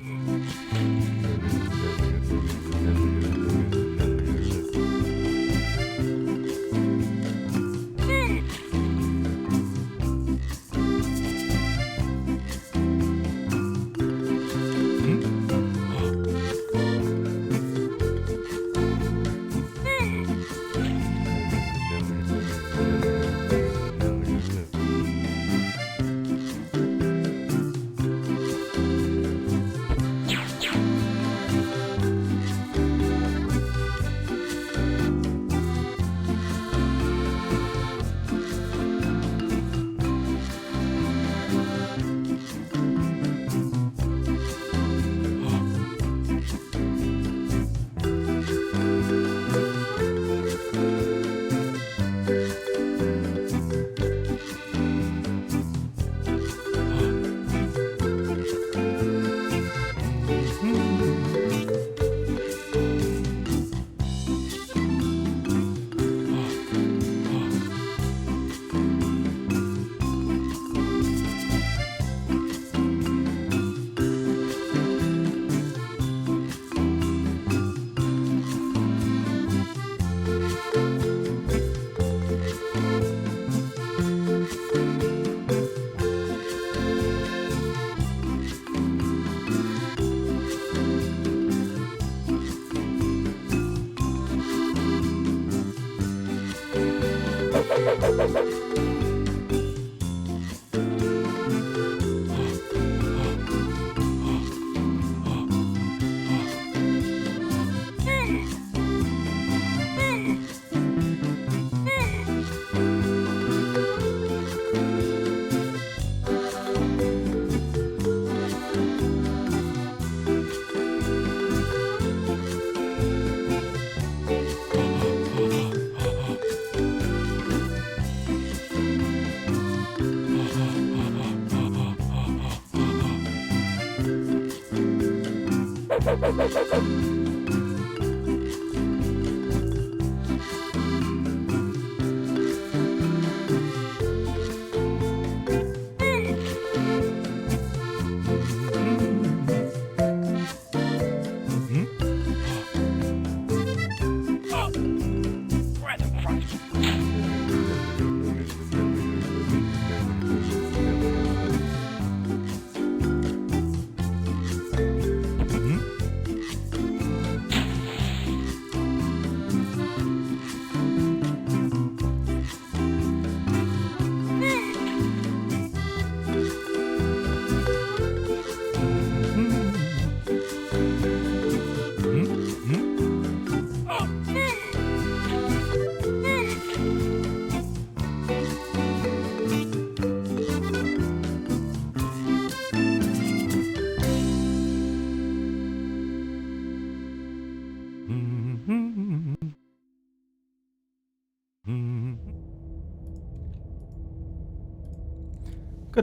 Good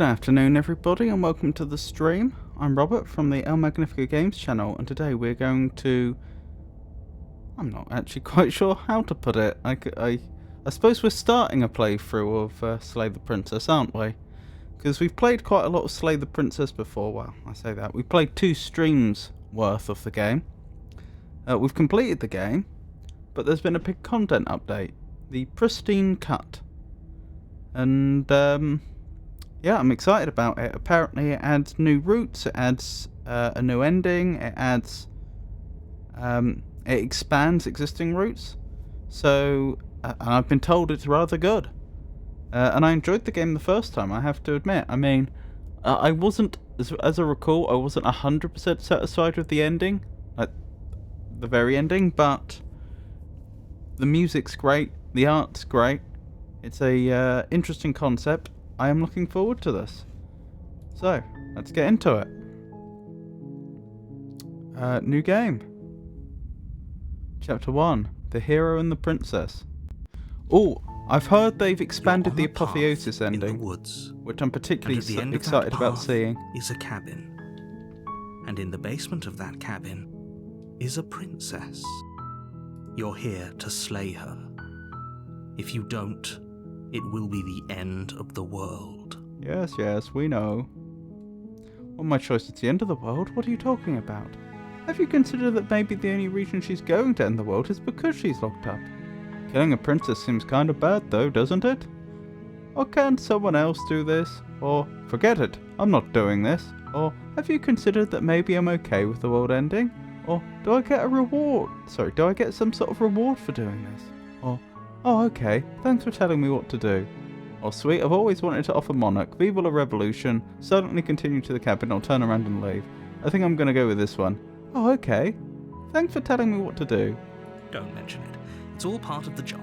afternoon everybody and welcome to the stream. I'm Robert from the El Magnifico Games channel, and today we're going to... I'm not actually quite sure how to put it. I suppose we're starting a playthrough of Slay the Princess, aren't we? Because we've played quite a lot of Slay the Princess before. Well, I say that. We played 2 streams worth of the game. We've completed the game, but there's been a big content update. The Pristine cut. And, yeah, I'm excited about it. Apparently it adds new routes, it adds a new ending, it adds... it expands existing routes. So, and I've been told it's rather good. And I enjoyed the game the first time, I have to admit. I mean, I wasn't, as I recall, I wasn't 100% satisfied with the ending. Like, the very ending, but... the music's great, the art's great. It's a interesting concept. I am looking forward to this. So, let's get into it. New game. Chapter 1. The Hero and the Princess. Oh, I've heard they've expanded the apotheosis ending, which I'm particularly excited about seeing. Is a cabin. And in the basement of that cabin is a princess. You're here to slay her. If you don't, it will be the end of the world. Yes, yes, we know. Well, my choice is the end of the world? What are you talking about? Have you considered that maybe the only reason she's going to end the world is because she's locked up? Killing a princess seems kind of bad though, doesn't it? Or can someone else do this? Or, forget it, I'm not doing this. Or, have you considered that maybe I'm okay with the world ending? Or, do I get a reward? Sorry, do I get some sort of reward for doing this? Or, oh okay, thanks for telling me what to do. Or, sweet, I've always wanted to offer Monarch, Viva la Revolution, silently continue to the cabin or turn around and leave. I think I'm gonna go with this one. Oh okay, thanks for telling me what to do. Don't mention it. It's all part of the job.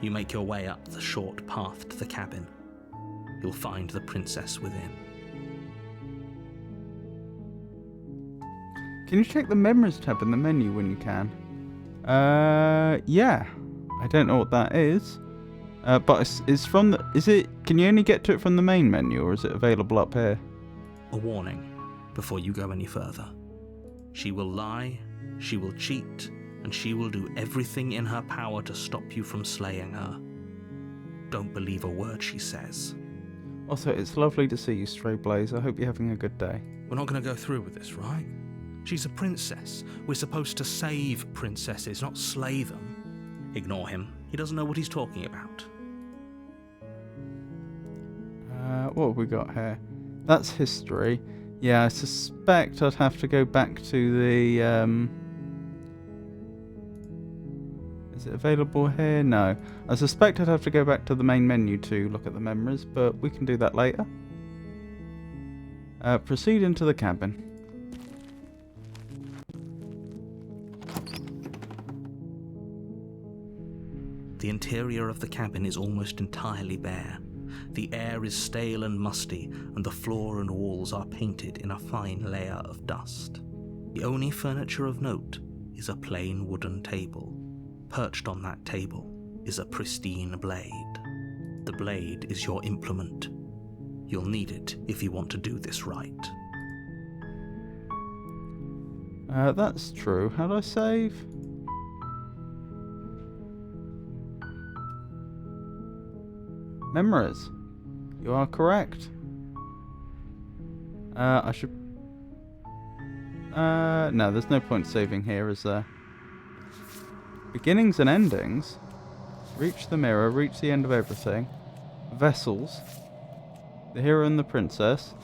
You make your way up the short path to the cabin. You'll find the princess within. Can you check the memories tab in the menu when you can? Yeah. I don't know what that is. But it's from the... Can you only get to it from the main menu, or is it available up here? A warning before you go any further. She will lie, she will cheat, and she will do everything in her power to stop you from slaying her. Don't believe a word she says. Also, it's lovely to see you, Stray Blaze. I hope you're having a good day. We're not going to go through with this, right? She's a princess. We're supposed to save princesses, not slay them. Ignore him. He doesn't know what he's talking about. What have we got here? That's history. Yeah, I suspect I'd have to go back to the... Is it available here? No. I suspect I'd have to go back to the main menu to look at the memories, but we can do that later. Proceed into the cabin. The interior of the cabin is almost entirely bare. The air is stale and musty, and the floor and walls are painted in a fine layer of dust. The only furniture of note is a plain wooden table. Perched on that table is a pristine blade. The blade is your implement. You'll need it if you want to do this right. That's true. How do I save? Memories. You are correct. I should... no, there's no point saving here, is there? Beginnings and endings. Reach the mirror, reach the end of everything. Vessels. The hero and the princess.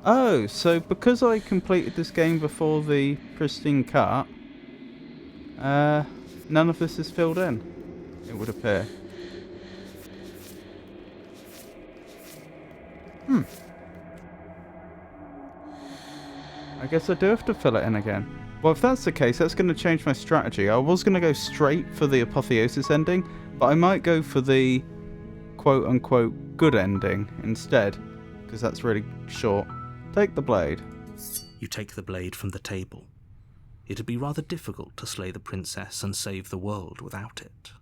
Oh, so because I completed this game before the Pristine cut, none of this is filled in, it would appear. I guess I do have to fill it in again. Well, if that's the case, that's going to change my strategy. I was going to go straight for the apotheosis ending, but I might go for the quote-unquote good ending instead, because that's really short. Take the blade. You take the blade from the table. It'd be rather difficult to slay the princess and save the world without it.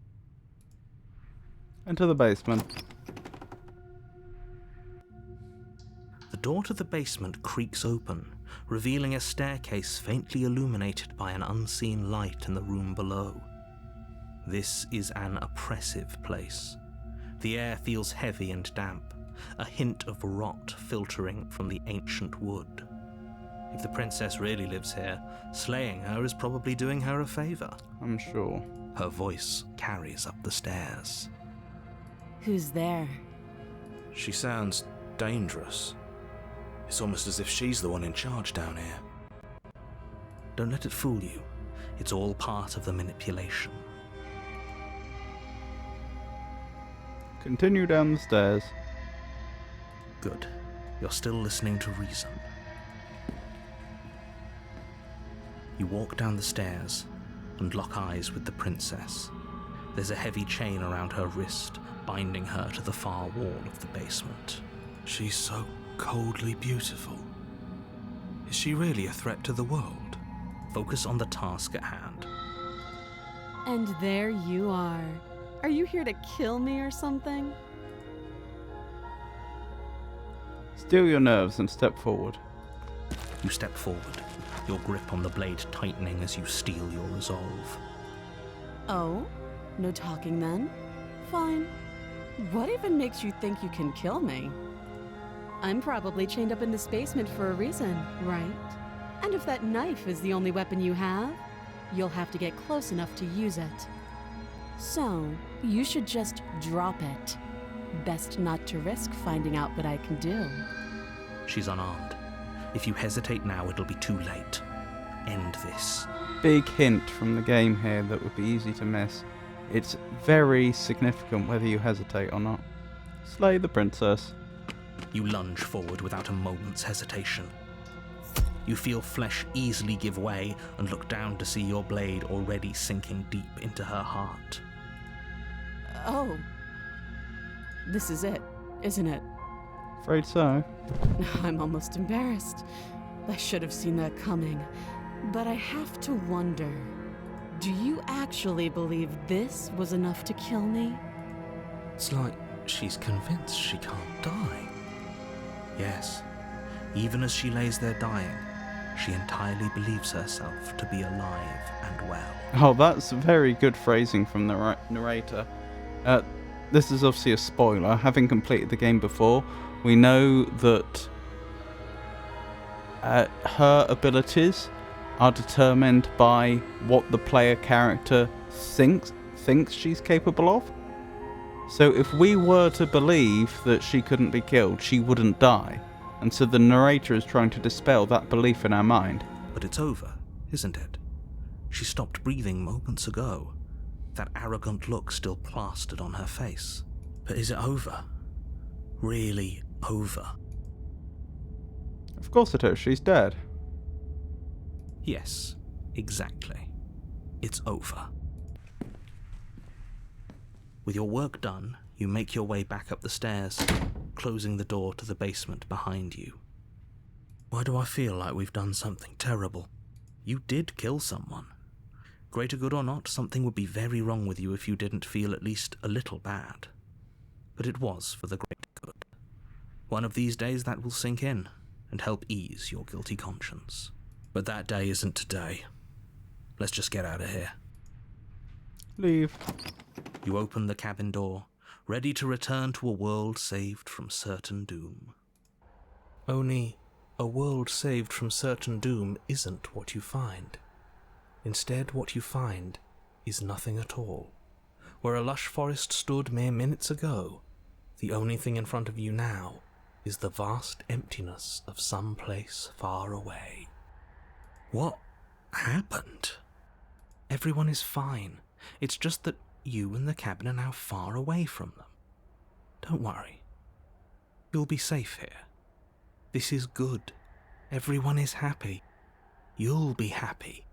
Enter the basement. The door to the basement creaks open, revealing a staircase faintly illuminated by an unseen light in the room below. This is an oppressive place. The air feels heavy and damp, a hint of rot filtering from the ancient wood. If the princess really lives here, slaying her is probably doing her a favor. I'm sure. Her voice carries up the stairs. Who's there? She sounds dangerous. It's almost as if she's the one in charge down here. Don't let it fool you. It's all part of the manipulation. Continue down the stairs. Good. You're still listening to reason. You walk down the stairs and lock eyes with the princess. There's a heavy chain around her wrist, binding her to the far wall of the basement. She's so coldly beautiful. Is she really a threat to the world? Focus on the task at hand. And there you are. Are you here to kill me or something? Steel your nerves and step forward. You step forward, your grip on the blade tightening as you steel your resolve. Oh? No talking then? Fine. What even makes you think you can kill me? I'm probably chained up in this basement for a reason, right? And if that knife is the only weapon you have, you'll have to get close enough to use it. So, you should just drop it. Best not to risk finding out what I can do. She's unarmed. If you hesitate now, it'll be too late. End this. Big hint from the game here that would be easy to miss. It's very significant whether you hesitate or not. Slay the princess. You lunge forward without a moment's hesitation. You feel flesh easily give way and look down to see your blade already sinking deep into her heart. Oh. This is it, isn't it? Afraid so. I'm almost embarrassed. I should have seen that coming. But I have to wonder, do you actually believe this was enough to kill me? It's like she's convinced she can't die. Yes, even as she lays there dying, she entirely believes herself to be alive and well. Oh, that's very good phrasing from the narrator. This is obviously a spoiler. Having completed the game before, we know that her abilities are determined by what the player character thinks she's capable of. So if we were to believe that she couldn't be killed, she wouldn't die. And so the narrator is trying to dispel that belief in our mind. But it's over, isn't it? She stopped breathing moments ago. That arrogant look still plastered on her face. But is it over? Really over? Of course it is. She's dead. Yes, exactly. It's over. With your work done, you make your way back up the stairs, closing the door to the basement behind you. Why do I feel like we've done something terrible? You did kill someone. Greater good or not, something would be very wrong with you if you didn't feel at least a little bad. But it was for the greater good. One of these days that will sink in and help ease your guilty conscience. But that day isn't today. Let's just get out of here. Leave. You open the cabin door, ready to return to a world saved from certain doom. Only, a world saved from certain doom isn't what you find. Instead, what you find is nothing at all. Where a lush forest stood mere minutes ago, the only thing in front of you now is the vast emptiness of some place far away. What happened? Everyone is fine. It's just that you and the cabin are now far away from them. Don't worry. You'll be safe here. This is good. Everyone is happy. You'll be happy.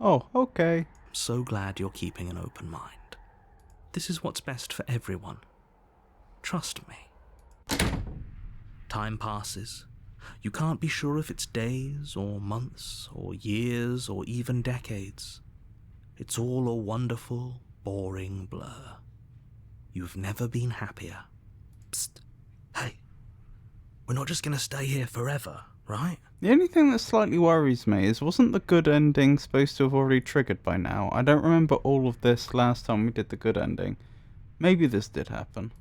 Oh, okay. I'm so glad you're keeping an open mind. This is what's best for everyone. Trust me. Time passes. You can't be sure if it's days or months or years or even decades. It's all a wonderful, boring blur. You've never been happier. Psst. Hey. We're not just going to stay here forever, right? The only thing that slightly worries me is, wasn't the good ending supposed to have already triggered by now? I don't remember all of this last time we did the good ending. Maybe this did happen.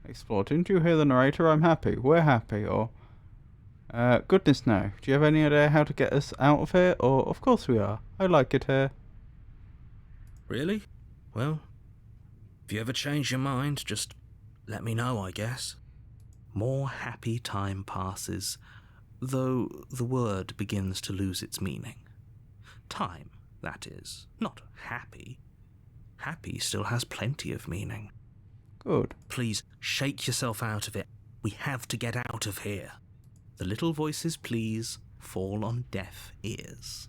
Explore. Didn't you hear the narrator? I'm happy. We're happy. Or, goodness no. Do you have any idea how to get us out of here? Or, of course we are. I like it here. Really? Well, if you ever change your mind, just let me know, I guess. More happy time passes, though the word begins to lose its meaning. Time, that is, not happy. Happy still has plenty of meaning. Good. Please, shake yourself out of it. We have to get out of here. The little voices, please, fall on deaf ears.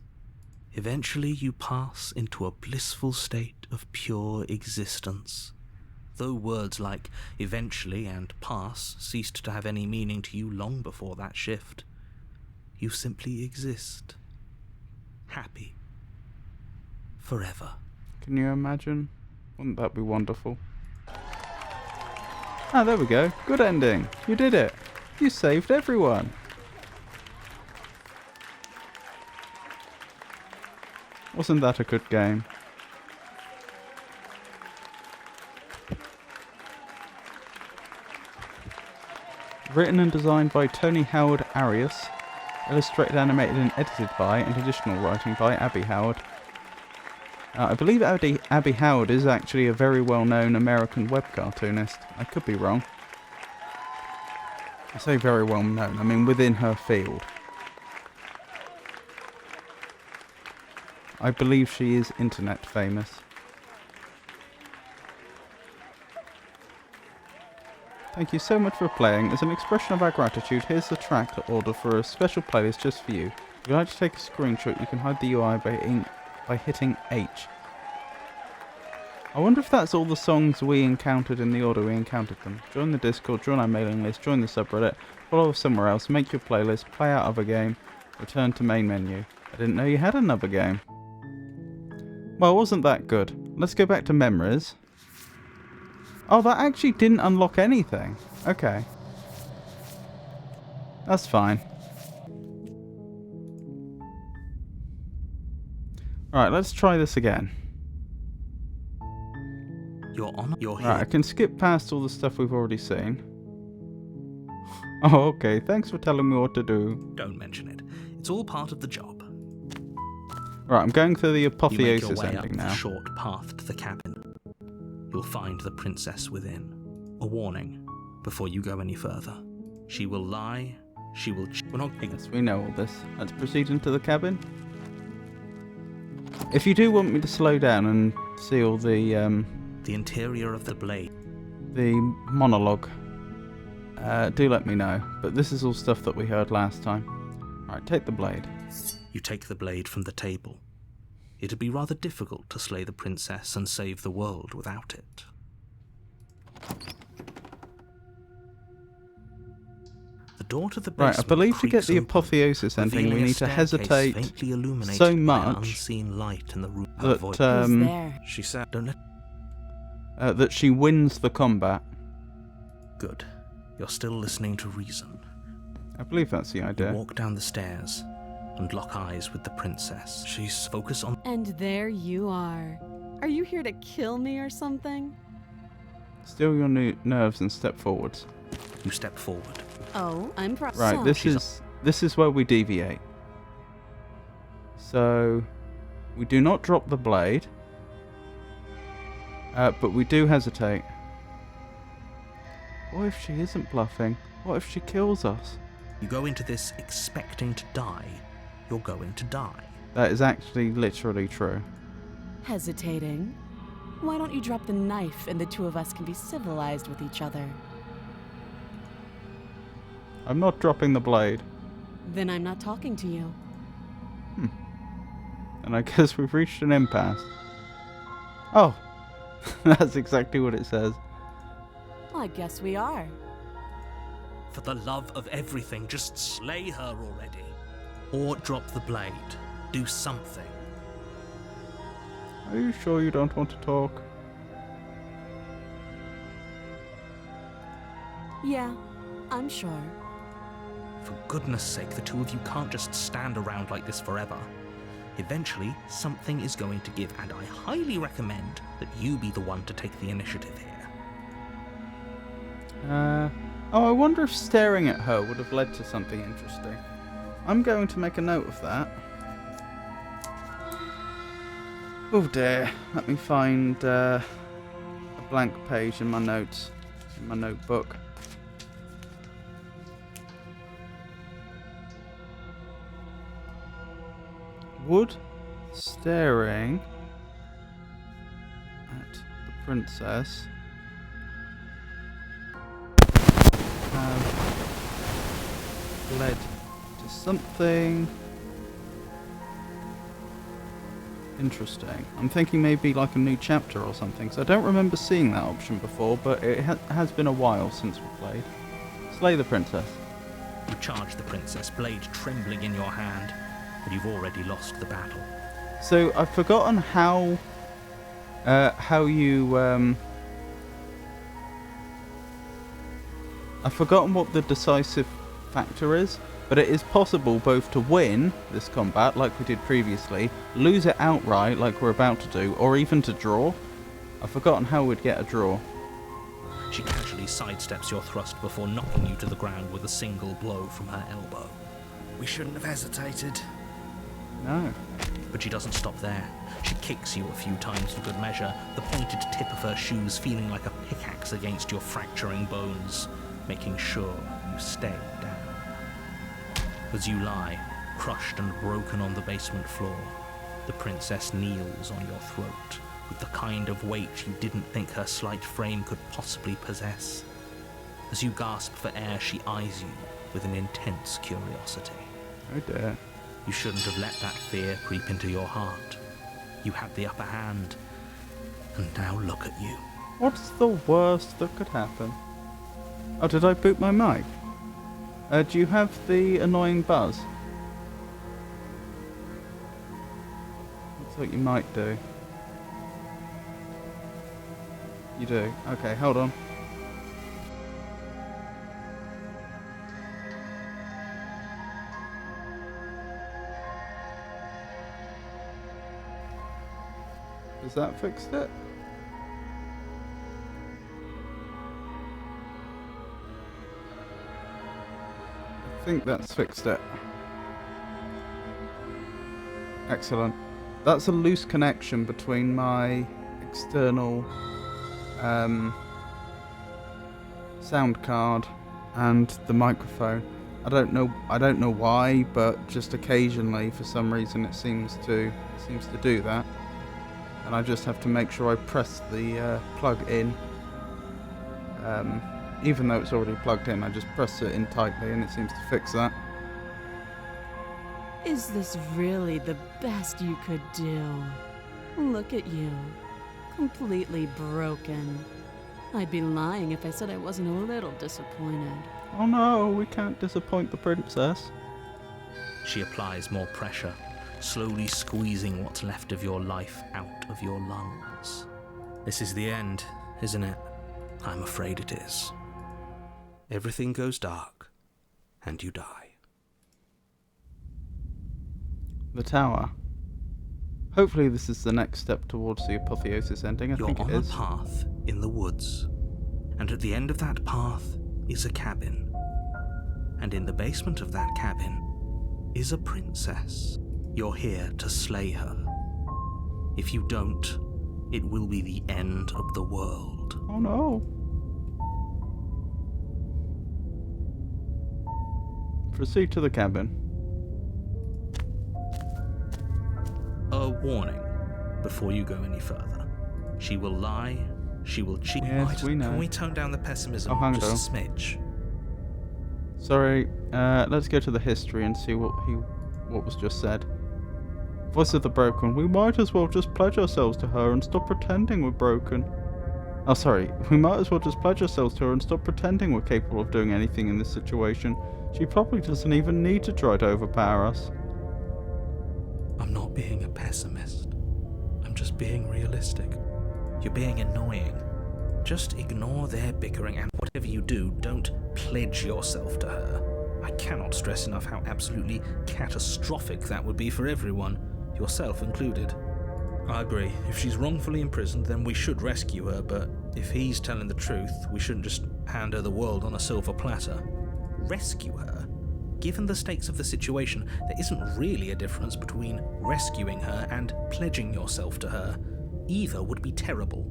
Eventually you pass into a blissful state of pure existence. Though words like eventually and pass ceased to have any meaning to you long before that shift, you simply exist. Happy. Forever. Can you imagine? Wouldn't that be wonderful? Ah, there we go. Good ending. You did it. You saved everyone. Wasn't that a good game? Written and designed by Tony Howard Arias. Illustrated, animated and edited by, and additional writing by Abby Howard. I believe Abby Howard is actually a very well-known American web cartoonist. I could be wrong. I say very well-known, I mean within her field. I believe she is internet famous. Thank you so much for playing. As an expression of our gratitude, here's the track to order for a special playlist just for you. If you'd like to take a screenshot, you can hide the UI by hitting H. I wonder if that's all the songs we encountered in the order we encountered them. Join the Discord, join our mailing list, join the subreddit, follow us somewhere else, make your playlist, play out of a game, return to main menu. I didn't know you had another game. Well, wasn't that good? Let's go back to memories. Oh, that actually didn't unlock anything. Okay. That's fine. Alright, let's try this again. You're here. Right, I can skip past all the stuff we've already seen. Oh, okay. Thanks for telling me what to do. Don't mention it. It's all part of the job. Right, I'm going through the You make your apotheosis way up ending the now. short path to the cabin. You'll find the princess within. A warning before you go any further. She will lie. She will. We're not. Yes, we know all this. Let's proceed into the cabin. If you do want me to slow down and see all the interior of the blade. monologue, do let me know. But this is all stuff that we heard last time. Alright, take the blade. You take the blade from the table. It'd be rather difficult to slay the princess and save the world without it. The door to the basement. Right, I believe to get creaks the open, apotheosis ending, we revealing a need to staircase hesitate faintly illuminated so by an much unseen light in the room. that Who's there? She said, "Don't let." that she wins the combat. Good. You're still listening to reason. I believe that's the You idea. walk down the stairs and lock eyes with the princess. She's focused on. And there you are. Are you here to kill me or something? Still your nerves and step forwards. You step forward. Oh, I'm Right, so. this is where we deviate. So we do not drop the blade, but we do hesitate. What if she isn't bluffing? What if she kills us? You go into this expecting to die. You're going to die. That is actually literally true. Hesitating? Why don't you drop the knife and the two of us can be civilized with each other? I'm not dropping the blade. Then I'm not talking to you. And I guess we've reached an impasse. Oh, that's exactly what it says. I guess we are. For the love of everything, just slay her already. Or drop the blade. Do something. Are you sure you don't want to talk? Yeah, I'm sure. For goodness sake, the two of you can't just stand around like this forever. Eventually, something is going to give, and I highly recommend that you be the one to take the initiative here. Oh, I wonder if staring at her would have led to something interesting. I'm going to make a note of that. Oh dear, let me find a blank page in my notes, in my notebook. Would staring at the princess have led to something interesting? I'm thinking maybe like a new chapter or something, so I don't remember seeing that option before, but it has been a while since we played. Slay the princess. You charge the princess, blade trembling in your hand, but you've already lost the battle. So I've forgotten how you I've forgotten what the decisive factor is. But it is possible both to win this combat, like we did previously, lose it outright, like we're about to do, or even to draw. I've forgotten how we'd get a draw. She casually sidesteps your thrust before knocking you to the ground with a single blow from her elbow. We shouldn't have hesitated. No. But she doesn't stop there. She kicks you a few times for good measure, the pointed tip of her shoes feeling like a pickaxe against your fracturing bones, making sure you stay down. As you lie, crushed and broken on the basement floor, the princess kneels on your throat with the kind of weight you didn't think her slight frame could possibly possess. As you gasp for air, she eyes you with an intense curiosity. Oh dear. You shouldn't have let that fear creep into your heart. You had the upper hand, and now look at you. What's the worst that could happen? Oh, did I boot my mic? Do you have the annoying buzz? Looks like you might do. You do? Okay, hold on. Has that fixed it? I think that's fixed it. Excellent. That's a loose connection between my external sound card and the microphone. I don't know why, but just occasionally for some reason it seems to do that. And I just have to make sure I press the plug in. Even though it's already plugged in, I just press it in tightly and it seems to fix that. Is this really the best you could do? Look at you. Completely broken. I'd be lying if I said I wasn't a little disappointed. Oh no, we can't disappoint the princess. She applies more pressure, slowly squeezing what's left of your life out of your lungs. This is the end, isn't it? I'm afraid it is. Everything goes dark, and you die. The tower. Hopefully this is the next step towards the apotheosis ending. I You're think on it a is. path in the woods, and at the end of that path is a cabin. And in the basement of that cabin is a princess. You're here to slay her. If you don't, it will be the end of the world. Oh no. Proceed to the cabin. A warning before you go any further. She will lie, she will cheat. Yes, we know. Can we tone down the pessimism Oh, hang just a smidge? Sorry, let's go to the history and see what was just said. Voice of the Broken. We might as well just pledge ourselves to her and stop pretending we're broken. Oh, sorry. We might as well just pledge ourselves to her and stop pretending we're capable of doing anything in this situation. She probably doesn't even need to try to overpower us. I'm not being a pessimist. I'm just being realistic. You're being annoying. Just ignore their bickering, and whatever you do, don't pledge yourself to her. I cannot stress enough how absolutely catastrophic that would be for everyone, yourself included. I agree. If she's wrongfully imprisoned, then we should rescue her, but if he's telling the truth, we shouldn't just hand her the world on a silver platter. Rescue her? Given the stakes of the situation, there isn't really a difference between rescuing her and pledging yourself to her. Either would be terrible.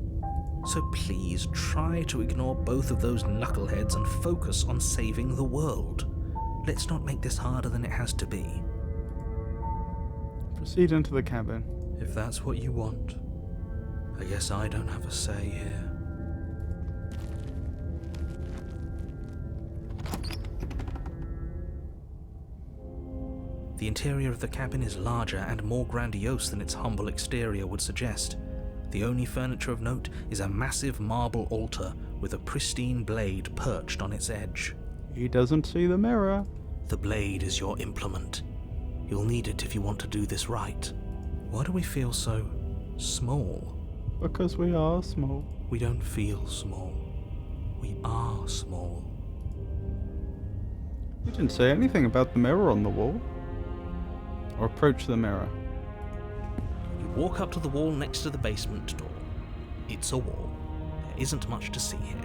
So please try to ignore both of those knuckleheads and focus on saving the world. Let's not make this harder than it has to be. Proceed into the cabin. If that's what you want, I guess I don't have a say here. The interior of the cabin is larger and more grandiose than its humble exterior would suggest. The only furniture of note is a massive marble altar with a pristine blade perched on its edge. He doesn't see the mirror. The blade is your implement. You'll need it if you want to do this right. Why do we feel so small? Because we are small. We don't feel small. We are small. You didn't say anything about the mirror on the wall. Or approach the mirror. You walk up to the wall next to the basement door. It's a wall. There isn't much to see here.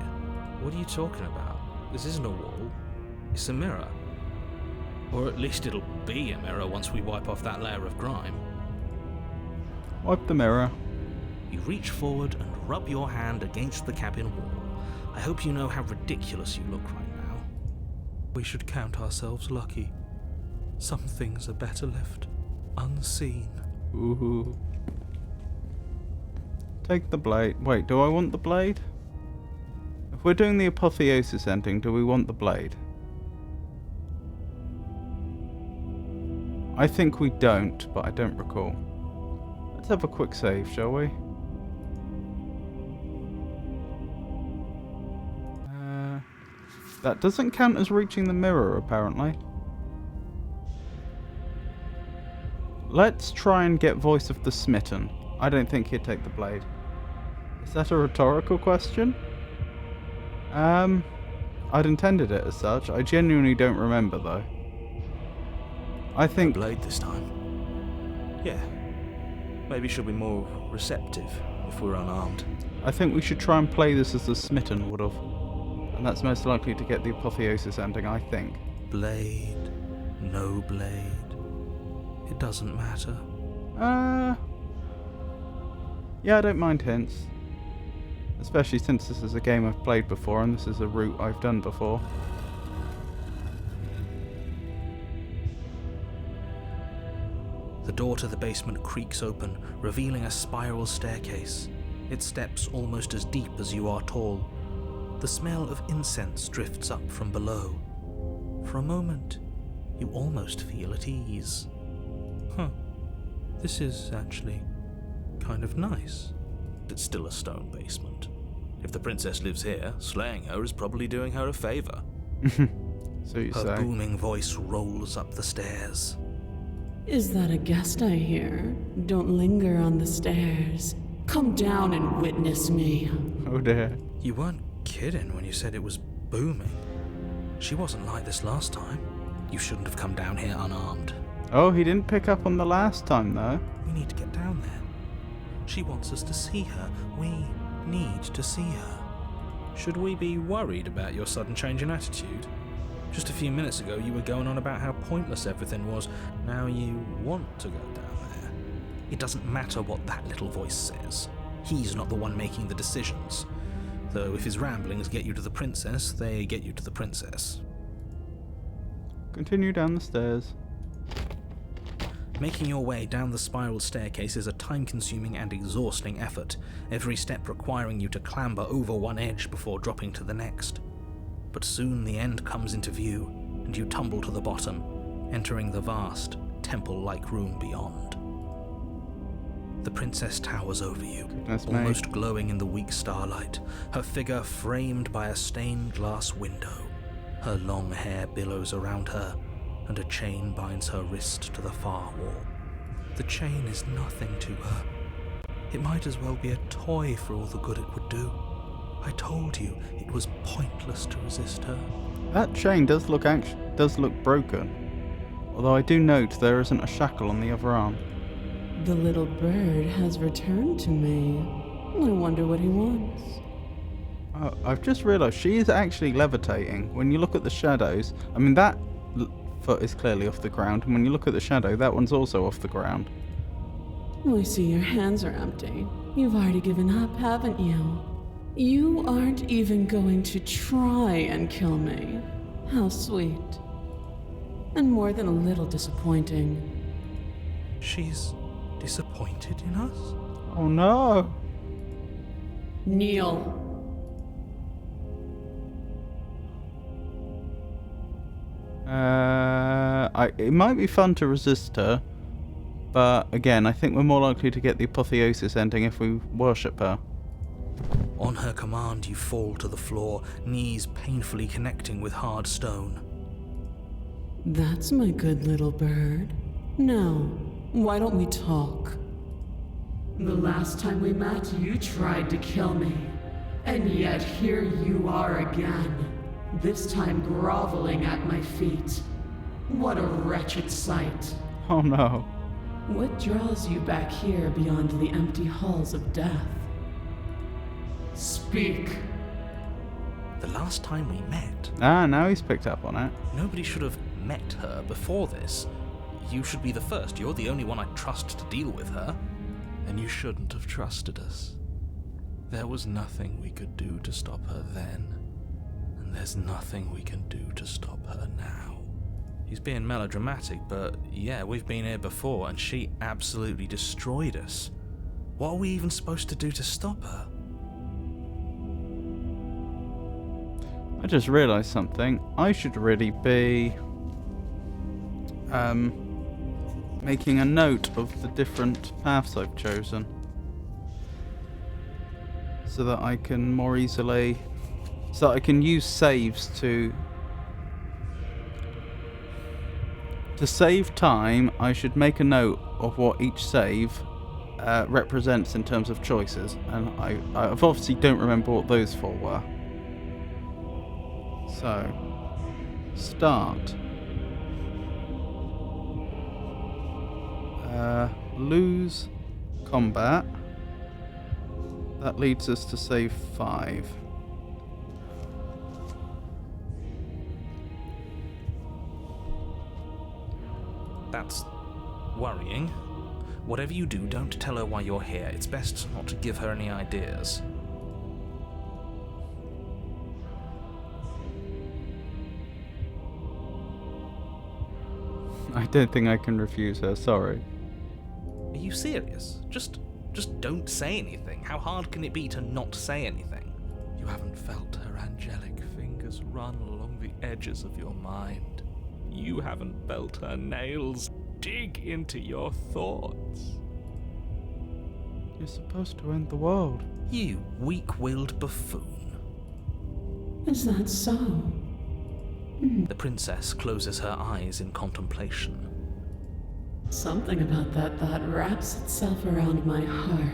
What are you talking about? This isn't a wall. It's a mirror. Or at least it'll be a mirror once we wipe off that layer of grime. Wipe the mirror. You reach forward and rub your hand against the cabin wall. I hope you know how ridiculous you look right now. We should count ourselves lucky. Some things are better left unseen. Ooh. Take the blade. Wait, do I want the blade? If we're doing the apotheosis ending, do we want the blade? I think we don't, but I don't recall. Let's have a quick save, shall we? That doesn't count as reaching the mirror, apparently. Let's try and get Voice of the Smitten. I don't think he'd take the blade. Is that a rhetorical question? I'd intended it as such. I genuinely don't remember, though. I think... Blade this time. Yeah. Maybe she'll be more receptive if we're unarmed. I think we should try and play this as the Smitten would have. And that's most likely to get the apotheosis ending, I think. Blade, no blade. It doesn't matter. Yeah, I don't mind hints. Especially since this is a game I've played before and this is a route I've done before. The door to the basement creaks open, revealing a spiral staircase. Its steps almost as deep as you are tall. The smell of incense drifts up from below. For a moment, you almost feel at ease. This is actually kind of nice. It's still a stone basement. If the princess lives here, slaying her is probably doing her a favor. So you Her say. booming voice rolls up the stairs. Is that a guest I hear? Don't linger on the stairs. Come down and witness me. Oh dear. You weren't kidding when you said it was booming. She wasn't like this last time. You shouldn't have come down here unarmed. Oh, he didn't pick up on the last time, though. We need to get down there. She wants us to see her. We need to see her. Should we be worried about your sudden change in attitude? Just a few minutes ago you were going on about how pointless everything was. Now you want to go down there. It doesn't matter what that little voice says. He's not the one making the decisions. Though if his ramblings get you to the princess, they get you to the princess. Continue down the stairs. Making your way down the spiral staircase is a time-consuming and exhausting effort, every step requiring you to clamber over one edge before dropping to the next. But soon the end comes into view, and you tumble to the bottom, entering the vast, temple-like room beyond. The princess towers over you, Goodness me. almost glowing in the weak starlight, her figure framed by a stained glass window. Her long hair billows around her, and a chain binds her wrist to the far wall. The chain is nothing to her. It might as well be a toy for all the good it would do. I told you it was pointless to resist her. That chain does look broken. Although I do note there isn't a shackle on the other arm. The little bird has returned to me. I wonder what he wants. Oh, I've just realised she is actually levitating. When you look at the shadows, I mean that foot is clearly off the ground, and when you look at the shadow, that one's also off the ground. I see your hands are empty. You've already given up, haven't you? You aren't even going to try and kill me. How sweet. And more than a little disappointing. She's disappointed in us? Oh no! Kneel. It might be fun to resist her, but again, I think we're more likely to get the apotheosis ending if we worship her. On her command, you fall to the floor, knees painfully connecting with hard stone. That's my good little bird. Now, why don't we talk? The last time we met, you tried to kill me. And yet here you are again. this time groveling at my feet. What a wretched sight. Oh no. What draws you back here beyond the empty halls of death? Speak. The last time we met, Ah, now he's picked up on it. nobody should have met her before this. You should be the first. You're the only one I'd trust to deal with her. And you shouldn't have trusted us. There was nothing we could do to stop her then. And there's nothing we can do to stop her now. He's being melodramatic, but yeah, we've been here before and she absolutely destroyed us. What are we even supposed to do to stop her? I just realised something. I should really be making a note of the different paths I've chosen, so that I can more easily, so that I can use saves to save time. I should make a note of what each save represents in terms of choices, and I obviously don't remember what those four were. So, start. Lose combat. That leads us to save 5. That's worrying. Whatever you do, don't tell her why you're here. It's best not to give her any ideas. I don't think I can refuse her, sorry. Are you serious? Just don't say anything. How hard can it be to not say anything? You haven't felt her angelic fingers run along the edges of your mind. You haven't felt her nails dig into your thoughts. You're supposed to end the world. You weak-willed buffoon. Is that so? The princess closes her eyes in contemplation. Something about that thought wraps itself around my heart.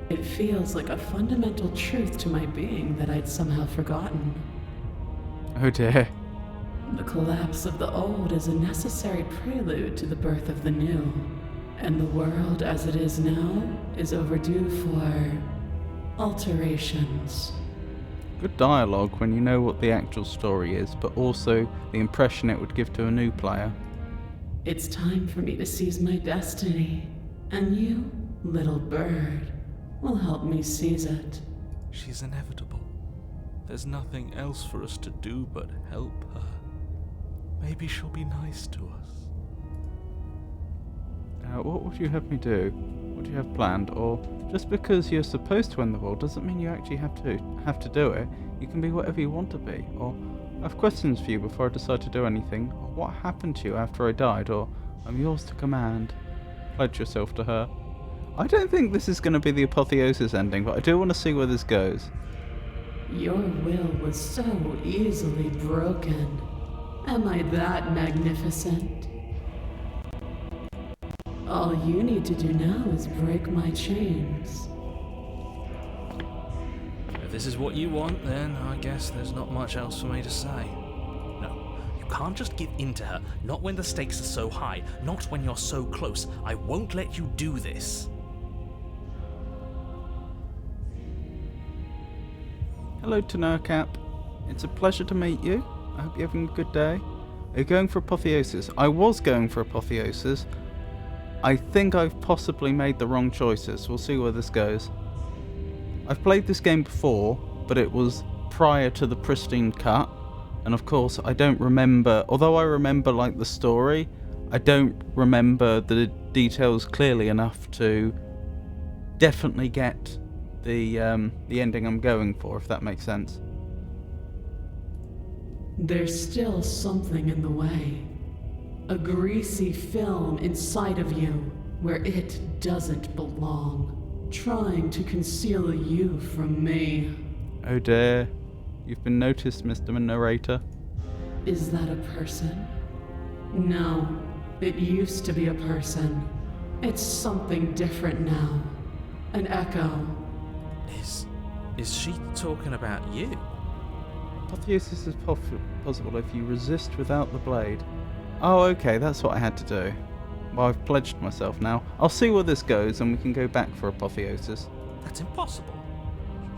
It feels like a fundamental truth to my being that I'd somehow forgotten. Oh dear. The collapse of the old is a necessary prelude to the birth of the new. And the world as it is now is overdue for alterations. Good dialogue when you know what the actual story is, but also the impression it would give to a new player. It's time for me to seize my destiny. And you, little bird, will help me seize it. She's inevitable. There's nothing else for us to do but help her. Maybe she'll be nice to us. What would you have me do? What do you have planned? Or just because you're supposed to end the world doesn't mean you actually have to do it. You can be whatever you want to be. Or I have questions for you before I decide to do anything. Or what happened to you after I died? Or I'm yours to command. Pledge yourself to her. I don't think this is going to be the apotheosis ending, but I do want to see where this goes. Your will was so easily broken. Am I that magnificent? All you need to do now is break my chains. If this is what you want, then I guess there's not much else for me to say. No, you can't just give in to her. Not when the stakes are so high. Not when you're so close. I won't let you do this. Hello, Tanurcap. It's a pleasure to meet you. I hope you're having a good day. Are you going for apotheosis? I was going for apotheosis. I think I've possibly made the wrong choices. We'll see where this goes. I've played this game before, but it was prior to the Pristine cut. And of course, I don't remember, although I remember like the story, I don't remember the details clearly enough to definitely get the ending I'm going for, if that makes sense. There's still something in the way. A greasy film inside of you where it doesn't belong, trying to conceal you from me. Oh dear. You've been noticed, Mr. Narrator. Is that a person? No, it used to be a person. It's something different now. An echo. Is she talking about you? Apotheosis is possible if you resist without the blade. Oh, okay, that's what I had to do. Well, I've pledged myself now. I'll see where this goes and we can go back for apotheosis. That's impossible.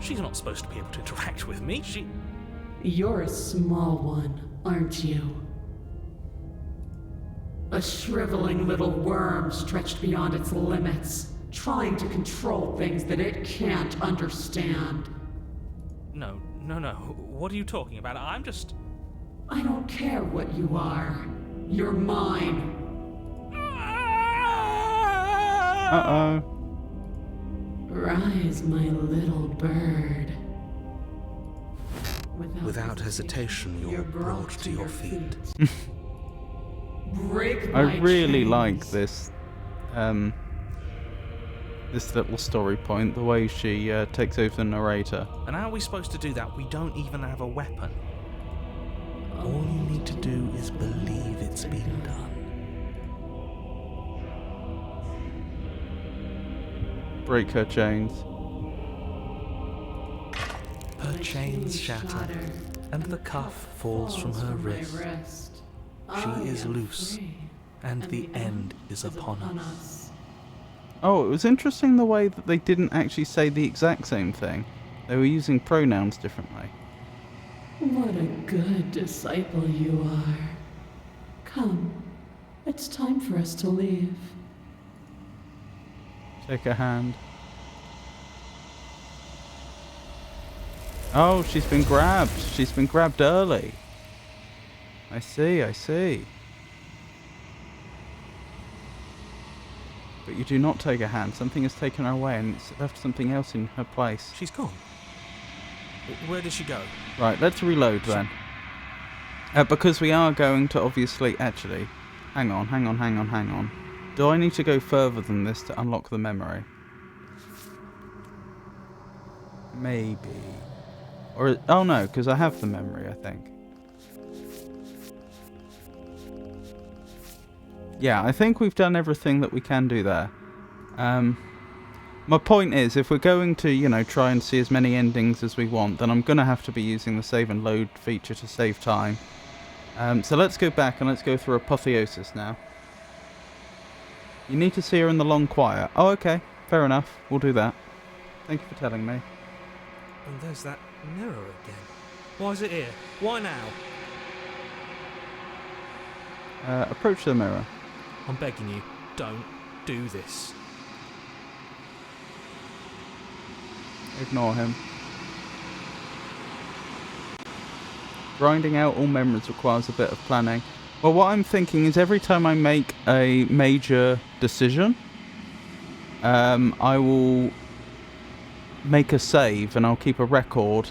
She's not supposed to be able to interact with me. You're a small one, aren't you? A shriveling little worm stretched beyond its limits, trying to control things that it can't understand. No. What are you talking about? I'm just... I don't care what you are. You're mine. Uh-oh. Rise, my little bird. Without hesitation, you're brought to your feet. Break I my really chains. like this, this little story point, the way she takes over the narrator. And how are we supposed to do that? We don't even have a weapon. All you need to do is believe it's been done. Break her chains. Her chains shatter, and the cuff falls from her wrist. She is loose, and the end is upon us. Oh, it was interesting the way that they didn't actually say the exact same thing. They were using pronouns differently. What a good disciple you are. Come, it's time for us to leave. Take her hand. Oh, she's been grabbed. She's been grabbed early. I see. But you do not take her hand. Something has taken her away and it's left something else in her place. She's gone. Where did she go? Right, let's reload then. Because we are going to obviously... Actually, hang on. Do I need to go further than this to unlock the memory? Maybe. Or... Oh no, because I have the memory, I think. Yeah, I think we've done everything that we can do there. My point is, if we're going to, try and see as many endings as we want, then I'm going to have to be using the save and load feature to save time. So let's go back and let's go through Apotheosis now. You need to see her in the long quiet. Oh, okay. Fair enough. We'll do that. Thank you for telling me. And there's that mirror again. Why is it here? Why now? Approach the mirror. I'm begging you, don't do this. Ignore him. Grinding out all memories requires a bit of planning. Well, what I'm thinking is every time I make a major decision, I will make a save and I'll keep a record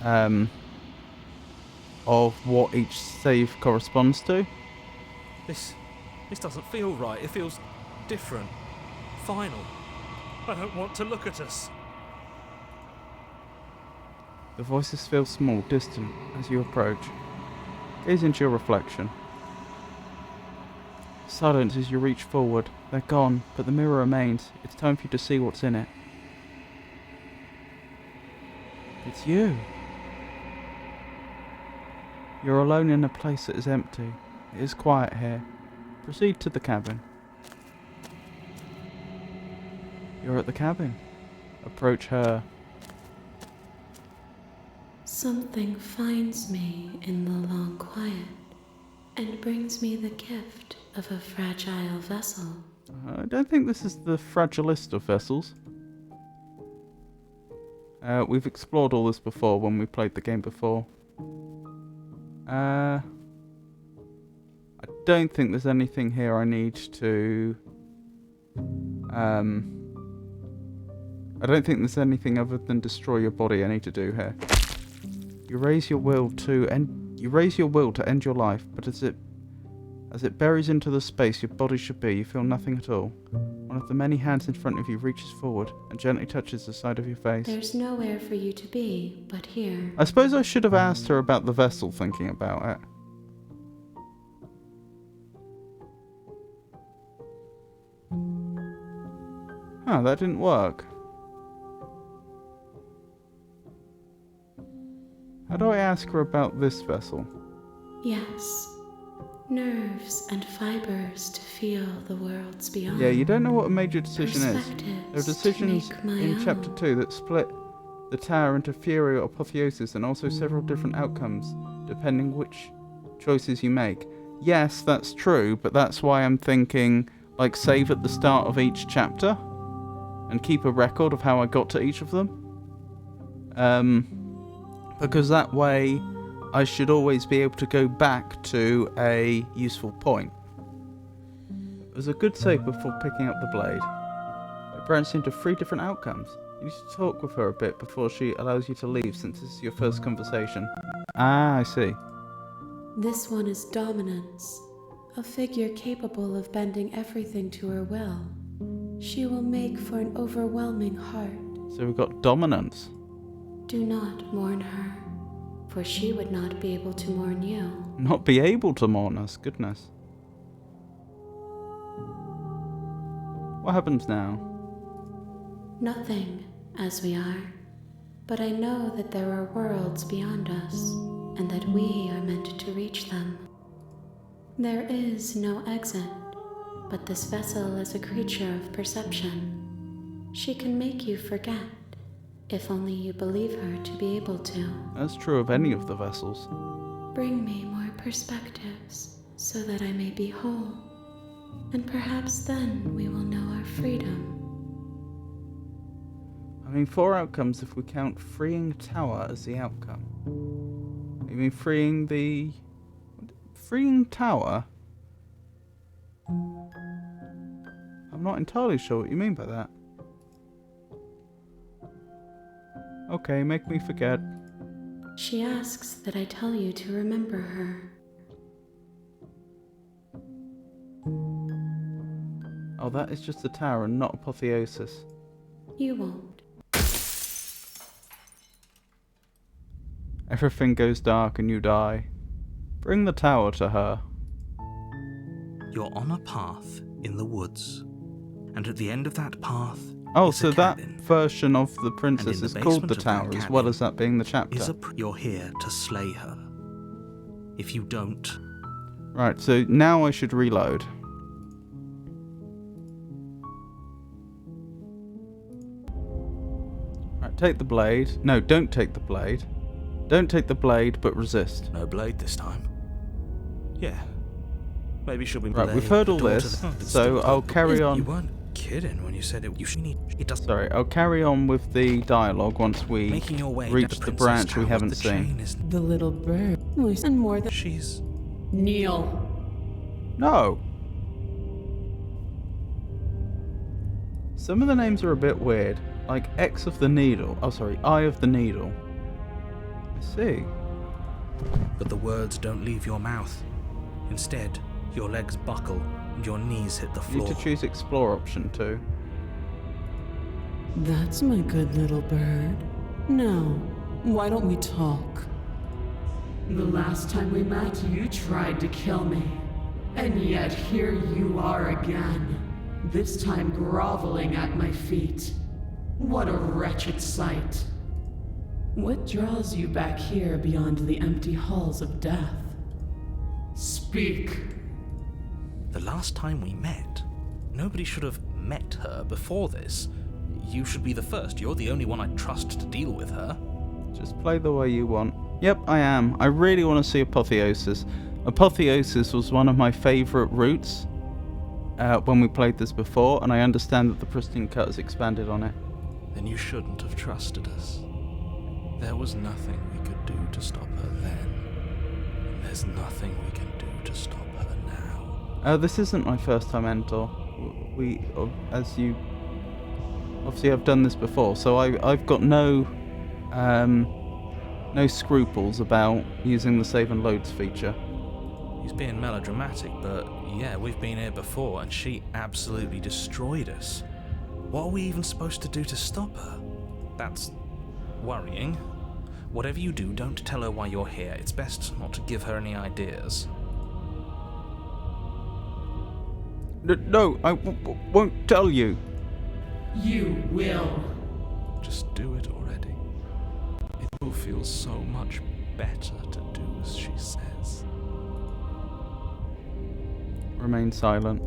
of what each save corresponds to. This doesn't feel right. It feels different. Final. I don't want to look at us. The voices feel small, distant, as you approach. Gaze into your reflection. Silence as you reach forward. They're gone, but the mirror remains. It's time for you to see what's in it. It's you. You're alone in a place that is empty. It is quiet here. Proceed to the cabin. You're at the cabin. Approach her. Something finds me in the long quiet and brings me the gift of a fragile vessel. I don't think this is the fragilest of vessels. We've explored all this before when we played the game before. I don't think there's anything here I need to... I don't think there's anything other than destroy your body I need to do here. You raise your will to end your life, but as it buries into the space your body should be, you feel nothing at all. One of the many hands in front of you reaches forward and gently touches the side of your face. There's nowhere for you to be but here. I suppose I should have asked her about the vessel, thinking about it. Huh, that didn't work. How do I ask her about this vessel? Yes. Nerves and fibers to feel the worlds beyond. Yeah, you don't know what a major decision is. There are Perspectives decisions to make my in Chapter own. 2 that split the tower into fury or apotheosis, and also several different outcomes, depending which choices you make. Yes, that's true, but that's why I'm thinking, like, save at the start of each chapter, and keep a record of how I got to each of them. Because that way, I should always be able to go back to a useful point. It was a good save before picking up the blade. It branched into 3 different outcomes. You need to talk with her a bit before she allows you to leave, since this is your first conversation. Ah, I see. This one is dominance, a figure capable of bending everything to her will. She will make for an overwhelming heart. So we've got dominance. Do not mourn her, for she would not be able to mourn you. Not be able to mourn us, goodness. What happens now? Nothing, as we are, but I know that there are worlds beyond us, and that we are meant to reach them. There is no exit, but this vessel is a creature of perception. She can make you forget, if only you believe her to be able to. That's true of any of the vessels. Bring me more perspectives, so that I may be whole, and perhaps then we will know our freedom. I mean, 4 outcomes if we count freeing tower as the outcome. You mean freeing the... Freeing tower? I'm not entirely sure what you mean by that. Okay, make me forget. She asks that I tell you to remember her. Oh, that is just the tower and not apotheosis. You won't. Everything goes dark and you die. Bring the tower to her. You're on a path in the woods, and at the end of that path Oh, is so a that cabin. version of the princess the is called the basement of that tower, as cabin well as that being the chapter. You're here to slay her. If you don't, Right, so now I should reload. Right, take the blade. No, don't take the blade. Don't take the blade, but resist. no blade this time. Yeah. Maybe she'll be Right, we've blade, heard all daughter this, that- it's so still I'll good. carry You on. weren't kidding when you said it. You should need. It doesn't. Sorry, I'll carry on with the dialogue once we Making your way reach to the Princess branch we Tower, haven't the seen. chain is- The little bird. And more than. She's. Kneel. No! Some of the names are a bit weird, like X of the Needle. Oh, sorry, Eye of the Needle. I see. But the words don't leave your mouth. Instead, your legs buckle and your knees hit the You need floor. to choose Explore option 2. That's my good little bird. Now, why don't we talk? The last time we met, you tried to kill me. And yet here you are again. This time groveling at my feet. What a wretched sight. What draws you back here beyond the empty halls of death? Speak. The last time we met, nobody should have met her before this. You should be the first. You're the only one I'd trust to deal with her. Just play the way you want. Yep, I am. I really want to see Apotheosis. Apotheosis was one of my favourite routes when we played this before, and I understand that the Pristine cut has expanded on it. Then you shouldn't have trusted us. There was nothing we could do to stop her then. And there's nothing we can do to stop her now. This isn't my first time Entor. As you... Obviously I've done this before, so I've got no scruples about using the save and loads feature. He's being melodramatic, but yeah, we've been here before and she absolutely destroyed us. What are we even supposed to do to stop her? That's worrying. Whatever you do, don't tell her why you're here. It's best not to give her any ideas. No, I won't tell you. You will. Just do it already. It It feels so much better to do as she says. Remain silent.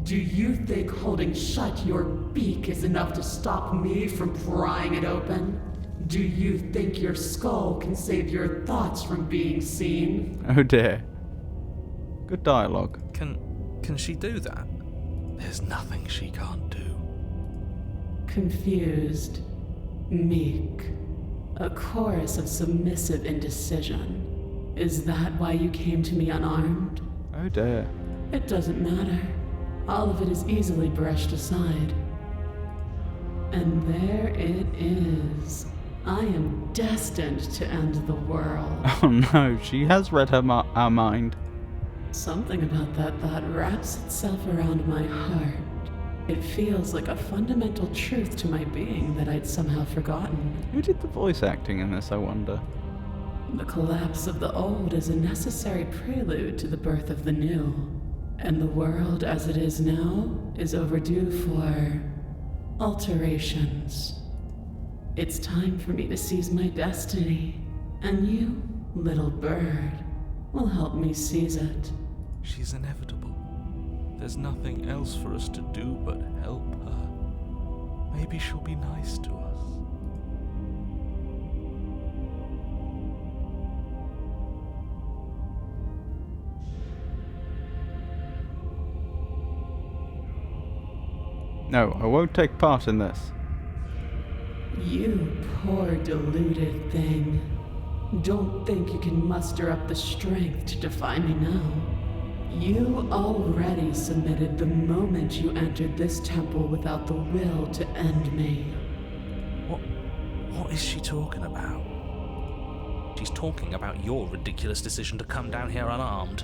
Do you think holding shut your beak is enough to stop me from prying it open? Do you think your skull can save your thoughts from being seen? Oh dear. Good dialogue. Can she do that? There's nothing she can't do. Confused, meek, a chorus of submissive indecision. Is that why you came to me unarmed? Oh dear. It doesn't matter. All of it is easily brushed aside. And there it is. I am destined to end the world. Oh no, she has read our mind. Something about that thought wraps itself around my heart. It feels like a fundamental truth to my being that I'd somehow forgotten. Who did the voice acting in this, I wonder? The collapse of the old is a necessary prelude to the birth of the new. And the world as it is now is overdue for alterations. It's time for me to seize my destiny. And you, little bird, will help me seize it. She's inevitable. There's nothing else for us to do but help her. Maybe she'll be nice to us. No, I won't take part in this. You poor deluded thing. Don't think you can muster up the strength to defy me now. You already submitted the moment you entered this temple without the will to end me. What is she talking about? She's talking about your ridiculous decision to come down here unarmed.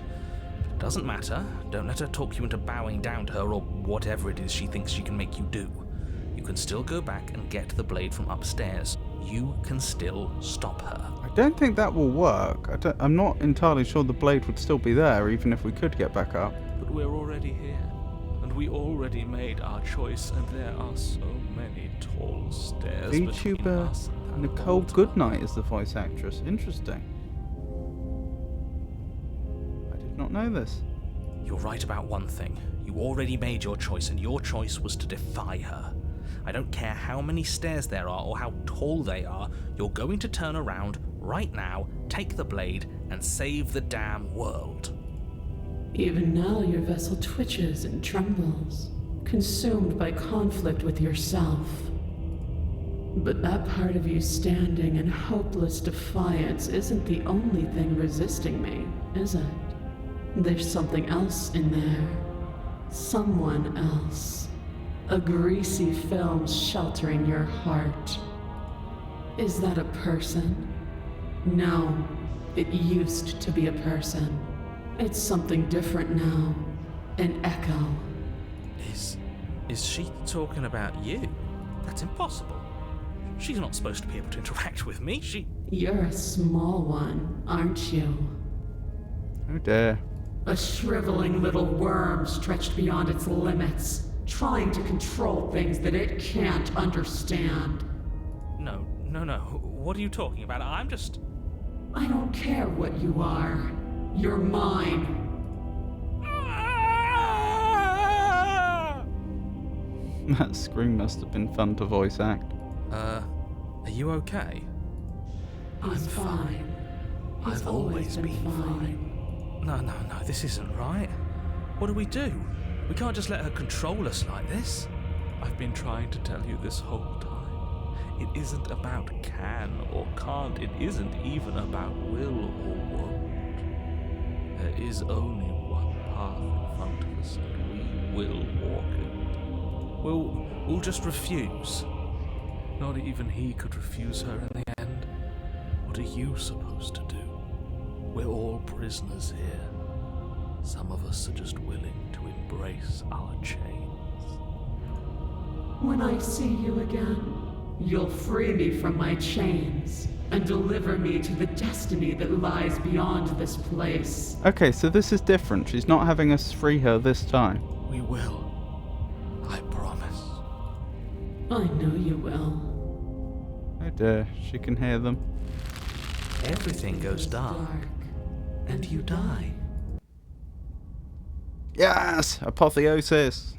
Doesn't matter. Don't let her talk you into bowing down to her or whatever it is she thinks she can make you do. You can still go back and get the blade from upstairs. You can still stop her. I don't think that will work. I'm not entirely sure the blade would still be there, even if we could get back up. But we're already here, and we already made our choice, and there are so many tall stairs between VTuber us and that Nicole altar. Goodnight is the voice actress. Interesting. I did not know this. You're right about one thing. You already made your choice, and your choice was to defy her. I don't care how many stairs there are or how tall they are, you're going to turn around right now, take the blade, and save the damn world. Even now your vessel twitches and trembles, consumed by conflict with yourself. But that part of you standing in hopeless defiance isn't the only thing resisting me, is it? There's something else in there. Someone else. A greasy film sheltering your heart. Is that a person? No, it used to be a person. It's something different now. An echo. Is she talking about you? That's impossible. She's not supposed to be able to interact with me. You're a small one, aren't you? Oh dear. A shriveling little worm stretched beyond its limits, trying to control things that it can't understand. No. What are you talking about? I don't care what you are. You're mine. That scream must have been fun to voice act. Are you okay? He's fine. He's I've always been fine. No, this isn't right. What do? We can't just let her control us like this. I've been trying to tell you this whole time. It isn't about can or can't. It isn't even about will or won't. There is only one path in front of us, and we will walk it. We'll just refuse. Not even he could refuse her in the end. What are you supposed to do? We're all prisoners here. Some of us are just willing to embrace our chains. When I see you again, you'll free me from my chains and deliver me to the destiny that lies beyond this place. Okay, so this is different. She's not having us free her this time. We will. I promise. I know you will. Oh dear, she can hear them. everything goes dark, and you die. Yes! Apotheosis!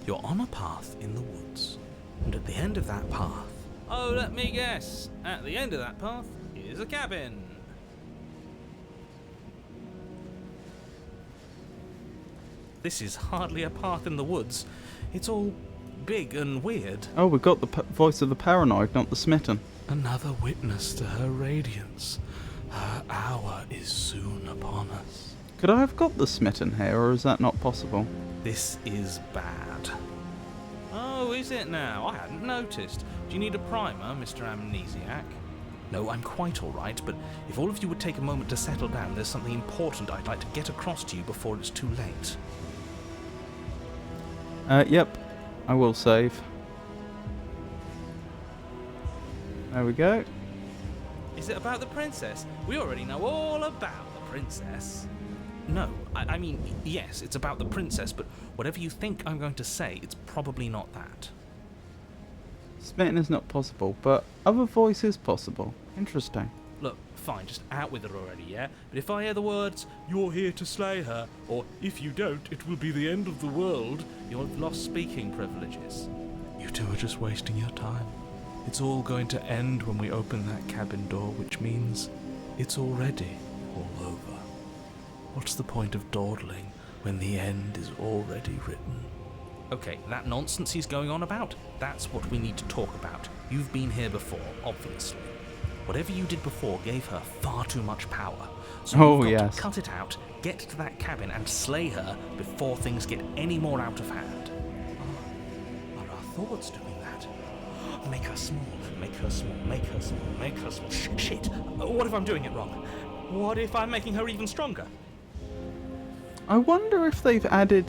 You're on a path in the woods, and at the end of that path... Oh, let me guess. At the end of that path is a cabin. This is hardly a path in the woods. It's all big and weird. Oh, we got the voice of the paranoid, not the smitten. Another witness to her radiance. Her hour is soon upon us. Could I have got the smitten here, or is that not possible? This is bad. Oh, is it now? I hadn't noticed. Do you need a primer, Mr. Amnesiac? No, I'm quite alright, but if all of you would take a moment to settle down, there's something important I'd like to get across to you before it's too late. Yep. I will save. There we go. Is it about the princess? We already know all about the princess. No, I mean, yes, it's about the princess, but whatever you think I'm going to say, it's probably not that. Smitten is not possible, but other voice is possible. Interesting. Look, fine, just out with it already, yeah? But if I hear the words, "You're here to slay her," or "If you don't, it will be the end of the world," you'll have lost speaking privileges. You two are just wasting your time. It's all going to end when we open that cabin door, which means it's already all over. What's the point of dawdling when the end is already written? Okay, that nonsense he's going on about, that's what we need to talk about. You've been here before, obviously. Whatever you did before gave her far too much power. So you've got to cut it out, get to that cabin and slay her before things get any more out of hand. Are our thoughts doing that? Make her small, make her small, make her small, make her small. Shit! What if I'm doing it wrong? What if I'm making her even stronger? I wonder if they've added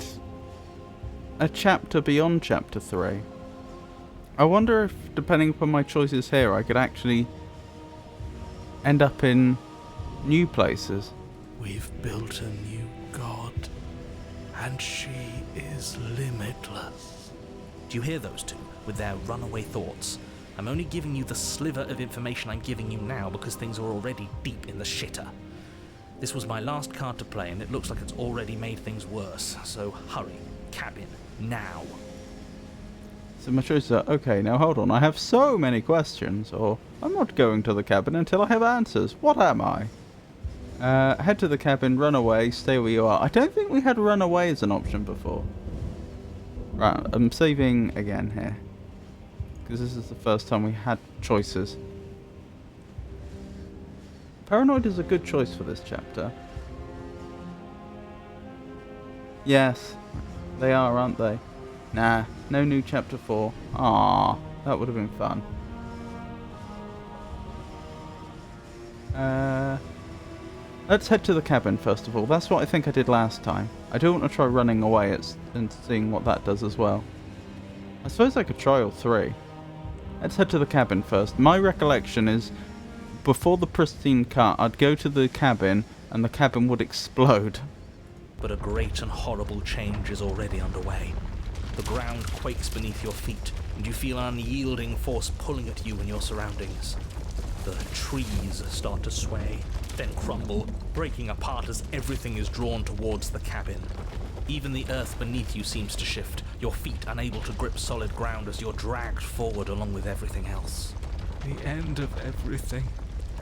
a chapter beyond chapter 3. I wonder if, depending upon my choices here, I could actually end up in new places. We've built a new god, and she is limitless. Do you hear those two, with their runaway thoughts? I'm only giving you the sliver of information I'm giving you now because things are already deep in the shitter. This was my last card to play, and it looks like it's already made things worse, so hurry. Cabin. Now. So my choices are, okay, now hold on, I have so many questions, or I'm not going to the cabin until I have answers. What am I? Head to the cabin, run away, stay where you are. I don't think we had run away as an option before. Right, I'm saving again here. Because this is the first time we had choices. Paranoid is a good choice for this chapter. Yes, they are, aren't they? Nah, no new chapter 4. Ah, that would have been fun. Let's head to the cabin first of all. That's what I think I did last time. I do want to try running away and seeing what that does as well. I suppose I could try all 3. Let's head to the cabin first. My recollection is, before the Pristine cut, I'd go to the cabin and the cabin would explode. But a great and horrible change is already underway. The ground quakes beneath your feet, and you feel an unyielding force pulling at you and your surroundings. The trees start to sway, then crumble, breaking apart as everything is drawn towards the cabin. Even the earth beneath you seems to shift, your feet unable to grip solid ground as you're dragged forward along with everything else. The end of everything.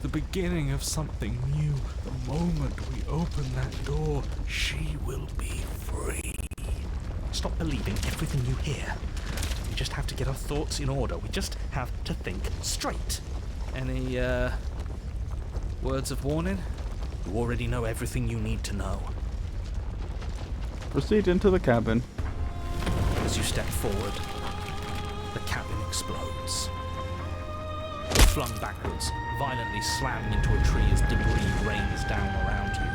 The beginning of something new. The moment we open that door, she will be free. Stop believing everything you hear. We just have to get our thoughts in order. We just have to think straight. Any, words of warning? You already know everything you need to know. Proceed into the cabin. As you step forward, the cabin explodes. Flung backwards, violently slamming into a tree as debris rains down around you.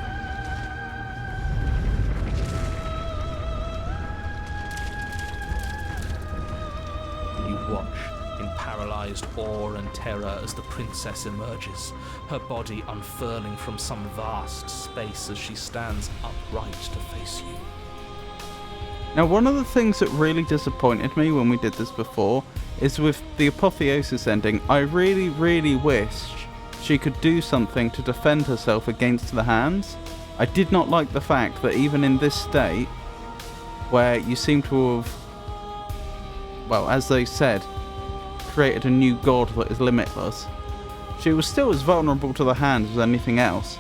You watch in paralyzed awe and terror as the princess emerges, her body unfurling from some vast space as she stands upright to face you. Now, one of the things that really disappointed me when we did this before is with the apotheosis ending. I really, really wished she could do something to defend herself against the hands. I did not like the fact that even in this state, where you seem to have, well, as they said, created a new god that is limitless, she was still as vulnerable to the hands as anything else.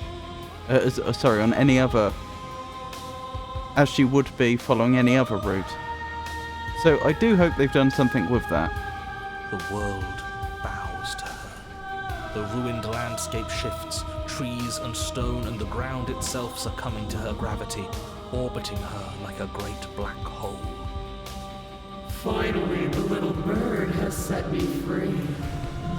On any other, as she would be following any other route. So I do hope they've done something with that. The world bows to her. The ruined landscape shifts, trees and stone and the ground itself succumbing to her gravity, orbiting her like a great black hole. Finally, the little bird has set me free.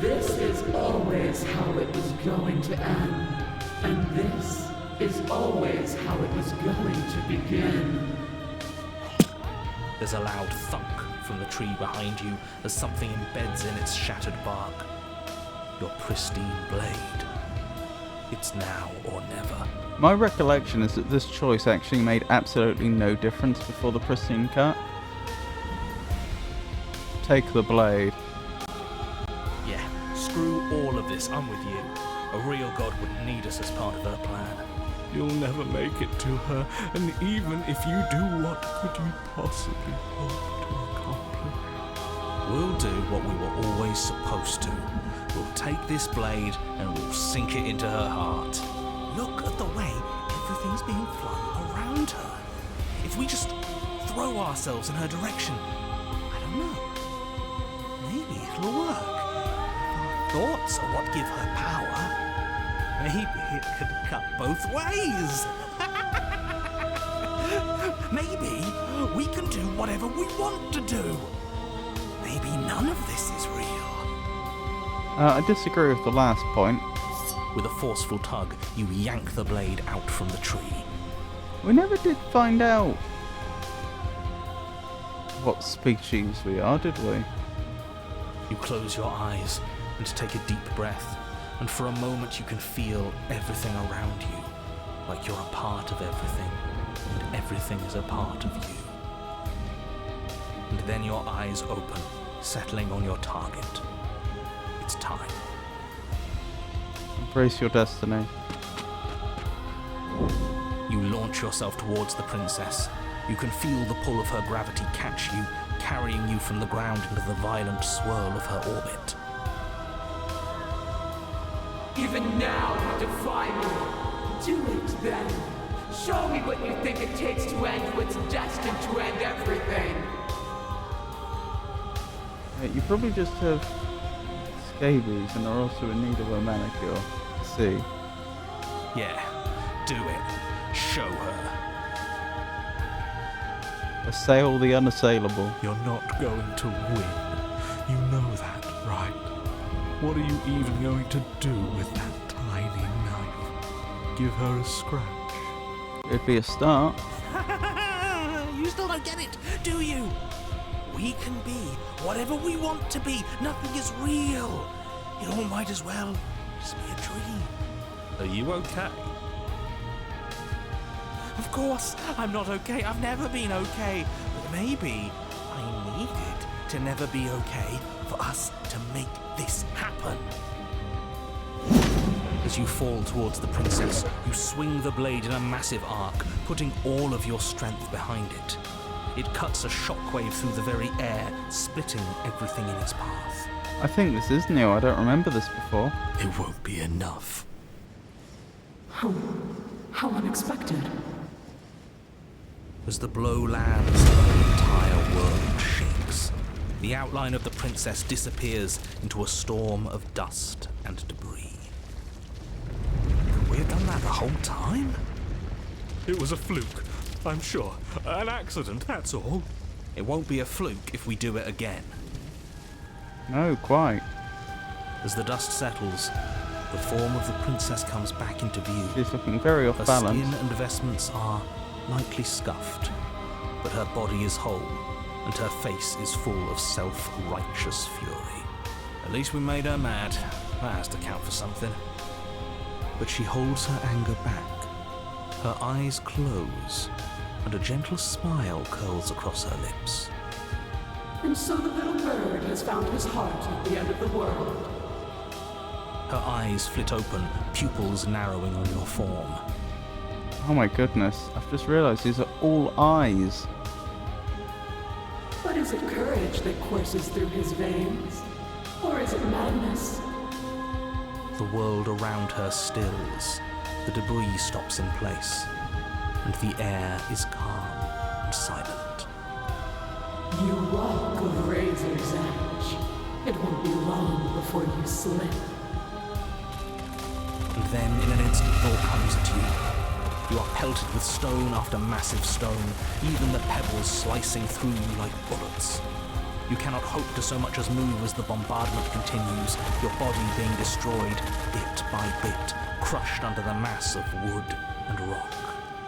This is always how it was going to end. And this is always how it was going to begin. There's a loud thunk from the tree behind you as something embeds in its shattered bark. Your pristine blade. It's now or never. My recollection is that this choice actually made absolutely no difference before the pristine cut. Take the blade. Yeah, screw all of this, I'm with you. A real god wouldn't need us as part of her plan. You'll never make it to her, and even if you do, what could you possibly hope to accomplish? We'll do what we were always supposed to. We'll take this blade and we'll sink it into her heart. Look at the way everything's being flung around her. If we just throw ourselves in her direction, I don't know, maybe it'll work. If our thoughts are what give her power, maybe it could cut both ways. Maybe we can do whatever we want to do. Maybe none of this is real. I disagree with the last point. With a forceful tug, you yank the blade out from the tree. We never did find out what species we are, did we? You close your eyes and take a deep breath, and for a moment you can feel everything around you, like you're a part of everything, and everything is a part of you. And then your eyes open, settling on your target. It's time. Embrace your destiny. You launch yourself towards the princess. You can feel the pull of her gravity catch you, carrying you from the ground into the violent swirl of her orbit. Even now you defy me. Do it then. Show me what you think it takes to end what's destined to end everything. Yeah, you probably just have scabies and are also in need of a manicure. See. Yeah, do it. Show her. Assail the unassailable. You're not going to win. You know that, right? What are you even going to do with that tiny knife? Give her a scratch? It'd be a start. You still don't get it, do you? We can be whatever we want to be. Nothing is real. It all might as well just be a dream. Are you okay? Of course, I'm not okay. I've never been okay. But maybe I needed to never be okay for us to make this happen. As you fall towards the princess, you swing the blade in a massive arc, putting all of your strength behind it. It cuts a shockwave through the very air, splitting everything in its path. I think this is new. I don't remember this before. It won't be enough. How unexpected. As the blow lands, the entire world shakes. The outline of the princess disappears into a storm of dust and debris. Could we have done that the whole time? It was a fluke, I'm sure. An accident, that's all. It won't be a fluke if we do it again. No, quite. As the dust settles, the form of the princess comes back into view. She's looking very off Her balance. skin and vestments are lightly scuffed, but her body is whole, and her face is full of self-righteous fury. At least we made her mad. That has to count for something. But she holds her anger back. Her eyes close, and a gentle smile curls across her lips. And so the little bird has found his heart at the end of the world. Her eyes flit open, pupils narrowing on your form. Oh my goodness, I've just realised these are all eyes. But is it courage that courses through his veins? Or is it madness? The world around her stills. The debris stops in place, and the air is calm and silent. You walk a razor's edge. It won't be long before you slip. And then, in an instant, it all comes at you. You are pelted with stone after massive stone, even the pebbles slicing through you like bullets. You cannot hope to so much as move as the bombardment continues, your body being destroyed bit by bit, crushed under the mass of wood and rock.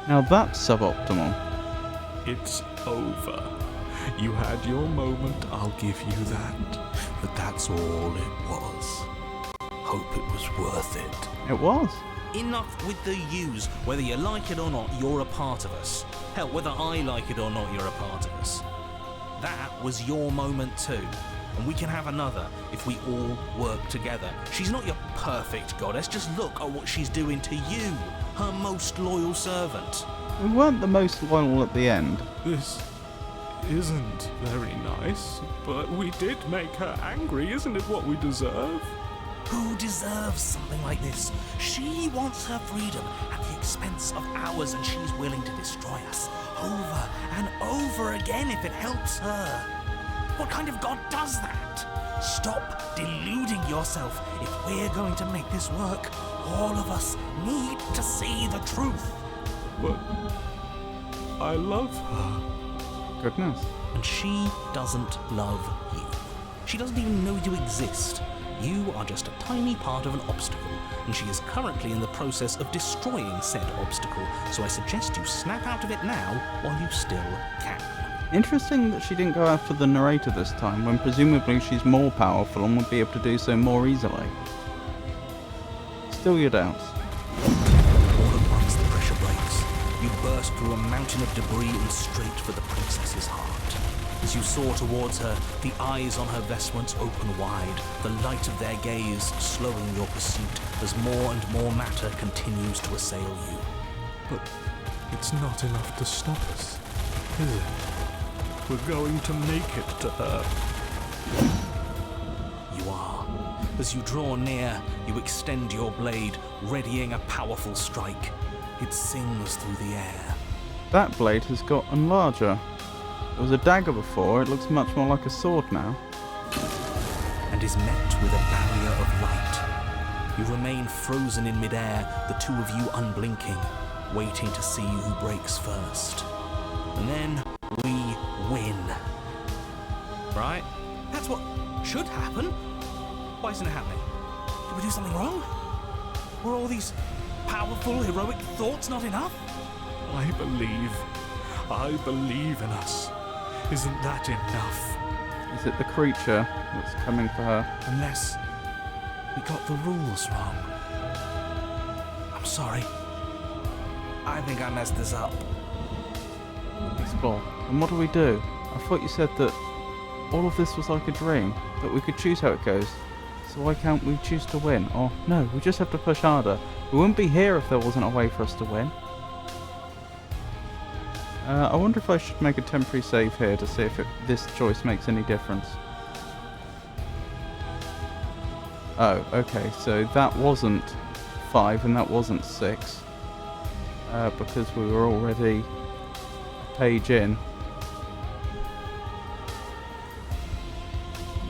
Now that's suboptimal. It's over. You had your moment, I'll give you that. But that's all it was. Hope it was worth it. It was. Enough with the yous. Whether you like it or not, you're a part of us. Hell, whether I like it or not, you're a part of us. That was your moment too. And we can have another if we all work together. She's not your perfect goddess, just look at what she's doing to you, her most loyal servant. We weren't the most loyal at the end. This isn't very nice, but we did make her angry. Isn't it what we deserve? Who deserves something like this? She wants her freedom at the expense of ours, and she's willing to destroy us over and over again if it helps her. What kind of god does that? Stop deluding yourself. If we're going to make this work, all of us need to see the truth. But I love her. Goodness. And she doesn't love you. She doesn't even know you exist. You are just a tiny part of an obstacle, and she is currently in the process of destroying said obstacle, so I suggest you snap out of it now while you still can. Interesting that she didn't go after the narrator this time, when presumably she's more powerful and would be able to do so more easily. Still your doubts. All at once the pressure breaks. You burst through a mountain of debris and straight for the princess's heart. As you soar towards her, the eyes on her vestments open wide, the light of their gaze slowing your pursuit as more and more matter continues to assail you. But it's not enough to stop us, is it? We're going to make it to her. You are. As you draw near, you extend your blade, readying a powerful strike. It sings through the air. That blade has gotten larger. It was a dagger before, it looks much more like a sword now. And is met with a barrier of light. You remain frozen in midair, the two of you unblinking, waiting to see who breaks first. And then we win. Right? That's what should happen. Why isn't it happening? Did we do something wrong? Were all these powerful, heroic thoughts not enough? I believe in us. Isn't that enough? Is it the creature that's coming for her? Unless we got the rules wrong. I'm sorry. I think I messed this up. Explore. And what do? I thought you said that all of this was like a dream, that we could choose how it goes. So why can't we choose to win? Or, no, we just have to push harder. We wouldn't be here if there wasn't a way for us to win. I wonder if I should make a temporary save here to see if this choice makes any difference. Oh, okay, so that wasn't 5 and that wasn't 6. Because we were already a page in.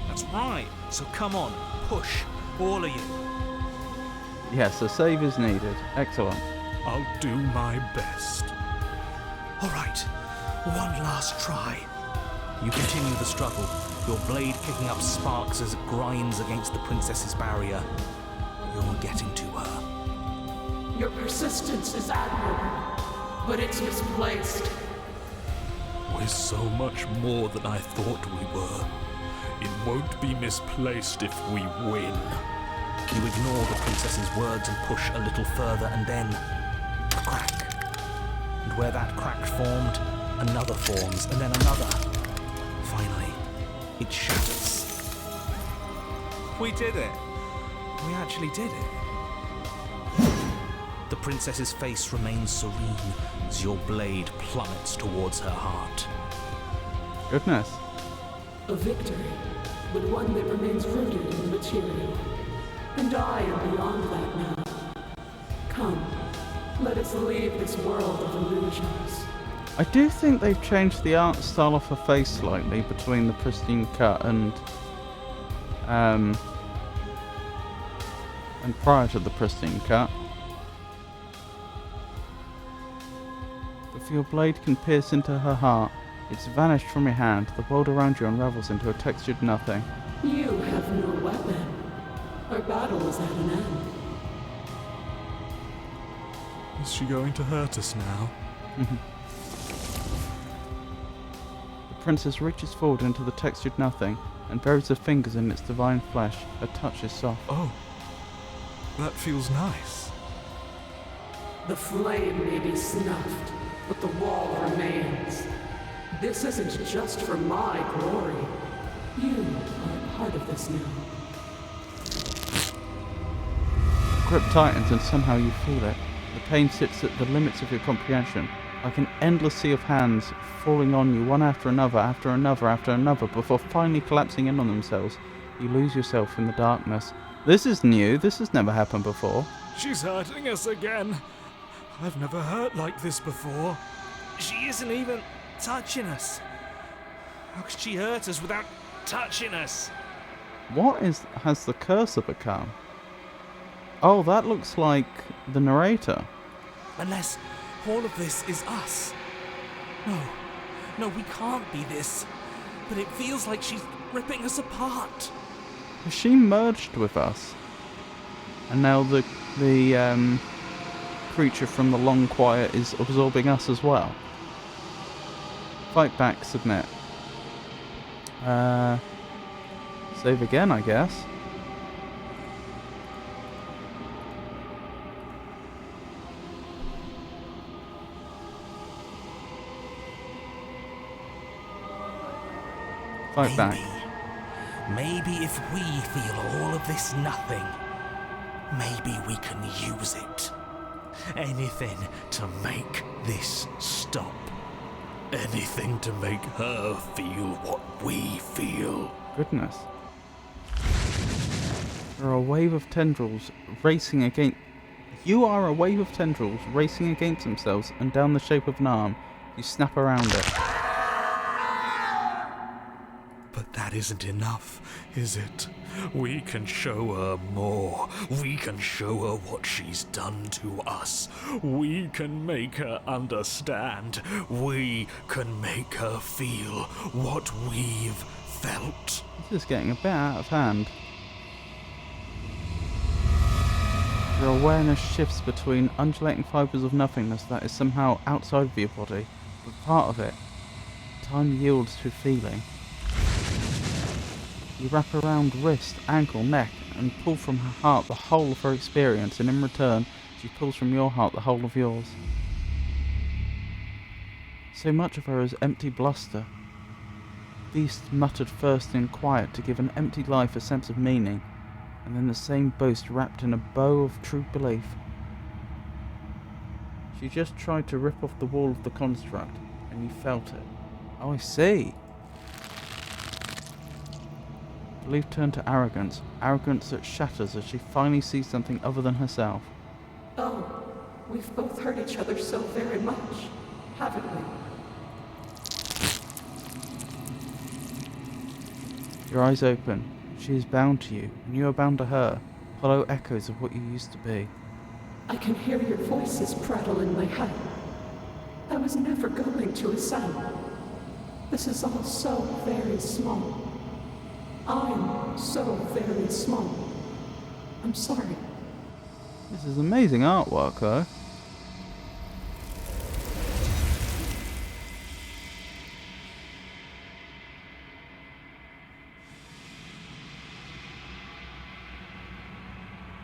That's right. So come on, push, all of you. Yes, a save is needed. Excellent. I'll do my best. All right, one last try. You continue the struggle, your blade kicking up sparks as it grinds against the princess's barrier. You're getting to her. Your persistence is admirable, but it's misplaced. We're so much more than I thought we were. It won't be misplaced if we win. You ignore the princess's words and push a little further, and then a crack. And where that crack formed, another forms, and then another. Finally, it shatters. We did it! We actually did it. The princess's face remains serene as your blade plummets towards her heart. Goodness. A victory, but one that remains rooted in the material. And I am beyond that now. Come, let us leave this world of illusions. I do think they've changed the art style of her face slightly between the Pristine cut and prior to the Pristine cut. If your blade can pierce into her heart, it's vanished from your hand, the world around you unravels into a textured nothing. You have no weapon. Our battle is at an end. Is she going to hurt us now? The princess reaches forward into the textured nothing and buries her fingers in its divine flesh. Her touch is soft. Oh, that feels nice. The flame may be snuffed, but the wall remains. This isn't just for my glory. You are a part of this now. The grip tightens and somehow you feel it. The pain sits at the limits of your comprehension, like an endless sea of hands falling on you one after another, after another, after another, before finally collapsing in on themselves. You lose yourself in the darkness. This is new. This has never happened before. She's hurting us again. I've never hurt like this before. She isn't even touching us. How could she hurt us without touching us? What has the cursor become? Oh, that looks like the narrator. Unless all of this is us. No, we can't be this. But it feels like she's ripping us apart. Has she merged with us? And now the creature from the Long Quiet is absorbing us as well. Fight back, submit. Save again, I guess. Fight back. Maybe if we feel all of this nothing, maybe we can use it. Anything to make this stop. Anything to make her feel what we feel. Goodness. There are a wave of tendrils racing against... You are a wave of tendrils racing against themselves, and down the shape of an arm, you snap around it. But that isn't enough, is it? We can show her more. We can show her what she's done to us. We can make her understand. We can make her feel what we've felt. This is getting a bit out of hand. Your awareness shifts between undulating fibres of nothingness that is somehow outside of your body, but part of it. Time yields to feeling. You wrap around wrist, ankle, neck, and pull from her heart the whole of her experience, and in return, she pulls from your heart the whole of yours. So much of her is empty bluster. Beast muttered first in quiet to give an empty life a sense of meaning, and then the same boast wrapped in a bow of true belief. She just tried to rip off the wall of the construct, and you felt it. Oh, I see. Belief turned to arrogance, arrogance that shatters as she finally sees something other than herself. Oh, we've both hurt each other so very much, haven't we? Your eyes open. She is bound to you, and you are bound to her, hollow echoes of what you used to be. I can hear your voices prattle in my head. I was never going to ascend. This is all so very small. I'm so very small. I'm sorry. This is amazing artwork, though.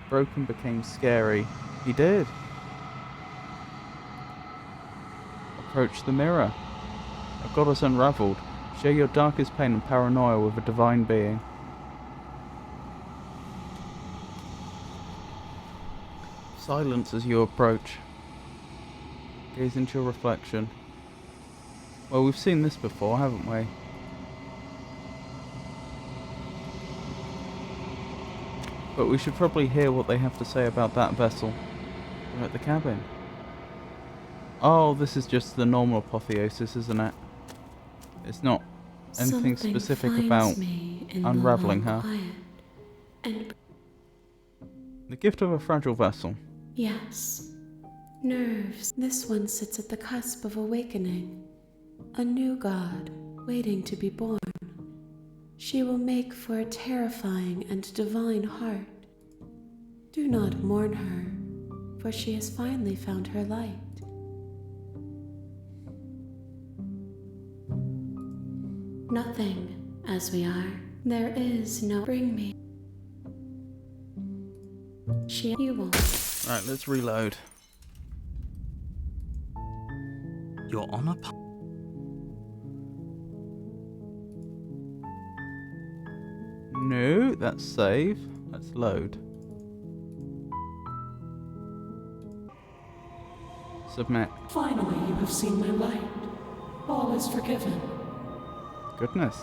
Broken became scary. He did. Approach the mirror. A goddess unraveled. Share your darkest pain and paranoia with a divine being. Silence as you approach. Gaze into your reflection. Well, we've seen this before, haven't we? But we should probably hear what they have to say about that vessel. We're at the cabin. Oh, this is just the normal apotheosis, isn't it? It's not anything Something specific finds about me in the unraveling long her. quiet. And The gift of a fragile vessel. yes, nerves. This one sits at the cusp of awakening. A new god, waiting to be born. She will make for a terrifying and divine heart. Do not mourn her, for she has finally found her light. Nothing, as we are. There is no bring me. You will. Right, let's reload. You're on a No, that's save. Let's load. Submit. Finally, you have seen my light. All is forgiven. Goodness.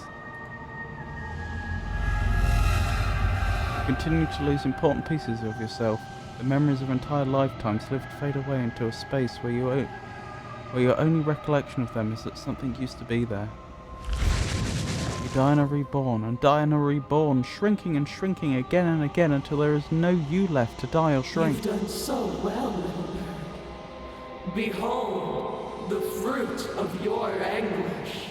You continue to lose important pieces of yourself. The memories of entire lifetimes live to fade away into a space where your only recollection of them is that something used to be there. You die and are reborn, and die and are reborn, shrinking and shrinking again and again until there is no you left to die or shrink. You've done so well, little bird. Behold, the fruit of your anguish.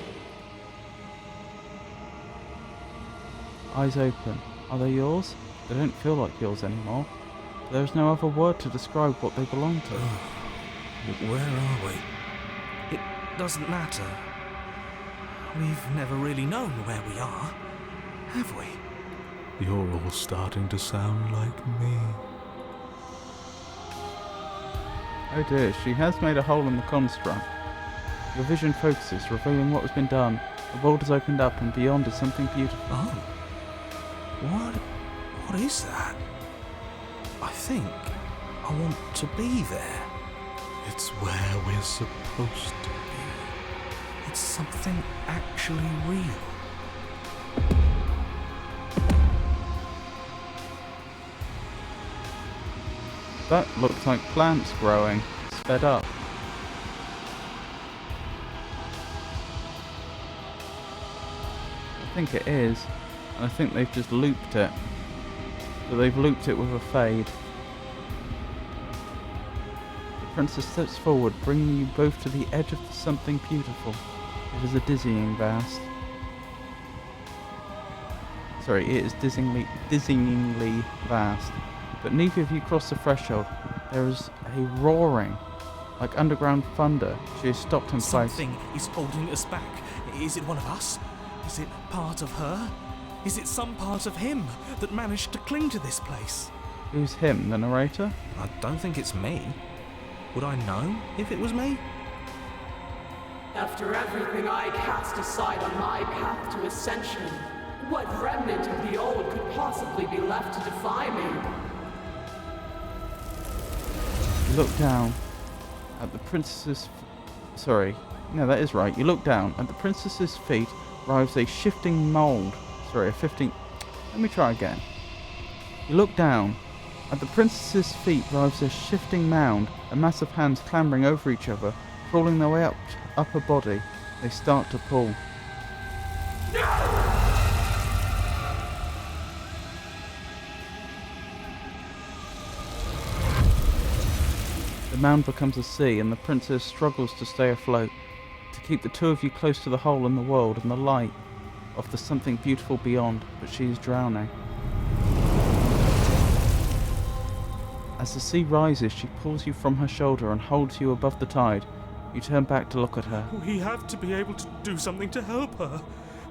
Eyes open. Are they yours? They don't feel like yours anymore. There is no other word to describe what they belong to. Where are we? It doesn't matter. We've never really known where we are, have we? You're all starting to sound like me. Oh dear, she has made a hole in the construct. Your vision focuses, revealing what has been done. The world has opened up, and beyond is something beautiful. Oh. What is that? I think I want to be there. It's where we're supposed to be. It's something actually real. That looks like plants growing, sped up. I think it is, and I think they've just looped it. But they've looped it with a fade. The princess steps forward, bringing you both to the edge of something beautiful. It is a dizzying vast. Sorry, it is dizzyingly vast. But neither of you cross the threshold. There is a roaring, like underground thunder. She is stopped in place. Something is holding us back. Is it one of us? Is it part of her? Is it some part of him that managed to cling to this place? Who's him, the narrator? I don't think it's me. Would I know if it was me? After everything I cast aside on my path to ascension, what remnant of the old could possibly be left to defy me? You look down at the princess's... Sorry. No, that is right. You look down. At the princess's feet rises a shifting mould. Sorry, a 15... Let me try again. You look down. At the princess's feet rises a shifting mound, a mass of hands clambering over each other, crawling their way up her body. They start to pull. The mound becomes a sea, and the princess struggles to stay afloat, to keep the two of you close to the hole in the world and the light of the something beautiful beyond, but she is drowning. As the sea rises, she pulls you from her shoulder and holds you above the tide. You turn back to look at her. We have to be able to do something to help her.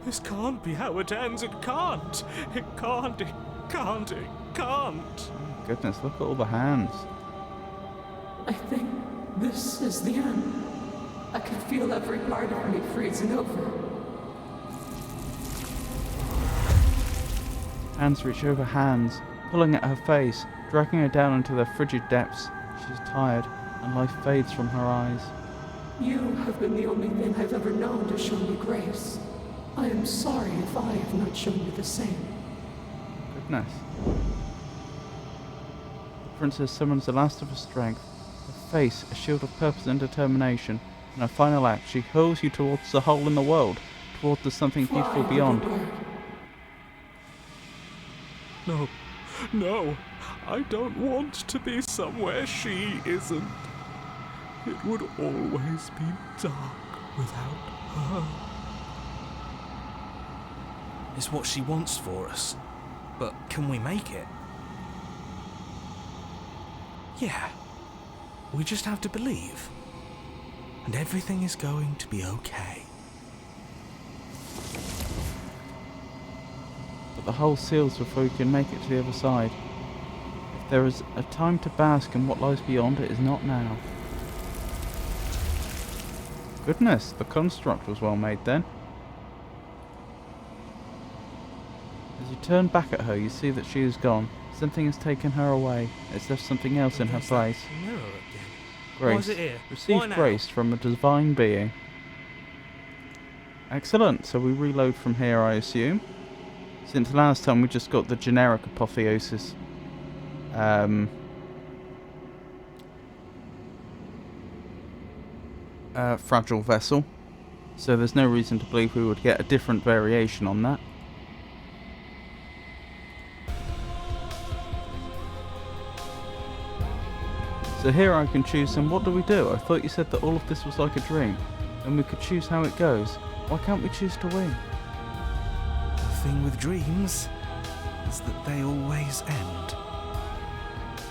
This can't be how it ends. It can't. It can't. It can't. It can't. Oh, goodness, look at all the hands. I think this is the end. I could feel every part of me freezing over. Hands reach over hands, pulling at her face, dragging her down into their frigid depths. She's tired, and life fades from her eyes. You have been the only thing I've ever known to show me grace. I am sorry if I have not shown you the same. Goodness. The princess summons the last of her strength, her face a shield of purpose and determination. In her final act, she hurls you towards the hole in the world, towards the something beautiful Fly, beyond. little bird. No, no, I don't want to be somewhere she isn't. It would always be dark without her. It's what she wants for us. But can we make it? Yeah. We just have to believe. And everything is going to be okay. But the hole seals before you can make it to the other side. If there is a time to bask in what lies beyond, it is not now. Goodness, the construct was well made then. As you turn back at her, you see that she is gone. Something has taken her away. It's left something else in her place. Mirror again. Grace. Why is it here? Receive Why now? grace from a divine being. Excellent, so we reload from here, I assume. Since last time we just got the generic apotheosis. Fragile vessel. So there's no reason to believe we would get a different variation on that. So here I can choose, and what do we do? I thought you said that all of this was like a dream, and we could choose how it goes. Why can't we choose to win? The thing with dreams is that they always end.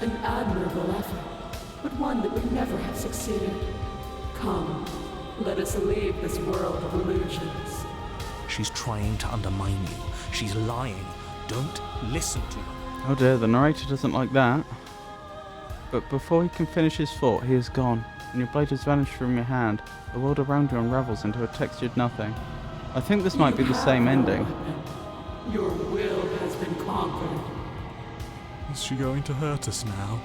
An admirable effort, but one that would never have succeeded. Come, let us leave this world of illusions. She's trying to undermine you. She's lying. Don't listen to her. Oh dear, the narrator doesn't like that. But before he can finish his thought, he is gone, and your blade has vanished from your hand. The world around you unravels into a textured nothing. I think this might be the same ending. Your will has been conquered. Is she going to hurt us now?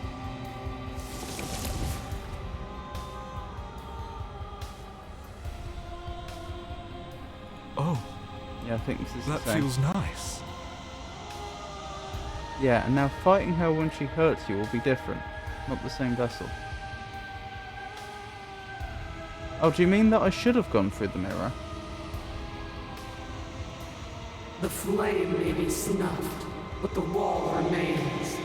Oh, Yeah, I think this is that the same. feels nice. Yeah, and now fighting her when she hurts you will be different. Not the same vessel. Oh, do you mean that I should have gone through the mirror? The flame may be snuffed, but the wall remains.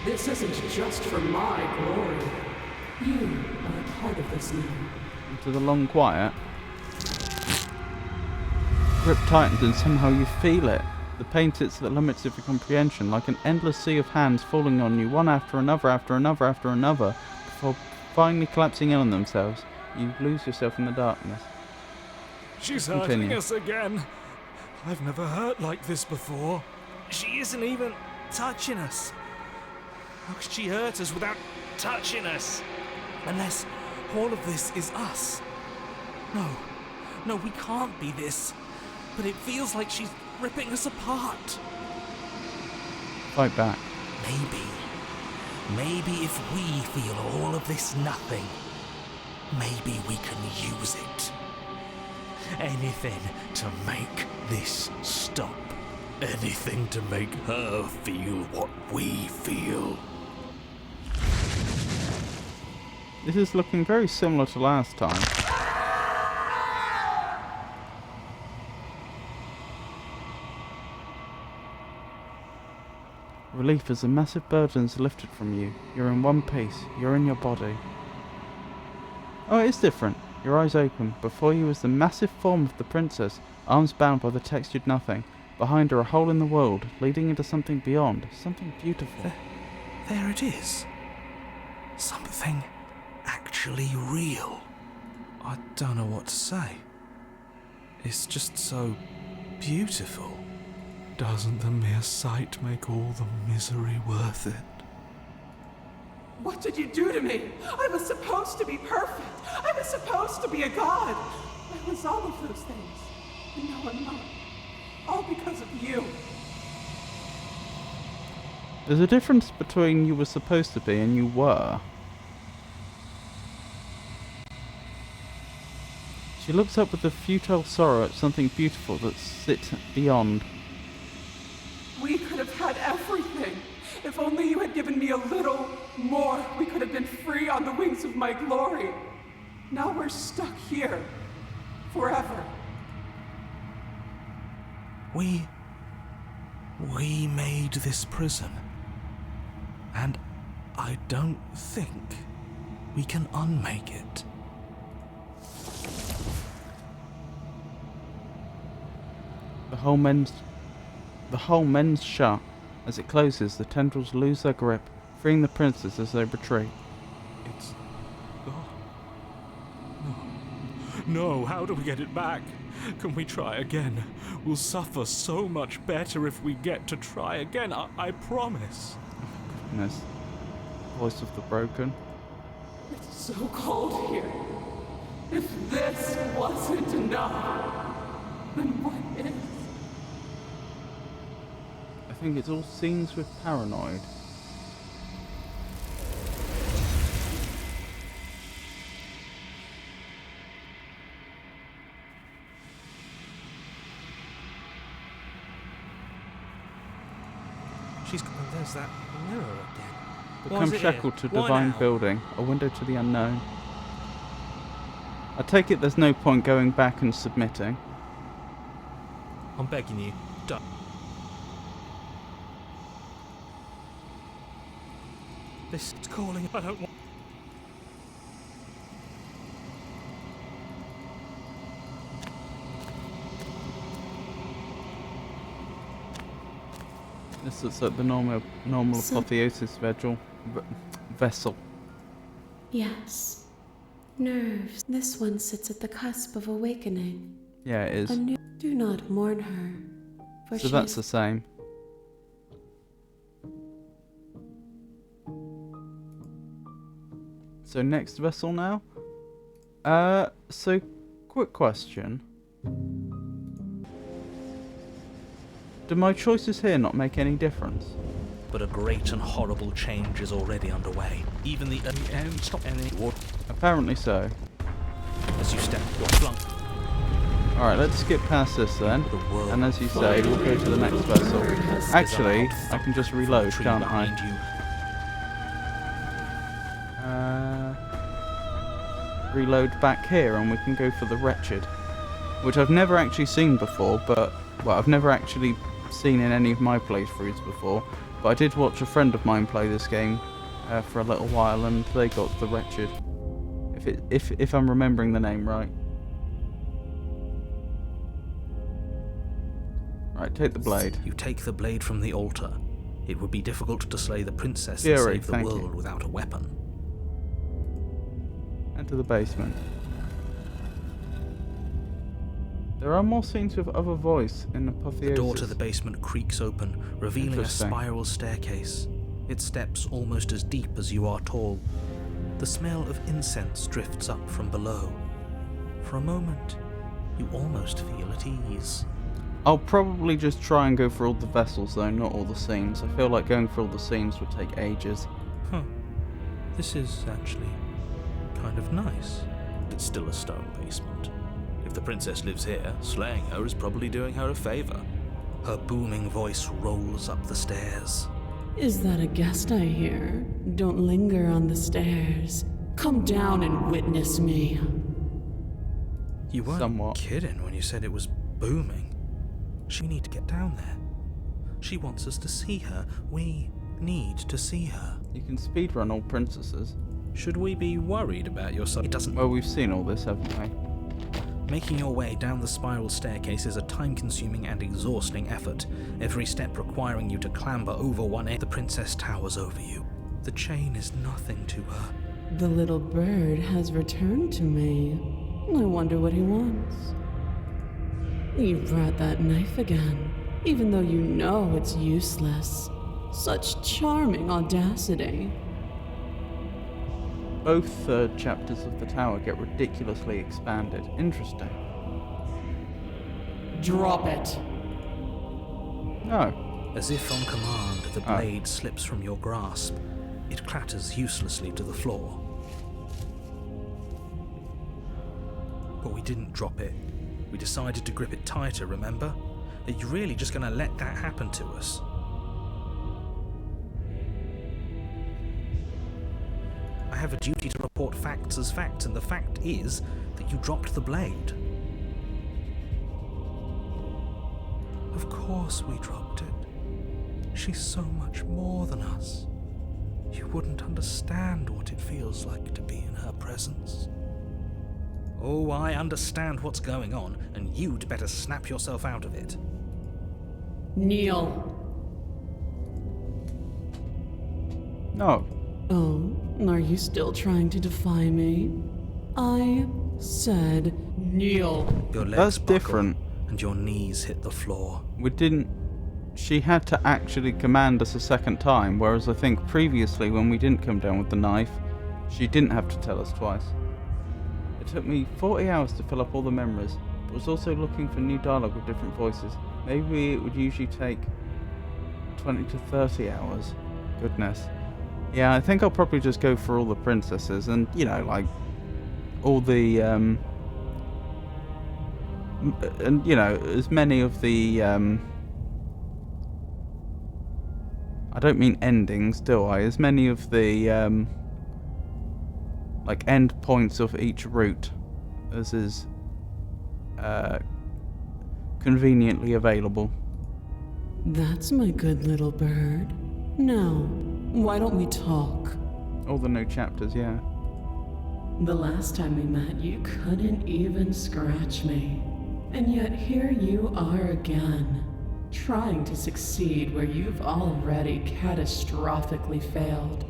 This isn't just for my glory. You are a part of this now. Into the long quiet. Grip tightens and somehow you feel it. The pain sits at the limits of your comprehension, like an endless sea of hands falling on you, one after another, after another, after another, before finally collapsing in on themselves. You lose yourself in the darkness. She's Continue. hurting us again. I've never hurt like this before. She isn't even touching us. How could she hurt us without touching us? Unless all of this is us. No, we can't be this. But it feels like she's ripping us apart. Fight back. Maybe if we feel all of this nothing, maybe we can use it. Anything to make this stop. Anything to make her feel what we feel. This is looking very similar to last time. Relief as the massive burdens are lifted from you. You're in one piece. You're in your body. Oh, it is different. Your eyes open. Before you is the massive form of the princess, arms bound by the textured nothing. Behind her a hole in the world, leading into something beyond, something beautiful. There it is. Something actually real. I don't know what to say. It's just so beautiful. Doesn't the mere sight make all the misery worth it? What did you do to me? I was supposed to be perfect. I was supposed to be a god. I was all of those things. And now I'm not. All because of you. There's a difference between you were supposed to be and you were. She looks up with a futile sorrow at something beautiful that sits beyond. We could have had everything. If only you had given me a little more, we could have been free on the wings of my glory. Now we're stuck here. Forever. We made this prison. And I don't think we can unmake it. The whole mends shut. As it closes, the tendrils lose their grip, freeing the princess as they retreat. It's gone. No, how do we get it back? Can we try again? We'll suffer so much better if we get to try again, I promise. Goodness. Voice of the broken. It's so cold here. If this wasn't enough, then what is? I think it's all scenes with Paranoid. There's that mirror again. Become shackled to divine building, a window to the unknown. I take it there's no point going back and submitting. I'm begging you, don't. This is calling. I don't want. This looks like the normal apotheosis vessel. Yes. Nerves. This one sits at the cusp of awakening. Yeah, it is. Do not mourn her, for So that's the same. So next vessel now. So quick question. Do my choices here not make any difference? But a great and horrible change is already underway. Even the end stop any water. Apparently so. As you step, you're flung. Alright, let's skip past this then. And as you say, we'll go to the next vessel. Actually, I can just reload, can't I? Reload back here and we can go for the Wretched. Which I've never actually seen before, but... Well, I've never actually seen in any of my playthroughs before. But I did watch a friend of mine play this game for a little while and they got the Wretched. If I'm remembering the name right. Right, take the blade. You take the blade from the altar. It would be difficult to slay the princess Fury, and save the thank world you. without a weapon. Enter the basement. There are more scenes with other voice in Apotheosis. The door to the basement creaks open, revealing a Interesting. spiral staircase. Its steps almost as deep as you are tall. The smell of incense drifts up from below. For a moment, you almost feel at ease. I'll probably just try and go for all the vessels though, not all the scenes. I feel like going for all the scenes would take ages. Huh. This is actually kind of nice. It's still a stone basement. If the princess lives here, slaying her is probably doing her a favor. Her booming voice rolls up the stairs. Is that a guest I hear? Don't linger on the stairs. Come down and witness me. You weren't Somewhat. kidding when you said it was booming. We need to get down there. She wants us to see her. We need to see her. You can speedrun all princesses. Should we be worried about your son? It doesn't. Well, we've seen all this, haven't we? Making your way down the spiral staircase is a time-consuming and exhausting effort, every step requiring you to clamber over one edge. The princess towers over you. The chain is nothing to her. The little bird has returned to me. I wonder what he wants. You brought that knife again, even though you know it's useless. Such charming audacity. both third chapters of the tower get ridiculously expanded. Interesting. Drop it. No. As if on command, the Oh. blade slips from your grasp. It clatters uselessly to the floor. But we didn't drop it. We decided to grip it tighter, remember? Are you really just going to let that happen to us? I have a duty to report facts as facts, and the fact is that you dropped the blade. Of course we dropped it. She's so much more than us. You wouldn't understand what it feels like to be in her presence. Oh, I understand what's going on, and you'd better snap yourself out of it. Kneel. No. Oh, are you still trying to defy me? I said kneel. Your legs That's buckle, different. and your knees hit the floor. We didn't... She had to actually command us a second time, whereas I think previously when we didn't come down with the knife, she didn't have to tell us twice. It took me 40 hours to fill up all the memories, but was also looking for new dialogue with different voices. Maybe it would usually take 20 to 30 hours. Goodness. Yeah, I think I'll probably just go for all the princesses and, you know, like, all the, and, you know, as many of the, I don't mean endings, do I? As many of the, like, end points of each route as is, conveniently available. That's my good little bird. Now, why don't we talk? All the new chapters, yeah. The last time we met, you couldn't even scratch me. And yet here you are again, trying to succeed where you've already catastrophically failed.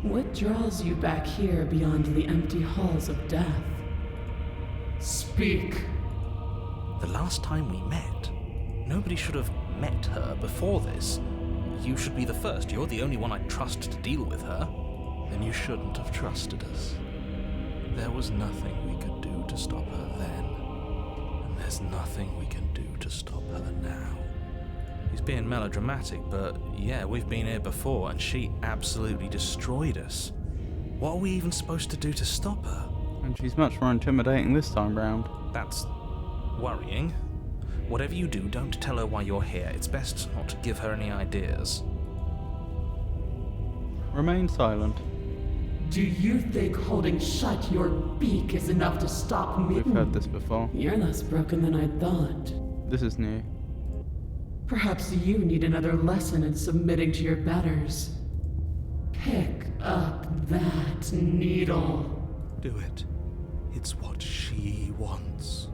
What draws you back here beyond the empty halls of death? Speak. The last time we met, nobody should have met her before this. You should be the first. You're the only one I'd trust to deal with her. Then you shouldn't have trusted us. There was nothing we could do to stop her then. And there's nothing we can do to stop her now. He's being melodramatic, but yeah, we've been here before and she absolutely destroyed us. What are we even supposed to do to stop her? And she's much more intimidating this time round. That's worrying. Whatever you do, don't tell her why you're here. It's best not to give her any ideas. Remain silent. Do you think holding shut your beak is enough to stop me? We've heard this before. You're less broken than I thought. This is new. Perhaps you need another lesson in submitting to your betters. Pick up that needle. Do it. It's what she wants.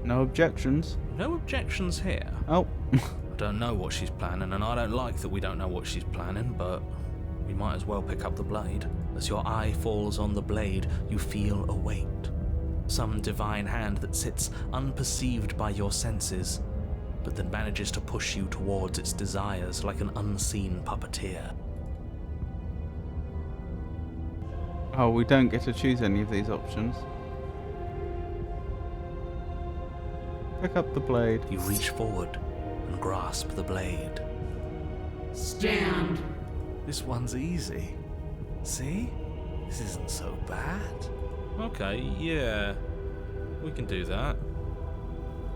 No objections. No objections here. Oh. I don't know what she's planning, and I don't like that we don't know what she's planning, but we might as well pick up the blade. As your eye falls on the blade, you feel a weight. Some divine hand that sits unperceived by your senses, but then manages to push you towards its desires like an unseen puppeteer. Oh, we don't get to choose any of these options. Pick up the blade. You reach forward and grasp the blade. Stand. This one's easy. See? This isn't so bad. Okay, yeah. We can do that.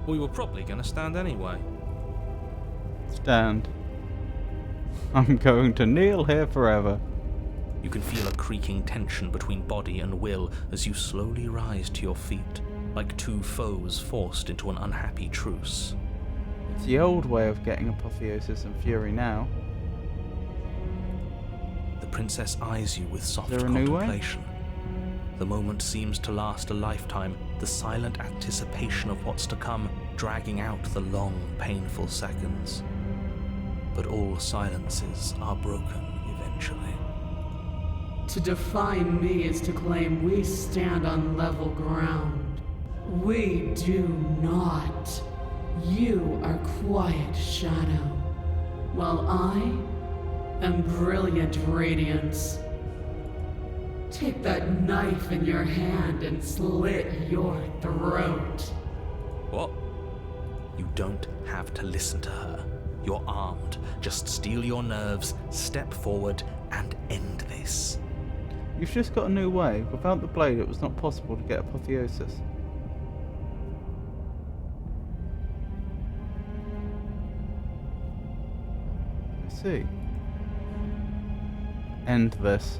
We were probably going to stand anyway. Stand. I'm going to kneel here forever. You can feel a creaking tension between body and will as you slowly rise to your feet, like two foes forced into an unhappy truce. It's the old way of getting apotheosis and fury now. The princess eyes you with soft Is there a new way? contemplation. The moment seems to last a lifetime, the silent anticipation of what's to come dragging out the long, painful seconds. But all silences are broken eventually. To defy me is to claim we stand on level ground. We do not. You are quiet shadow, while I am brilliant radiance. take that knife in your hand and slit your throat. What? You don't have to listen to her. You're armed. Just steel your nerves, step forward, and end this. You've just got a new way. Without the blade, it was not possible to get apotheosis. I see. End this.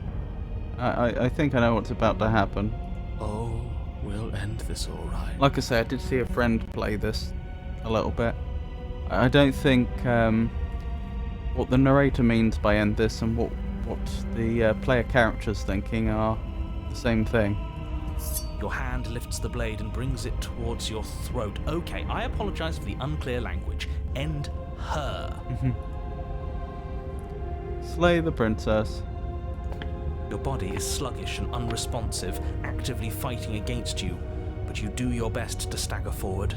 I think I know what's about to happen. Oh, we'll end this all right. Like I say, I did see a friend play this a little bit. I don't think what the narrator means by end this and what the player character's thinking are the same thing. Your hand lifts the blade and brings it towards your throat. Okay, I apologize for the unclear language. End her. Slay the princess. Your body is sluggish and unresponsive, actively fighting against you, but you do your best to stagger forward.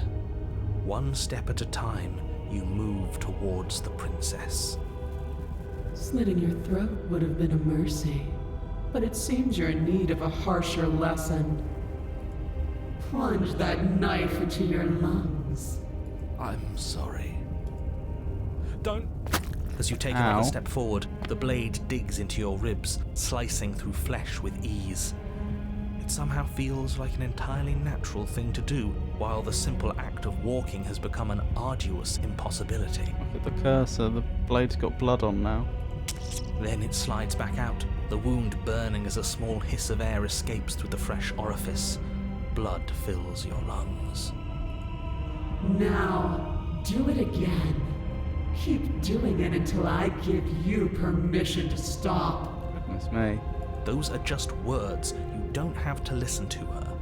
One step at a time, you move towards the princess. Slitting your throat would have been a mercy, but it seems you're in need of a harsher lesson. Plunge that knife into your lungs. I'm sorry. Don't. As you take Ow. another step forward, the blade digs into your ribs, slicing through flesh with ease. It somehow feels like an entirely natural thing to do, while the simple act of walking has become an arduous impossibility. Look at the cursor, the blade's got blood on now. Then it slides back out, the wound burning as a small hiss of air escapes through the fresh orifice. Blood fills your lungs. Now, do it again. Keep doing it until I give you permission to stop. Goodness me. Those are just words. You don't have to listen to her.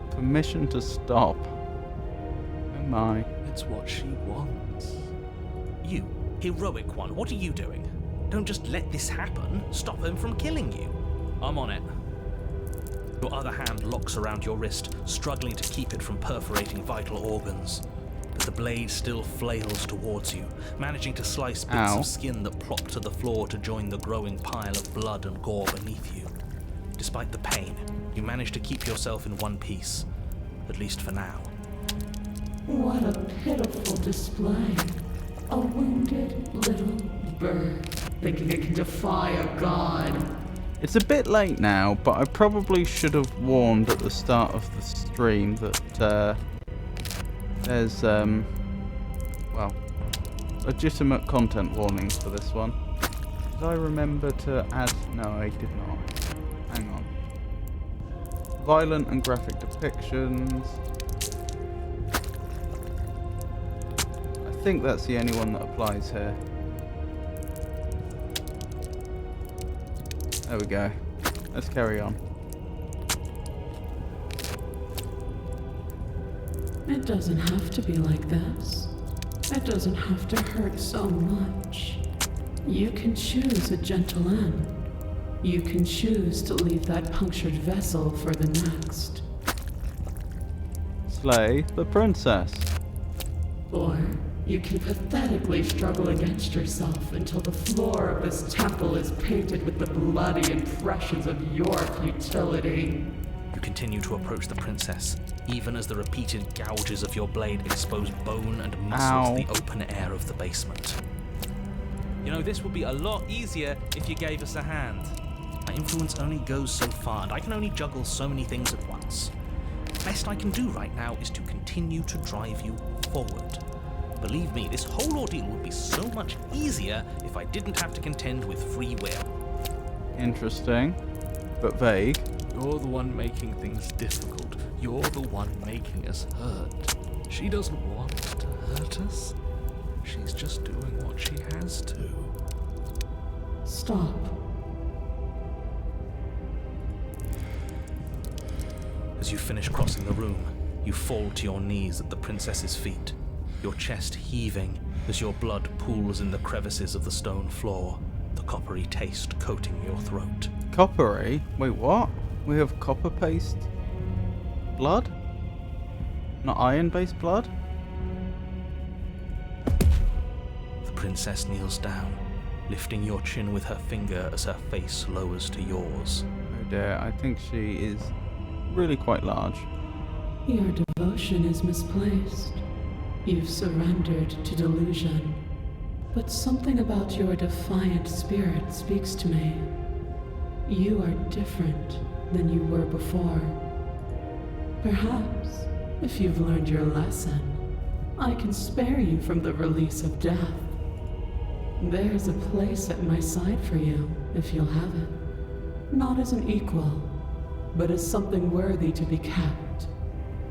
Permission to stop. Oh my. It's what she wants. You, heroic one, what are you doing? Don't just let this happen. Stop them from killing you. I'm on it. Your other hand locks around your wrist, struggling to keep it from perforating vital organs. But the blade still flails towards you, managing to slice bits Ow. of skin that plop to the floor to join the growing pile of blood and gore beneath you. Despite the pain, you manage to keep yourself in one piece, at least for now. What a pitiful display. A wounded little bird, thinking it can defy a god. It's a bit late now, but I probably should have warned at the start of the stream that there's well, legitimate content warnings for this one. Did I remember to add? No, I did not. Hang on. Violent and graphic depictions. I think that's the only one that applies here. There we go. Let's carry on. It doesn't have to be like this. It doesn't have to hurt so much. You can choose a gentle end. You can choose to leave that punctured vessel for the next. Slay the princess. Or you can pathetically struggle against yourself until the floor of this temple is painted with the bloody impressions of your futility. You continue to approach the princess, even as the repeated gouges of your blade expose bone and muscle to the open air of the basement. You know, this would be a lot easier if you gave us a hand. My influence only goes so far, and I can only juggle so many things at once. The best I can do right now is to continue to drive you forward. Believe me, this whole ordeal would be so much easier if I didn't have to contend with free will. Interesting, but vague. You're the one making things difficult. You're the one making us hurt. She doesn't want to hurt us. She's just doing what she has to. Stop. As you finish crossing the room, you fall to your knees at the princess's feet, your chest heaving as your blood pools in the crevices of the stone floor, the coppery taste coating your throat. Coppery? Wait, what? We have copper paste blood? Not iron-based blood? The princess kneels down, lifting your chin with her finger as her face lowers to yours. Oh dear, I think she is really quite large. Your devotion is misplaced. You've surrendered to delusion. But something about your defiant spirit speaks to me. You are different than you were before. Perhaps, if you've learned your lesson, I can spare you from the release of death. There's a place at my side for you, if you'll have it. Not as an equal, but as something worthy to be kept.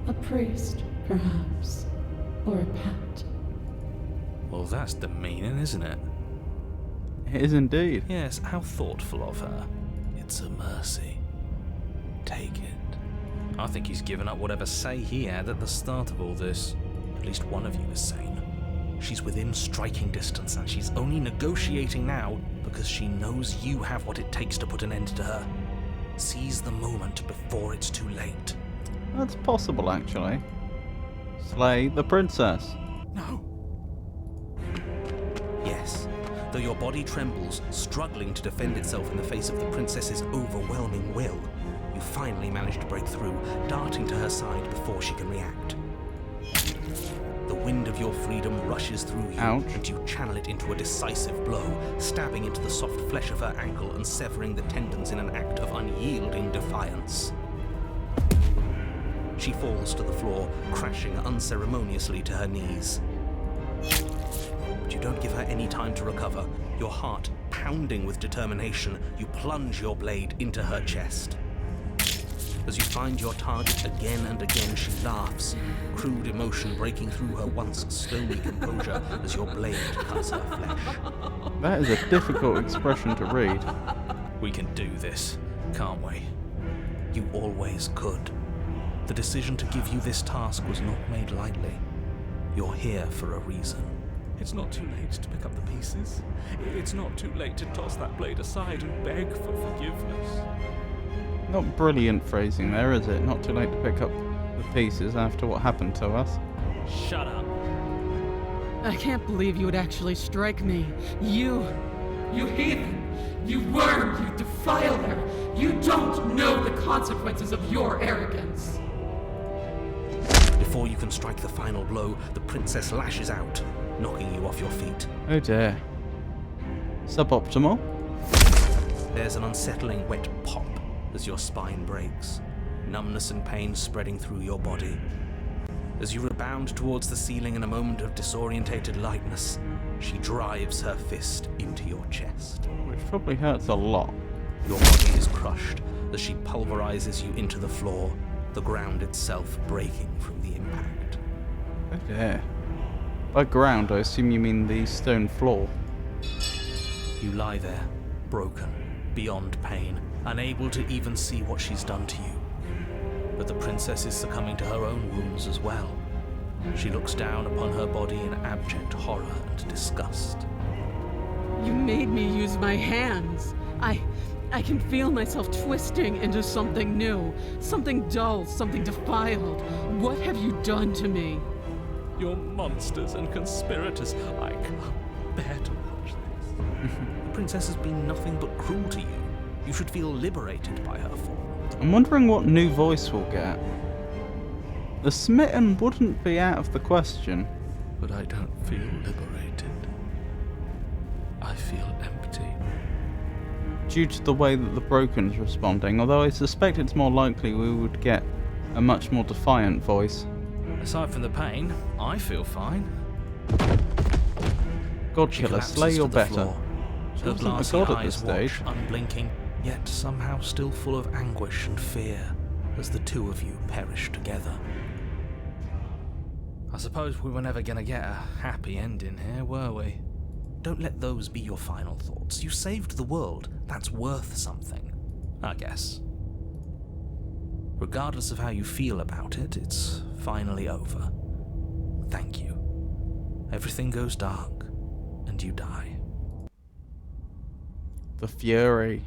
A priest, perhaps, or a pet. Well, that's the meaning, isn't it? It is indeed. Yes, how thoughtful of her. It's a mercy. Take it. I think he's given up whatever say he had at the start of all this. At least one of you is sane. She's within striking distance, and she's only negotiating now because she knows you have what it takes to put an end to her. Seize the moment before it's too late. That's possible, actually. Slay the princess. No. Yes. Though your body trembles, struggling to defend itself in the face of the princess's overwhelming will, you finally manage to break through, darting to her side before she can react. The wind of your freedom rushes through you, Ouch. and you channel it into a decisive blow, stabbing into the soft flesh of her ankle and severing the tendons in an act of unyielding defiance. She falls to the floor, crashing unceremoniously to her knees. But you don't give her any time to recover. Your heart pounding with determination, you plunge your blade into her chest. As you find your target again and again, she laughs, crude emotion breaking through her once stony composure as your blade cuts her flesh. That is a difficult expression to read. We can do this, can't we? You always could. The decision to give you this task was not made lightly. You're here for a reason. It's not too late to pick up the pieces. It's not too late to toss that blade aside and beg for forgiveness. Not brilliant phrasing there, is it? Not too late to pick up the pieces after what happened to us. Shut up. I can't believe you would actually strike me. You heathen! You worm! You defiler! You don't know the consequences of your arrogance! Before you can strike the final blow, the princess lashes out, knocking you off your feet. Oh dear. Suboptimal. There's an unsettling wet pop as your spine breaks, numbness and pain spreading through your body. As you rebound towards the ceiling in a moment of disorientated lightness, she drives her fist into your chest. Which probably hurts a lot. Your body is crushed as she pulverizes you into the floor, the ground itself breaking from the impact. Oh dear. By ground, I assume you mean the stone floor. You lie there, broken, beyond pain, unable to even see what she's done to you. But the princess is succumbing to her own wounds as well. She looks down upon her body in abject horror and disgust. You made me use my hands. I can feel myself twisting into something new, something dull, something defiled. What have you done to me? You're monsters and conspirators. I can't bear to watch this. The princess has been nothing but cruel to you. You should feel liberated by her fall. I'm wondering what new voice we'll get. The smitten wouldn't be out of the question. But I don't feel liberated. I feel empty. Due to the way that the Broken's responding, although I suspect it's more likely we would get a much more defiant voice. Aside from the pain, I feel fine. God She killer, collapses slay your to the better. floor. She Her wasn't a glassy god at eyes this stage. watch, unblinking, yet somehow still full of anguish and fear as the two of you perish together. I suppose we were never going to get a happy ending here, were we? Don't let those be your final thoughts. You saved the world. That's worth something, I guess. Regardless of how you feel about it, it's finally over. Thank you. Everything goes dark, and you die. The Fury.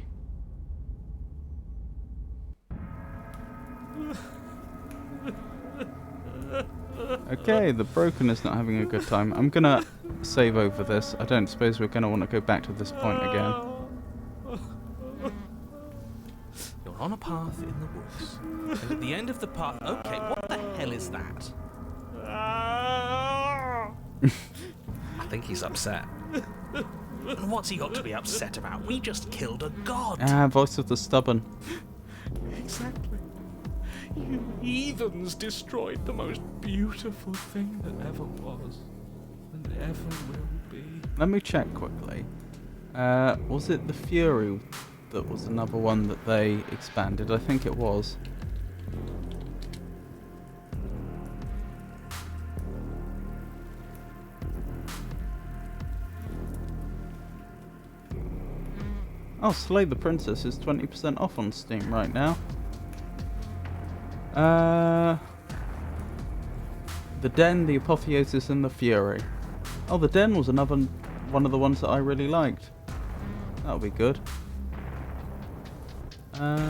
Okay, the Broken is not having a good time. I'm gonna save over this. I don't suppose we're gonna want to go back to this point again. You're on a path in the woods. And at the end of the path... Okay, what the hell is that? I think he's upset. And what's he got to be upset about? We just killed a god. Voice of the stubborn. Exactly. You heathens destroyed the most beautiful thing that ever was, and ever will be. Let me check quickly. Was it the Fury that was another one that they expanded? I think it was. Oh, Slay the Princess is 20% off on Steam right now. The Den, the Apotheosis, and the Fury. Oh, the Den was another one of the ones that I really liked. That'll be good. The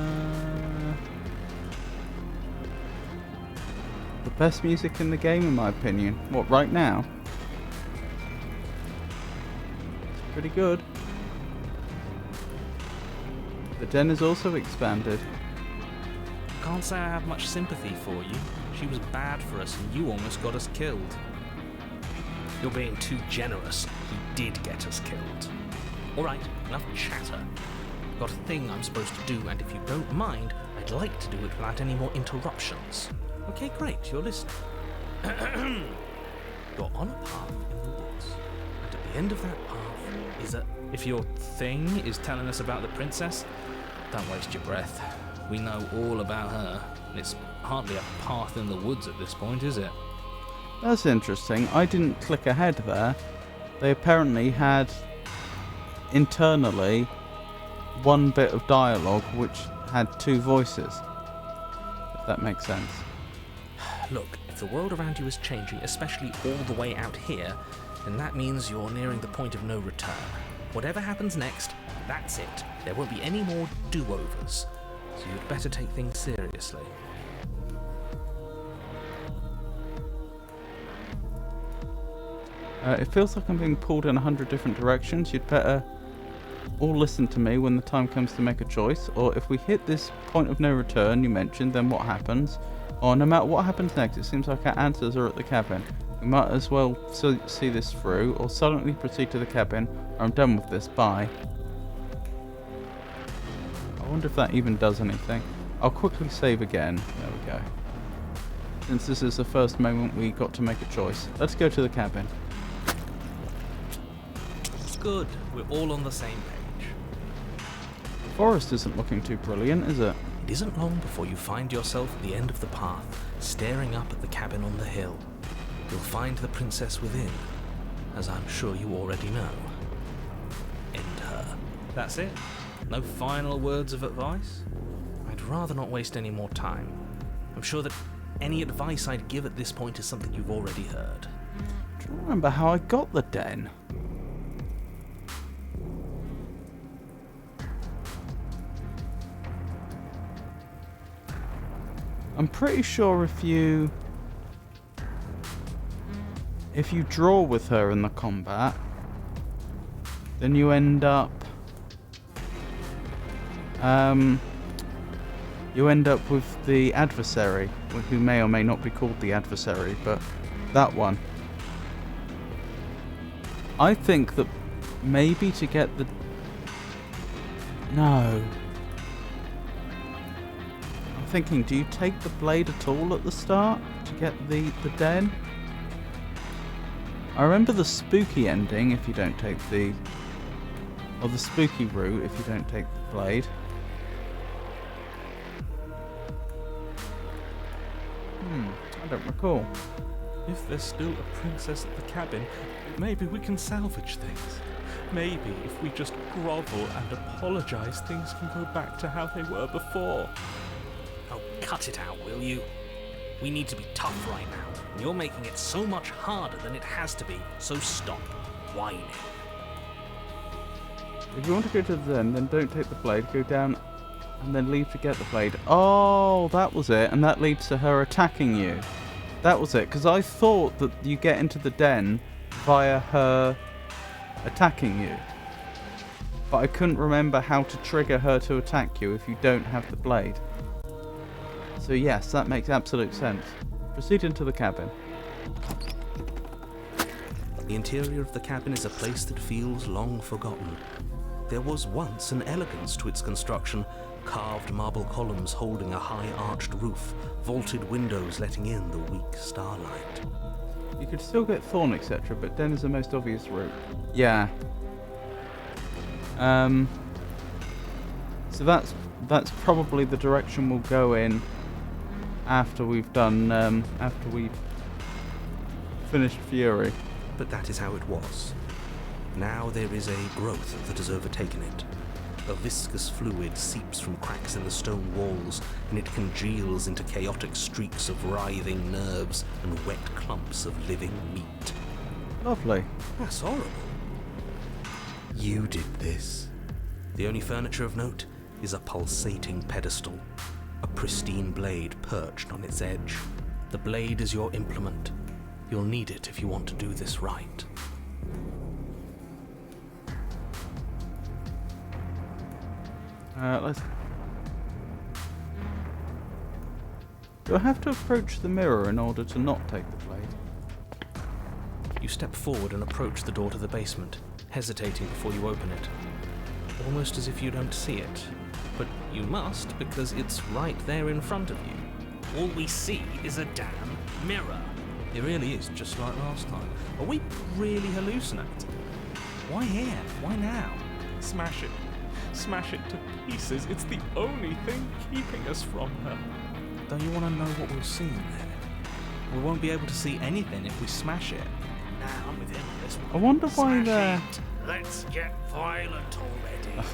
best music in the game, in my opinion. What, right now? It's pretty good. The Den is also expanded. Can't say I have much sympathy for you. She was bad for us and you almost got us killed. You're being too generous. He did get us killed. Alright, enough chatter. Got a thing I'm supposed to do, and if you don't mind, I'd like to do it without any more interruptions. Okay, great, you're listening. You're on a path in the woods, and at the end of that path is a... If your thing is telling us about the princess, don't waste your breath. We know all about her. It's hardly a path in the woods at this point, is it? That's interesting. I didn't click ahead there. They apparently had internally one bit of dialogue which had two voices. If that makes sense. Look, if the world around you is changing, especially all the way out here, then that means you're nearing the point of no return. Whatever happens next, that's it. There won't be any more do-overs. So you'd better take things seriously. It feels like I'm being pulled in 100 different directions. You'd better all listen to me when the time comes to make a choice. Or if we hit this point of no return you mentioned, then what happens? Or no matter what happens next, it seems like our answers are at the cabin. We might as well see this through, or silently proceed to the cabin, or I'm done with this, bye. I wonder if that even does anything. I'll quickly save again. There we go. Since this is the first moment we got to make a choice. Let's go to the cabin. Good, we're all on the same page. The forest isn't looking too brilliant, is it? It isn't long before you find yourself at the end of the path, staring up at the cabin on the hill. You'll find the princess within, as I'm sure you already know. End her. That's it? No final words of advice? I'd rather not waste any more time. I'm sure that any advice I'd give at this point is something you've already heard. Do you remember how I got the den? I'm pretty sure if you draw with her in the combat, then you end up with the adversary, who may or may not be called the adversary, but that one. I think that maybe to get the... No. I'm thinking, do you take the blade at all at the start to get the den? I remember the spooky ending if you don't take the... Or the spooky route if you don't take the blade. I don't recall. If there's still a princess at the cabin, maybe we can salvage things. Maybe if we just grovel and apologize, things can go back to how they were before. Oh, cut it out, will you? We need to be tough right now. And you're making it so much harder than it has to be, so stop whining. If you want to go to the den, then don't take the blade, go down and then leave to get the blade. Oh, that was it, and that leads to her attacking you. That was it, because I thought that you get into the den via her attacking you. but I couldn't remember how to trigger her to attack you if you don't have the blade. So yes, that makes absolute sense. Proceed into the cabin. The interior of the cabin is a place that feels long forgotten. There was once an elegance to its construction, carved marble columns holding a high arched roof, vaulted windows letting in the weak starlight. You could still get thorn, etc., but Den is the most obvious route. Yeah. So that's probably the direction we'll go in after we've done after we've finished Fury. But that is how it was. Now there is a growth that has overtaken it. A viscous fluid seeps from cracks in the stone walls, and it congeals into chaotic streaks of writhing nerves and wet clumps of living meat. Lovely. That's horrible. You did this. The only furniture of note is a pulsating pedestal, a pristine blade perched on its edge. The blade is your implement. You'll need it if you want to do this right. Let's... Do I have to approach the mirror in order to not take the blade? You step forward and approach the door to the basement, hesitating before you open it. Almost as if you don't see it. But you must, because it's right there in front of you. All we see is a damn mirror. It really is just like last time. Are we really hallucinating? Why here? Why now? Smash it. Smash it to pieces. It's the only thing keeping us from her. Don't you want to know what we'll see in there? We won't be able to see anything if we smash it. Nah, I'm with him on this one. I wonder why the... Let's get violent already.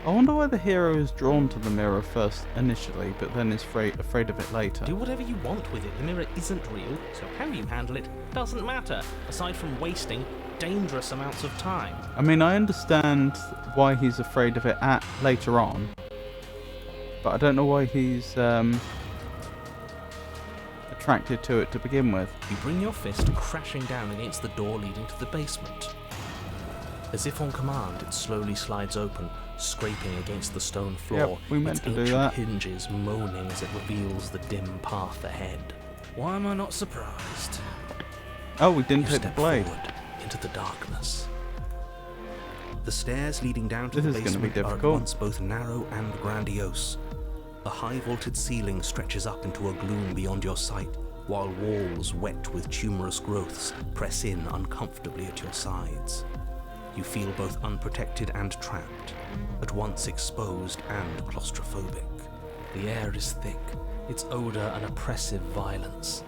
I wonder why the hero is drawn to the mirror first initially, but then is afraid of it later. Do whatever you want with it. The mirror isn't real, so how you handle it doesn't matter, aside from wasting dangerous amounts of time. I mean, I understand why he's afraid of it later on, but I don't know why he's attracted to it to begin with. You bring your fist crashing down against the door leading to the basement. As if on command, it slowly slides open, scraping against the stone floor, Yep, we meant its to do ancient that. hinges moaning as it reveals the dim path ahead. Why am I not surprised? Oh, we didn't You take the step blade. forward into the darkness. The stairs leading down to This the is gonna be basement are at difficult. once both narrow and grandiose. The high vaulted ceiling stretches up into a gloom beyond your sight, while walls wet with tumorous growths press in uncomfortably at your sides. You feel both unprotected and trapped, at once exposed and claustrophobic. The air is thick, its odor an oppressive violence.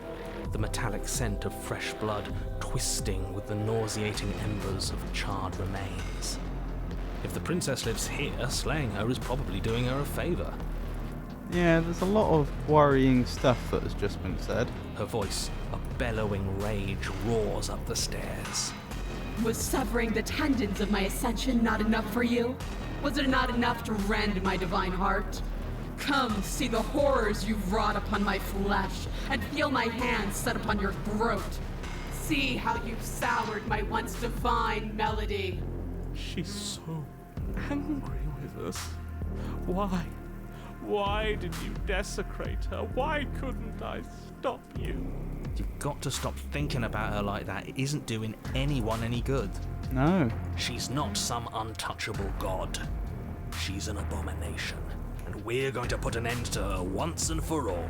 The metallic scent of fresh blood twisting with the nauseating embers of charred remains. If the princess lives here, slaying her is probably doing her a favor. Yeah, there's a lot of worrying stuff that has just been said. Her voice, a bellowing rage, roars up the stairs. Was severing the tendons of my ascension not enough for you? Was it not enough to rend my divine heart? Come, see the horrors you've wrought upon my flesh, and feel my hands set upon your throat. See how you've soured my once divine melody. She's so angry with us. Why? Why did you desecrate her? Why couldn't I stop you? You've got to stop thinking about her like that. It isn't doing anyone any good. No. She's not some untouchable god. She's an abomination, and we're going to put an end to her once and for all.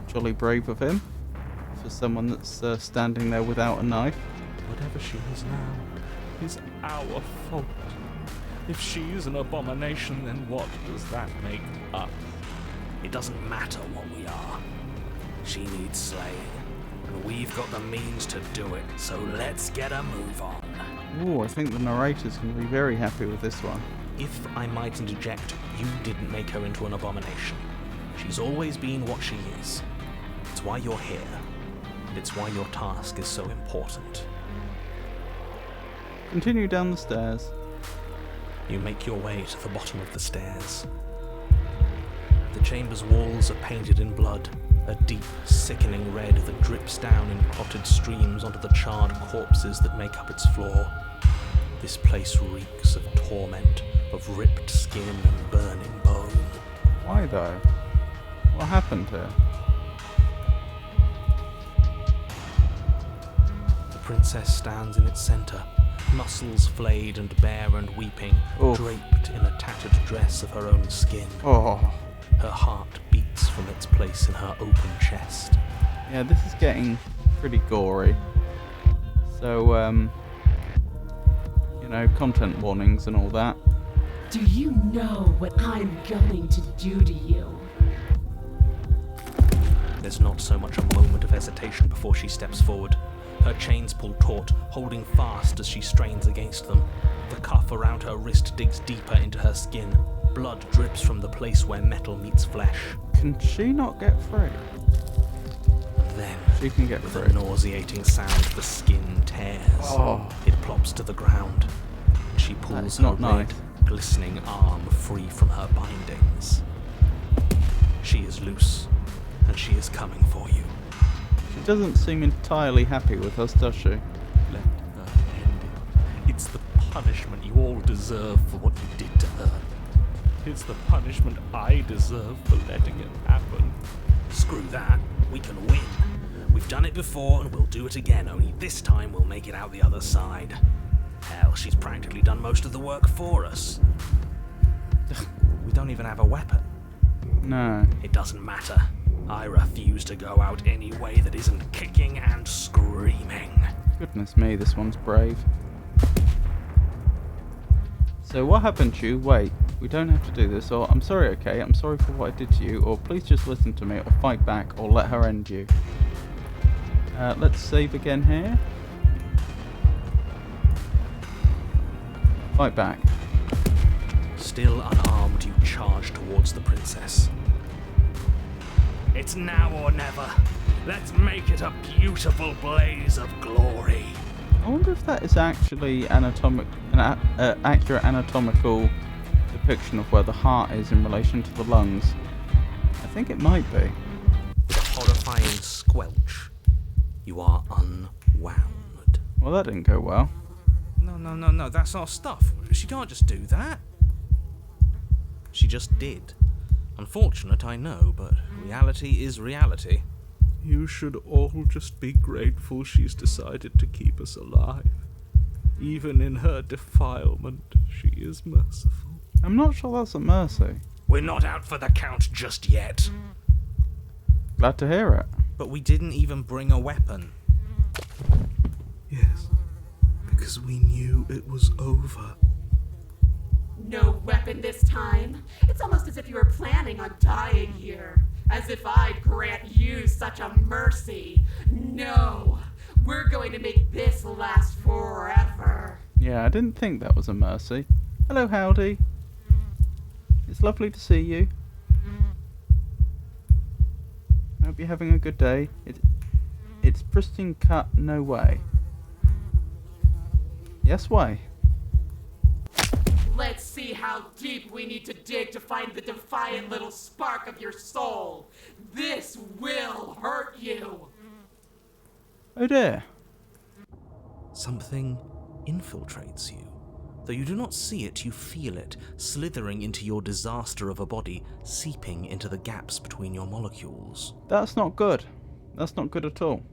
Jolly brave of him. For someone that's standing there without a knife. Whatever she is now is our fault. If she's an abomination, then what does that make us? It doesn't matter what we are. She needs slaying, and we've got the means to do it, so let's get a move on. Ooh, I think the narrator's going to be very happy with this one. If I might interject, you didn't make her into an abomination. She's always been what she is. It's why you're here, and it's why your task is so important. Continue down the stairs. You make your way to the bottom of the stairs. The chamber's walls are painted in blood, a deep, sickening red that drips down in clotted streams onto the charred corpses that make up its floor. This place reeks of torment, of ripped skin and burning bone. Why though? What happened here? The princess stands in its centre, muscles flayed and bare and weeping, Oof. draped in a tattered dress of her own skin. Oh, Her heart beats from its place in her open chest. yeah, this is getting pretty gory. So, you know, content warnings and all that. Do you know what I'm going to do to you? There's not so much a moment of hesitation before she steps forward. Her chains pull taut, holding fast as she strains against them. The cuff around her wrist digs deeper into her skin. Blood drips from the place where metal meets flesh. Can she not get free? Then, She can get with free. a nauseating sound, the skin tears. Oh. It plops to the ground. She pulls That's her not red, nice. glistening arm free from her bindings. She is loose, and she is coming for you. She doesn't seem entirely happy with us, does she? Let her end it. It's the punishment you all deserve for what you did to her. It's the punishment I deserve for letting it happen. Screw that. We can win. We've done it before and we'll do it again, only this time we'll make it out the other side. Hell, she's practically done most of the work for us. We don't even have a weapon. No. It doesn't matter. I refuse to go out any way that isn't kicking and screaming. Goodness me, this one's brave. So what happened to you? Wait, we don't have to do this, or I'm sorry, okay, I'm sorry for what I did to you, or please just listen to me, or fight back, or let her end you. Let's save again here. Fight back. Still unarmed, you charge towards the princess. It's now or never. Let's make it a beautiful blaze of glory. I wonder if that is actually an accurate anatomical depiction of where the heart is in relation to the lungs. I think it might be. With a horrifying squelch, you are unwound. Well, that didn't go well. No, that's our stuff. She can't just do that. She just did. Unfortunate, I know, but reality is reality. You should all just be grateful she's decided to keep us alive. Even in her defilement, she is merciful. I'm not sure that's a mercy. We're not out for the count just yet. Glad to hear it. But we didn't even bring a weapon. Yes, because we knew it was over. No weapon this time? It's almost as if you were planning on dying here. As if I'd grant you such a mercy. No, we're going to make this last forever. Yeah, I didn't think that was a mercy. Hello, Howdy. It's lovely to see you. I hope you're having a good day. It's Pristine cut, no way. Yes, way. Let's see how deep we need to dig to find the defiant little spark of your soul. This will hurt you. Oh dear. Something infiltrates you. Though you do not see it, you feel it, slithering into your disaster of a body, seeping into the gaps between your molecules. That's not good. That's not good at all.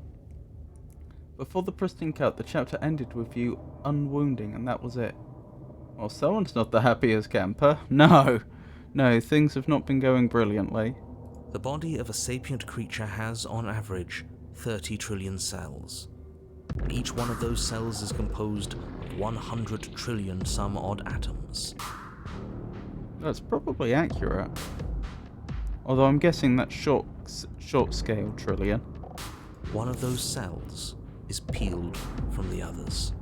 Before the Pristine cut, the chapter ended with you unwounding, and that was it. Well, someone's not the happiest camper. No, things have not been going brilliantly. The body of a sapient creature has, on average, 30 trillion cells. Each one of those cells is composed of 100 trillion some odd atoms. That's probably accurate. Although I'm guessing that's short scale trillion. One of those cells is peeled from the others.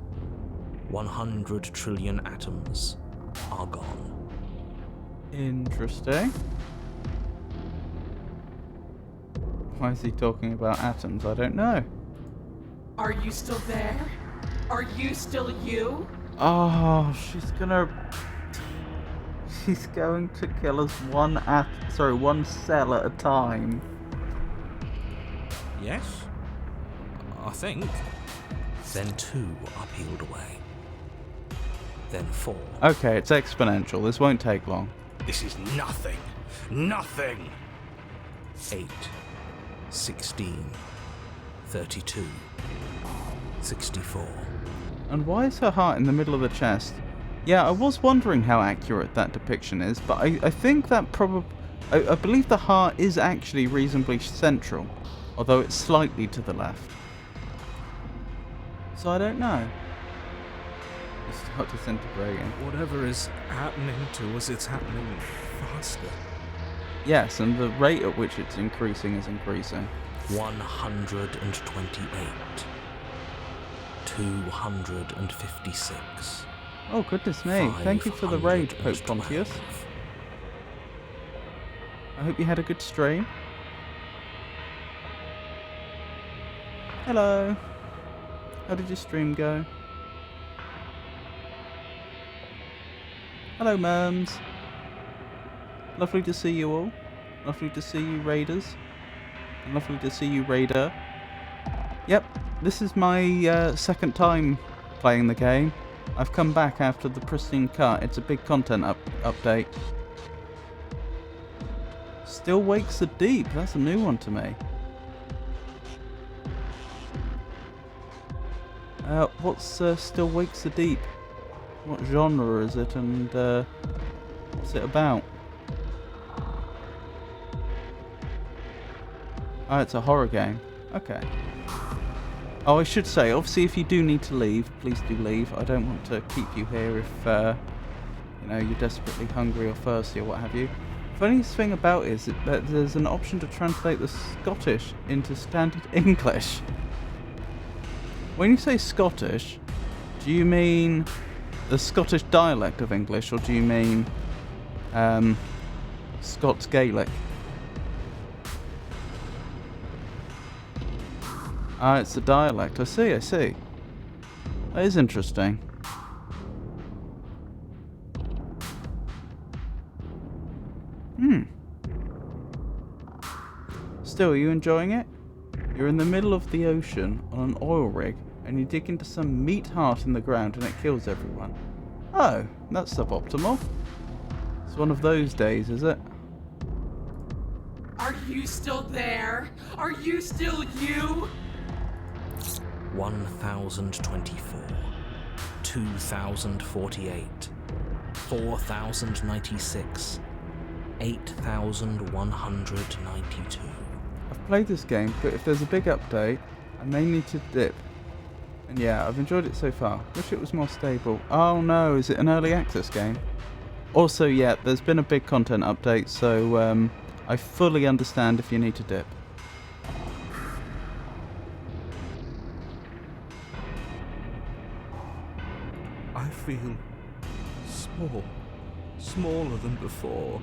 100 trillion atoms are gone. Interesting. Why is he talking about atoms? I don't know. Are you still there? Are you still you? Oh, she's going to kill us one cell at a time. Yes? I think. Then two are peeled away. then 4. Okay, it's exponential. This won't take long. This is nothing. Nothing. 8, 16, 32, 64. And why is her heart in the middle of the chest? Yeah, I was wondering how accurate that depiction is, but I think that I believe the heart is actually reasonably central, although it's slightly to the left. So I don't know. It's start disintegrating. Whatever is happening to us, it's happening faster. Yes, and the rate at which it's increasing is increasing. 128. 256. Oh, goodness me. Thank you for the raid, Pope 512. Pontius. I hope you had a good stream. Hello. How did your stream go? Hello, Merms. Lovely to see you all. Lovely to see you, Raiders. And lovely to see you, Raider. Yep, this is my second time playing the game. I've come back after the Pristine cut. It's a big content update. Still Wakes the Deep. That's a new one to me. What's Still Wakes the Deep? What genre is it, and what's it about? Oh, it's a horror game. Okay. Oh, I should say, obviously, if you do need to leave, please do leave. I don't want to keep you here if, you know, you're desperately hungry or thirsty or what have you. Funniest thing about it is that there's an option to translate the Scottish into standard English. When you say Scottish, do you mean the Scottish dialect of English, or do you mean Scots Gaelic? Ah, it's the dialect. I see, I see. That is interesting. Still, are you enjoying it? You're in the middle of the ocean on an oil rig, and you dig into some meat heart in the ground and it kills everyone. Oh, that's suboptimal. It's one of those days, is it? Are you still there? Are you still you? 1024, 2048, 4096, 8192. I've played this game, but if there's a big update, I may need to dip. And yeah, I've enjoyed it so far. Wish it was more stable. Oh no, is it an early access game? Also, yeah, there's been a big content update, so I fully understand if you need to dip. I feel small. Smaller than before.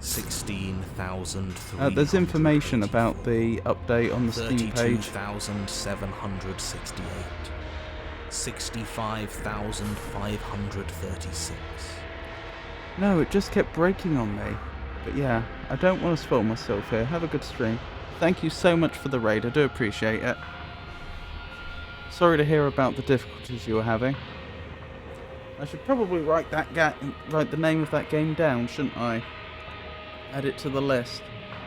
16,300. There's information about the update on the Steam page. 32,768. 65,536. No, it just kept breaking on me. But yeah, I don't want to spoil myself here. Have a good stream. Thank you so much for the raid, I do appreciate it. Sorry to hear about the difficulties you were having. I should probably write the name of that game down, shouldn't I? Add it to the list.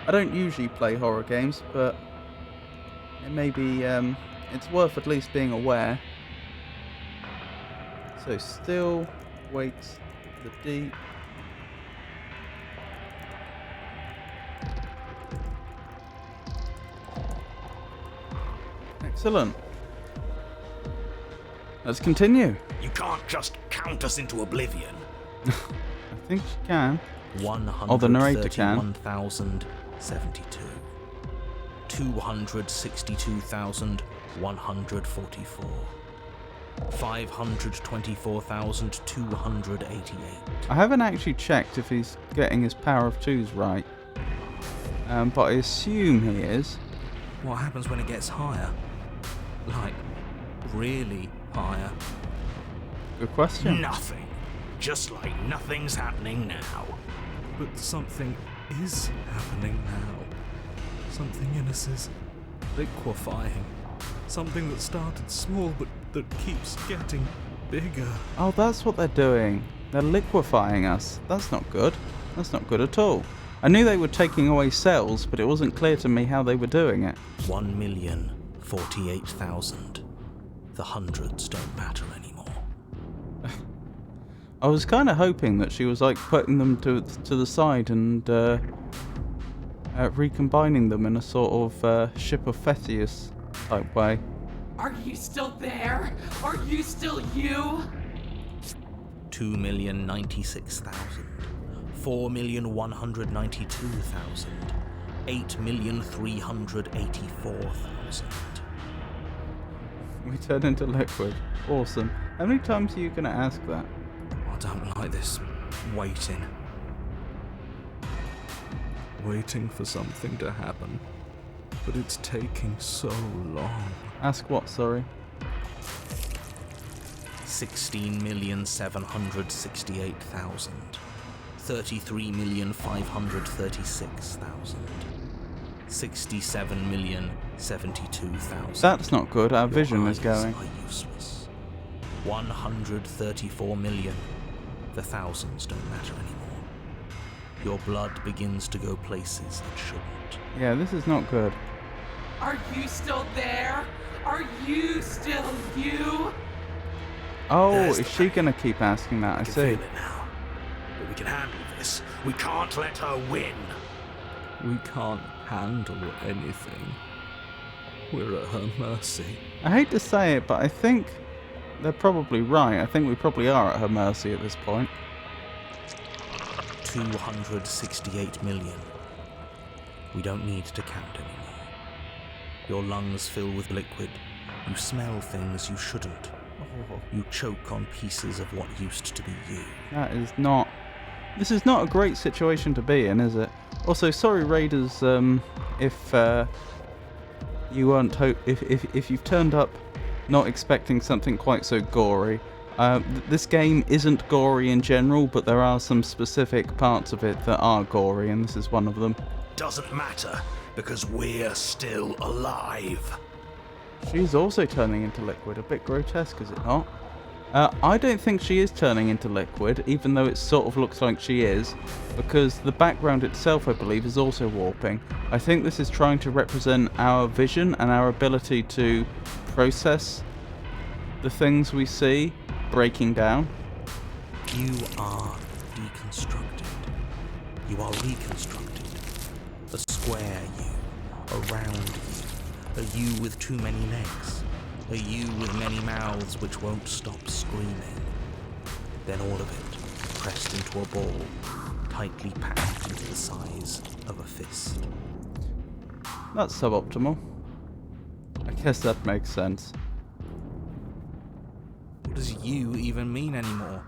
I don't usually play horror games, but it may be, it's worth at least being aware. So, Still Wakes the Deep. Excellent. Let's continue. You can't just count us into oblivion. I think she can. Oh, the narrator can. 131,072. 262,144. 524,288. I haven't actually checked if he's getting his power of twos right. But I assume he is. What happens when it gets higher? Like, really higher? Good question. Nothing. Just like nothing's happening now. But something is happening now. Something in us is liquefying. Something that started small but that keeps getting bigger. Oh, that's what they're doing. They're liquefying us. That's not good. That's not good at all. I knew they were taking away cells, but it wasn't clear to me how they were doing it. 1,048,000. The hundreds don't matter anymore. I was kind of hoping that she was like putting them to the side and recombining them in a sort of ship of Theseus type way. Are you still there? Are you still you? 2,096,000. 4,192,000. 8,384,000. We turn into liquid. Awesome. How many times are you going to ask that? I don't like this waiting. Waiting for something to happen. But it's taking so long. Ask what, sorry? 16,768,000. 33,536,000. 67,072,000. That's not good. Our vision is going. Are useless. 134 million. The thousands don't matter anymore. Your blood begins to go places it shouldn't. Yeah, this is not good. Are you still there? Are you still you? Oh, There's is the she pain. going to keep asking that? I We can see. feel it now. But we can handle this. We can't let her win. We can't handle anything. We're at her mercy. I hate to say it, but I think they're probably right. I think we probably are at her mercy at this point. 268 million. We don't need to count anymore. Your lungs fill with liquid. You smell things you shouldn't. You choke on pieces of what used to be you. That is not... This is not a great situation to be in, is it? Also, sorry Raiders, if you weren't if you've turned up not expecting something quite so gory. This game isn't gory in general, but there are some specific parts of it that are gory, and this is one of them. Doesn't matter, because we're still alive. She's also turning into liquid. A bit grotesque, is it not? I don't think she is turning into liquid, even though it sort of looks like she is, because the background itself, I believe, is also warping. I think this is trying to represent our vision and our ability to process the things we see breaking down. You are deconstructed. You are reconstructed. A square you, a round you, a you with too many legs, a you with many mouths which won't stop screaming. Then all of it pressed into a ball, tightly packed into the size of a fist. That's suboptimal. I guess that makes sense. What does you even mean anymore?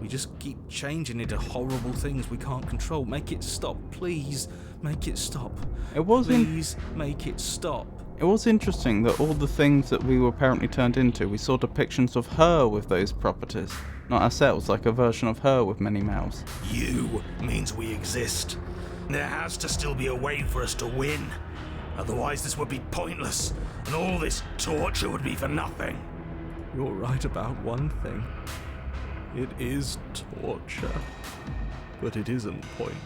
We just keep changing it to horrible things we can't control. Make it stop, please. Make it stop. Please make it stop. It was interesting that all the things that we were apparently turned into, we saw depictions of her with those properties. Not ourselves, like a version of her with many mouths. You means we exist. There has to still be a way for us to win. Otherwise this would be pointless, and all this torture would be for nothing. You're right about one thing. It is torture. But it isn't pointless.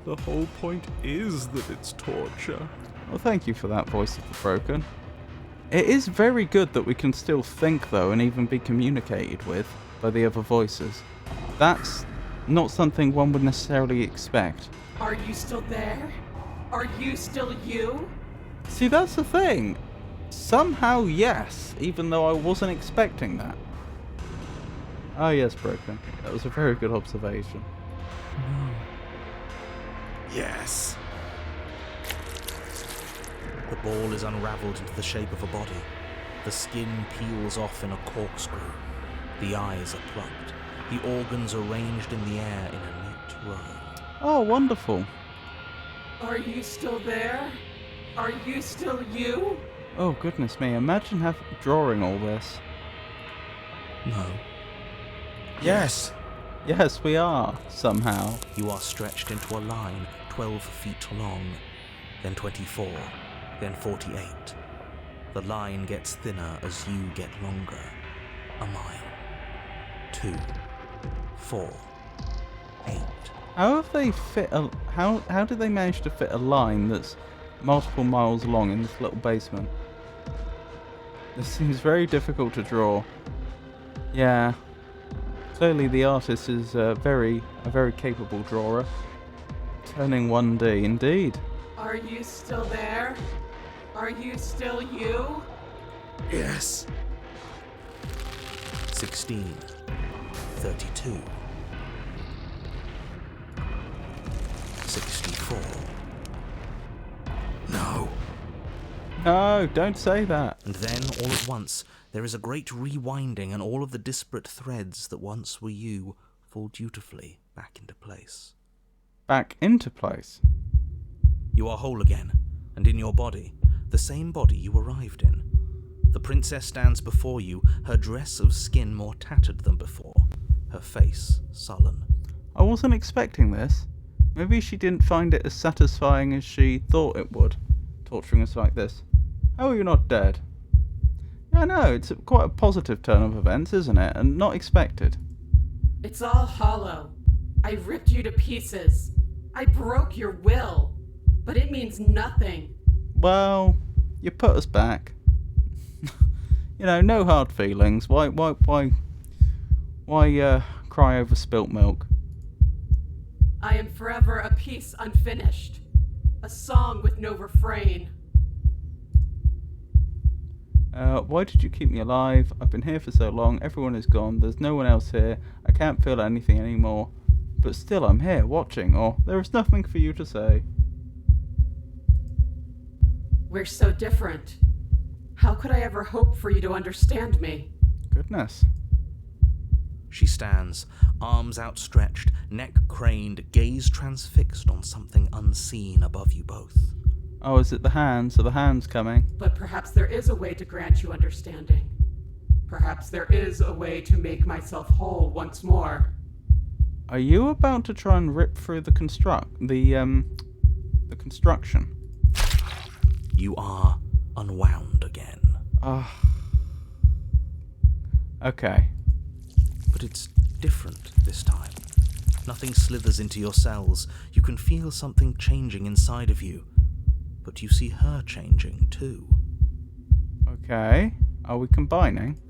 The whole point is that it's torture. Well, thank you for that, Voice of the Broken. It is very good that we can still think, though, and even be communicated with by the other voices. That's not something one would necessarily expect. Are you still there? Are you still you? See, that's the thing. Somehow, yes, even though I wasn't expecting that. Oh, yes, Broken. That was a very good observation. Yes. The ball is unraveled into the shape of a body. The skin peels off in a corkscrew. The eyes are plucked. The organs arranged in the air in a neat row. Oh, wonderful. Are you still there? Are you still you? Oh, goodness me. Imagine drawing all this. No. Yes. Yes, we are, somehow. You are stretched into a line 12 feet long, then 24, then 48. The line gets thinner as you get longer, a mile. 2, 4, 8. How have they fit a... How did they manage to fit a line that's multiple miles long in this little basement? This seems very difficult to draw. Yeah. Clearly the artist is a very capable drawer. Turning 1D, indeed. Are you still there? Are you still you? Yes. 16, 32, 64. No. No, don't say that. And then, all at once, there is a great rewinding, and all of the disparate threads that once were you fall dutifully back into place. Back into place. You are whole again, and in your body, the same body you arrived in. The princess stands before you, her dress of skin more tattered than before, her face sullen. I wasn't expecting this. Maybe she didn't find it as satisfying as she thought it would, torturing us like this. How are you not dead? Yeah, I know, it's quite a positive turn of events, isn't it? And not expected. It's all hollow. I ripped you to pieces. I broke your will. But it means nothing. Well, you put us back. You know, no hard feelings. Why cry over spilt milk? I am forever a piece unfinished. A song with no refrain. Why did you keep me alive? I've been here for so long. Everyone is gone. There's no one else here. I can't feel anything anymore. But still, I'm here, watching, or there is nothing for you to say. We're so different. How could I ever hope for you to understand me? Goodness. She stands, arms outstretched, neck craned, gaze transfixed on something unseen above you both. Oh, is it the hands? Are the hands coming? But perhaps there is a way to grant you understanding. Perhaps there is a way to make myself whole once more. Are you about to try and rip through the construction? You are unwound again. Ah. Okay. But it's different this time. Nothing slithers into your cells. You can feel something changing inside of you. But you see her changing too. Okay. Are we combining?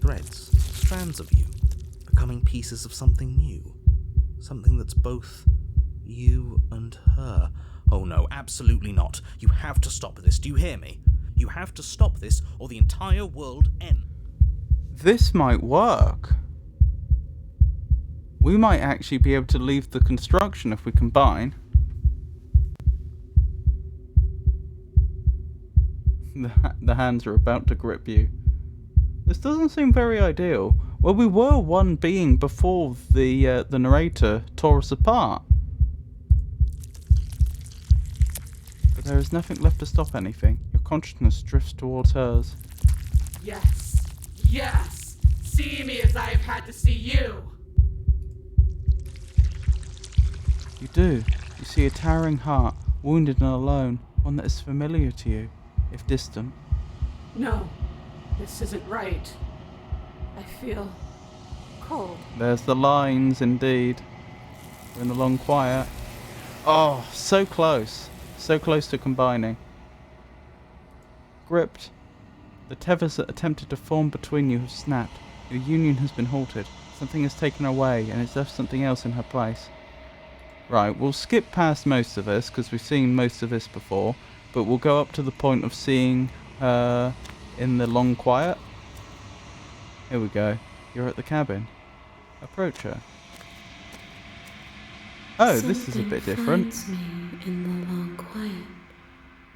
Threads, strands of you, becoming pieces of something new. Something that's both you and her. Oh no, absolutely not. You have to stop this. Do you hear me? You have to stop this or the entire world ends. This might work. We might actually be able to leave the construction if we combine. The hands are about to grip you. This doesn't seem very ideal. Well, we were one being before the narrator tore us apart. But there is nothing left to stop anything. Your consciousness drifts towards hers. Yes. Yes. See me as I have had to see you. You do. You see a towering heart, wounded and alone, one that is familiar to you, if distant. No, this isn't right. I feel cold. There's the lines, indeed. We're in the long quiet. Oh, so close. So close to combining. Gripped. The tethers that attempted to form between you have snapped. Your union has been halted. Something has taken her away, and it's left something else in her place. Right, we'll skip past most of this, because we've seen most of this before. But we'll go up to the point of seeing her in the long quiet. Here we go. You're at the cabin. Approach her. Oh, this is a bit different. Something finds me in the long quiet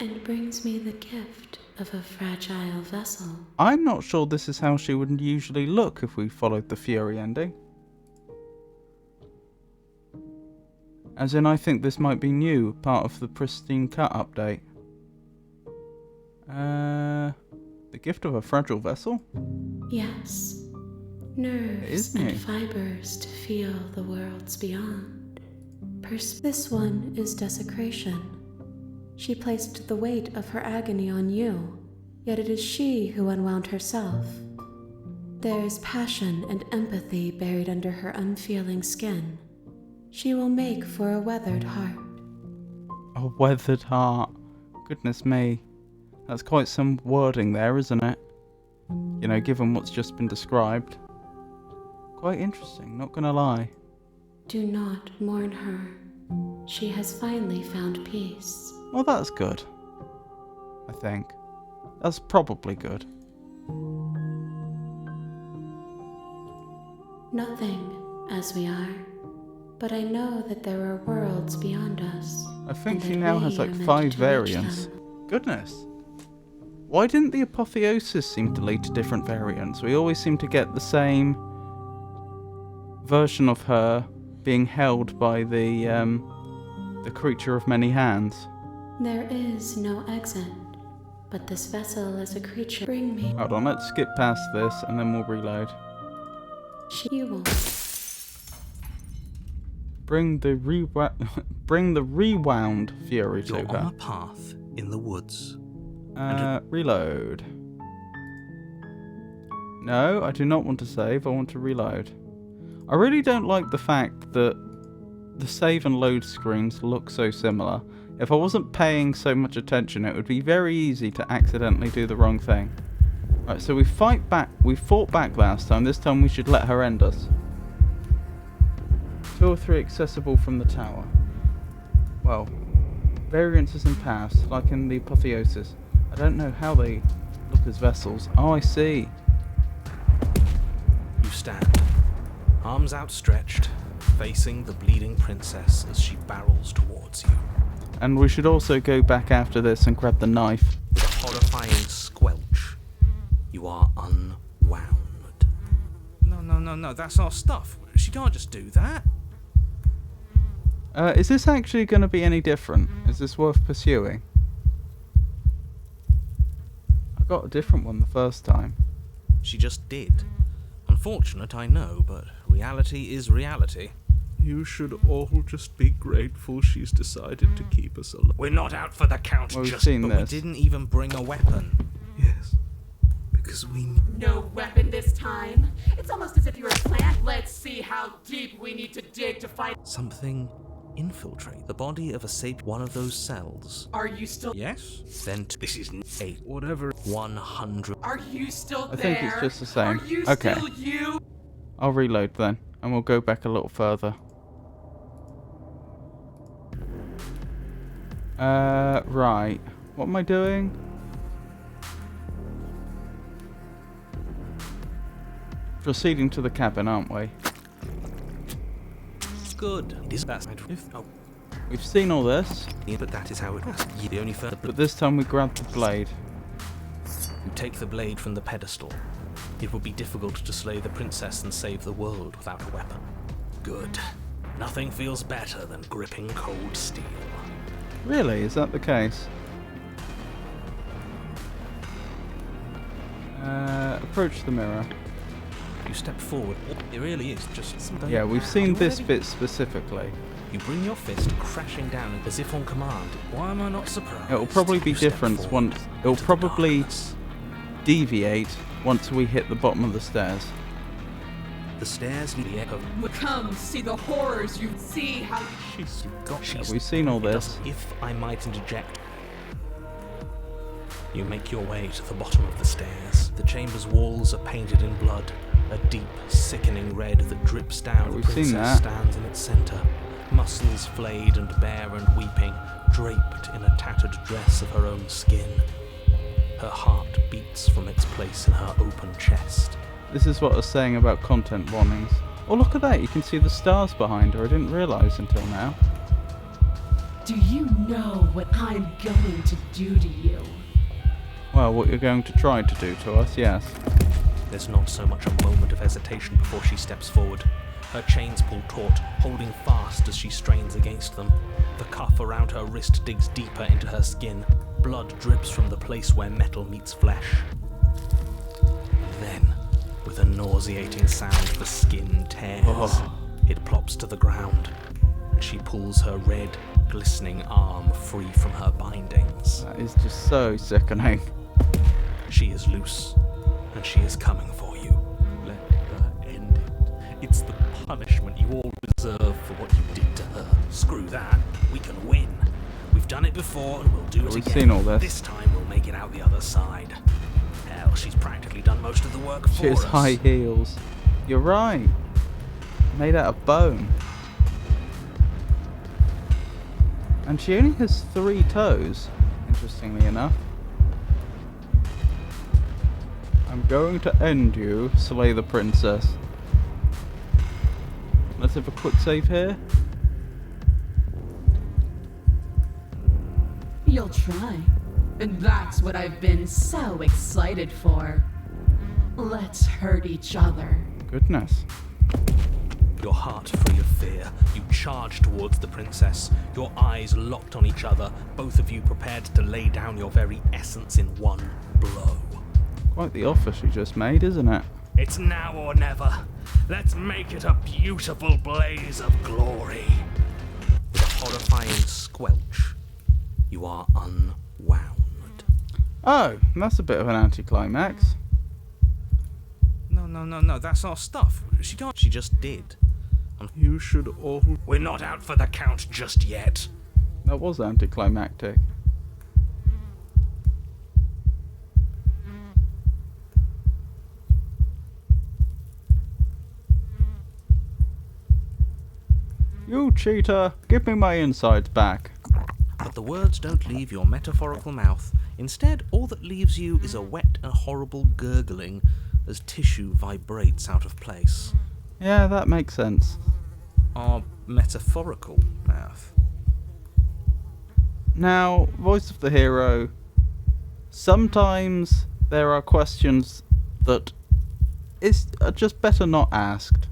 and brings me the gift of a fragile vessel. I'm not sure this is how she would usually look if we followed the Fury ending. As in, I think this might be new, part of the Pristine Cut update. The gift of a fragile vessel? Yes. Nerves new. and fibers to feel the worlds beyond. This one is desecration. She placed the weight of her agony on you, yet it is she who unwound herself. There is passion and empathy buried under her unfeeling skin. She will make for a weathered heart. A weathered heart. Goodness me. That's quite some wording there, isn't it? You know, given what's just been described. Quite interesting, not gonna lie. Do not mourn her. She has finally found peace. Well, that's good. I think. That's probably good. Nothing, as we are. But I know that there are worlds beyond us. I think and she that now we has are like meant 5 to reach variants. them. Goodness. Why didn't the apotheosis seem to lead to different variants? We always seem to get the same version of her being held by the creature of many hands. There is no exit, but this vessel is a creature. Bring me. Hold on, let's skip past this and then we'll reload. You will. Bring the rewound fury to You're on a her. path in the woods. Reload. No, I do not want to save, I want to reload. I really don't like the fact that the save and load screens look so similar. If I wasn't paying so much attention, it would be very easy to accidentally do the wrong thing. Right, so we fought back last time. This time we should let her end us. 2 or 3 accessible from the tower. Well, variances in paths, like in the apotheosis. I don't know how they look as vessels. Oh, I see. You stand, arms outstretched, facing the bleeding princess as she barrels towards you. And we should also go back after this and grab the knife. With a horrifying squelch, you are unwound. No, that's our stuff. She can't just do that. Is this actually going to be any different? Is this worth pursuing? I got a different one the first time. She just did. Unfortunate, I know, but reality is reality. You should all just be grateful she's decided to keep us alive. We're not out for the count, Well, we've just seen but this. we didn't even bring a weapon. Yes, because we... No weapon this time. It's almost as if you're a plant. Let's see how deep we need to dig to find. Something infiltrate the body of a sape. One of those cells. Are you still? Yes. Then this is 8. Whatever. 100. Are you still I there? think it's just the same. Are you Okay. still you? I'll reload then, and we'll go back a little further. Right. What am I doing? Proceeding to the cabin, aren't we? Good. It is that. We've seen all this, Yeah, but that is how it was. The only further. but this time we grab the blade. You take the blade from the pedestal. It would be difficult to slay the princess and save the world without a weapon. Good. Nothing feels better than gripping cold steel. Really? Is that the case? Approach the mirror. You step forward. It really is just something. Yeah, we've seen Do this whatever bit specifically. You bring your fist crashing down as if on command. Why am I not surprised? It'll probably be You step different forward once. It'll into the probably darkness. deviate once we hit the bottom of the stairs. The stairs lead the echo. Come see the horrors. You see how. She's got. She's We've seen all It this. doesn't- If I might interject. You make your way to the bottom of the stairs. The chamber's walls are painted in blood. A deep, sickening red that drips down. We've The seen princess that. stands in its center, muscles flayed and bare and weeping, draped in a tattered dress of her own skin. Her heart beats from its place in her open chest. This is what I was saying about content warnings. Oh, look at that. You can see the stars behind her. I didn't realise until now. Do you know what I'm going to do to you? Well, what you're going to try to do to us, yes. There's not so much a moment of hesitation before she steps forward. Her chains pull taut, holding fast as she strains against them. The cuff around her wrist digs deeper into her skin. Blood drips from the place where metal meets flesh. Then, with a nauseating sound, the skin tears. Oh. It plops to the ground, and she pulls her red, glistening arm free from her bindings. That is just so sickening. She is loose, and she is coming for you. It's the punishment you all deserve for what you did to her. Screw that. We can win. We've done it before and we'll do it We've again. seen all this. This time we'll make it out the other side. Hell, she's practically done most of the work She for has us. high heels. You're right. Made out of bone. And she only has 3 toes, interestingly enough. I'm going to end you, slay the princess. Let's have a quick save here. You'll try. And that's what I've been so excited for. Let's hurt each other. Goodness. Your heart free of fear, you charge towards the princess, your eyes locked on each other, both of you prepared to lay down your very essence in one blow. Quite the offer she just made, isn't it? It's now or never. Let's make it a beautiful blaze of glory. With a horrifying squelch, you are unwound. Oh, that's a bit of an anticlimax. No, that's our stuff. She can't. She just did. You should all. We're not out for the count just yet. That was anticlimactic. You cheater! Give me my insides back. But the words don't leave your metaphorical mouth. Instead, all that leaves you is a wet and horrible gurgling as tissue vibrates out of place. Yeah, that makes sense. Our metaphorical mouth. Now, voice of the hero. Sometimes there are questions that are just better not asked.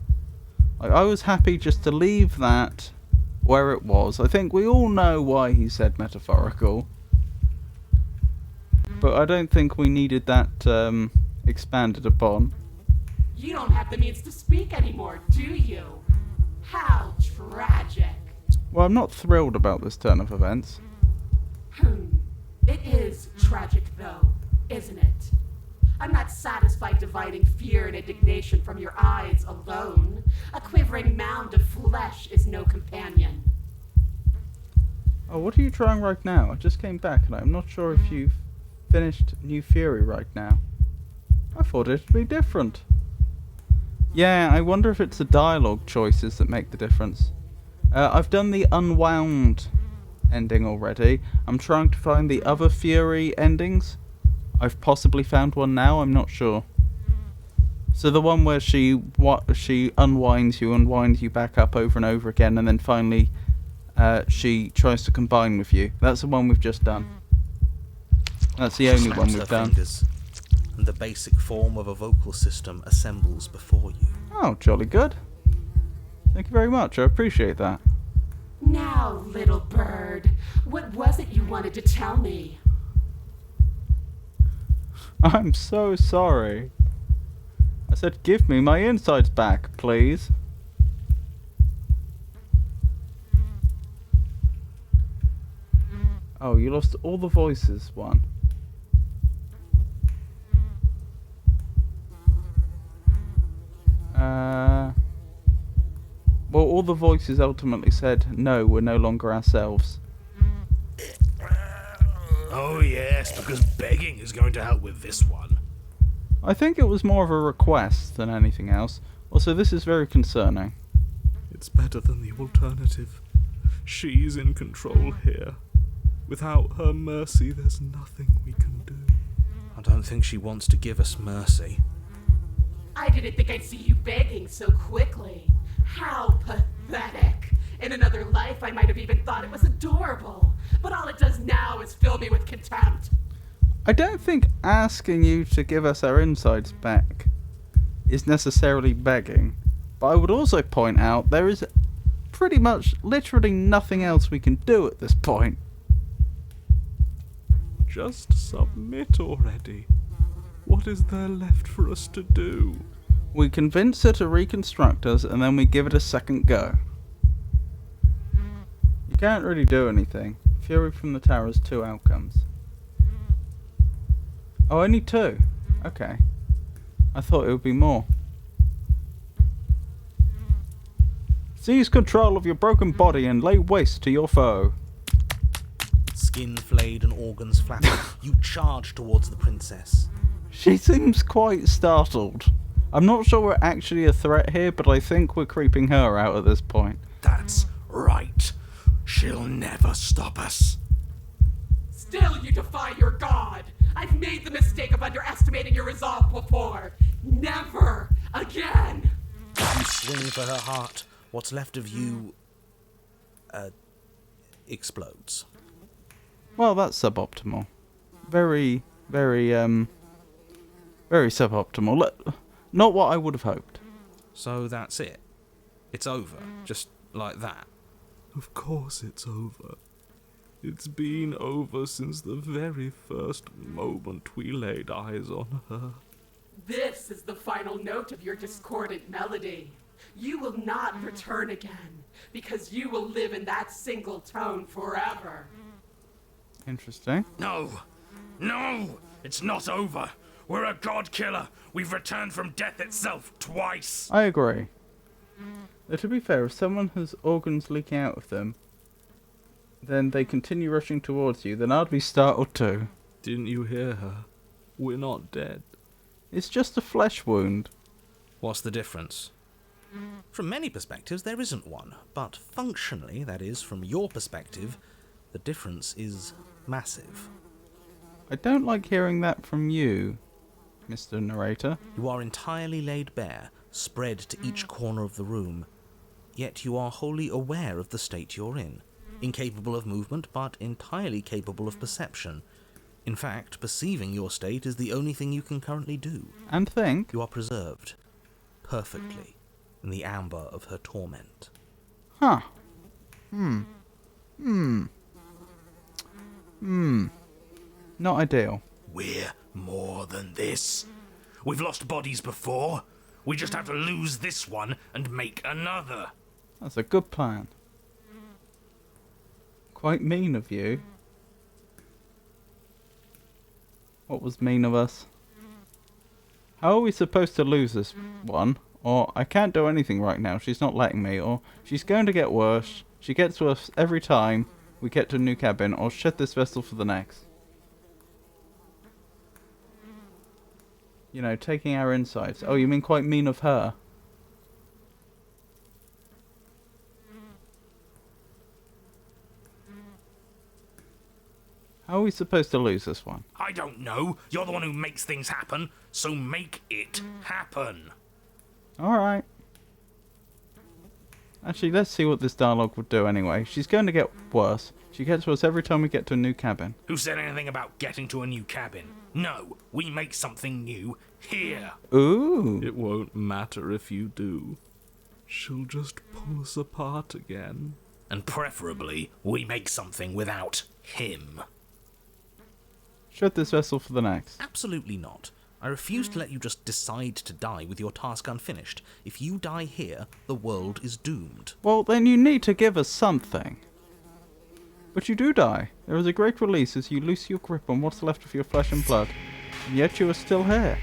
Like, I was happy just to leave that where it was. I think we all know why he said metaphorical. But I don't think we needed that expanded upon. You don't have the means to speak anymore, do you? How tragic. Well, I'm not thrilled about this turn of events. It is tragic, though, isn't it? I'm not satisfied dividing fear and indignation from your eyes alone. A quivering mound of flesh is no companion. Oh, what are you trying right now? I just came back and I'm not sure if you've finished New Fury right now. I thought it'd be different. Yeah, I wonder if it's the dialogue choices that make the difference. I've done the unwound ending already. I'm trying to find the other Fury endings. I've possibly found one now, I'm not sure. So the one where she unwinds you back up over and over again, and then finally she tries to combine with you. That's the one we've just done. That's the only one we've done. And the basic form of a vocal system assembles before you. Oh, jolly good. Thank you very much, I appreciate that. Now, little bird, what was it you wanted to tell me? I'm so sorry. I said give me my insides back, please. Oh, you lost all the voices, one. Well, all the voices ultimately said, no, we're no longer ourselves. Oh yes, because begging is going to help with this one. I think it was more of a request than anything else. Also, this is very concerning. It's better than the alternative. She's in control here. Without her mercy, there's nothing we can do. I don't think she wants to give us mercy. I didn't think I'd see you begging so quickly. How pathetic. In another life, I might have even thought it was adorable. But all it does now is fill me with contempt. I don't think asking you to give us our insides back is necessarily begging. But I would also point out there is pretty much literally nothing else we can do at this point. Just submit already. What is there left for us to do? We convince her to reconstruct us and then we give it a second go. You can't really do anything. Fury from the Tower has 2 outcomes. Oh, only 2? Okay. I thought it would be more. Seize control of your broken body and lay waste to your foe. Skin flayed and organs flapping, you charge towards the princess. She seems quite startled. I'm not sure we're actually a threat here, but I think we're creeping her out at this point. That's right. She'll never stop us. Still, you defy your god. I've made the mistake of underestimating your resolve before. Never again. You swing for her heart. What's left of you explodes. Well, that's suboptimal. Very suboptimal. Not what I would have hoped. So that's it. It's over. Just like that. Of course it's over. It's been over since the very first moment we laid eyes on her. This is the final note of your discordant melody. You will not return again, because you will live in that single tone forever. Interesting. No! No! It's not over! We're a god killer! We've returned from death itself twice! I agree. Though to be fair, if someone has organs leaking out of them, then they continue rushing towards you, then I'd be startled too. Didn't you hear her? We're not dead. It's just a flesh wound. What's the difference? From many perspectives, there isn't one. But functionally, that is, from your perspective, the difference is massive. I don't like hearing that from you, Mr. Narrator. You are entirely laid bare, spread to each corner of the room. Yet you are wholly aware of the state you're in. Incapable of movement, but entirely capable of perception. In fact, perceiving your state is the only thing you can currently do. And think. You are preserved, perfectly, in the amber of her torment. Huh. Not ideal. We're more than this. We've lost bodies before. We just have to lose this one and make another. That's a good plan. Quite mean of you. What was mean of us? How are we supposed to lose this one? Or, I can't do anything right now, she's not letting me. Or, she's going to get worse. She gets worse every time we get to a new cabin. Or, shed this vessel for the next. You know, taking our insights. Oh, you mean quite mean of her? How are we supposed to lose this one? I don't know. You're the one who makes things happen, so make it happen. Alright. Actually, let's see what this dialogue would do anyway. She's going to get worse. She gets worse every time we get to a new cabin. Who said anything about getting to a new cabin? No, we make something new here. Ooh. It won't matter if you do. She'll just pull us apart again. And preferably, we make something without him. Shed this vessel for the next. Absolutely not. I refuse to let you just decide to die with your task unfinished. If you die here, the world is doomed. Well, then you need to give us something. But you do die. There is a great release as you loose your grip on what's left of your flesh and blood. And yet you are still here.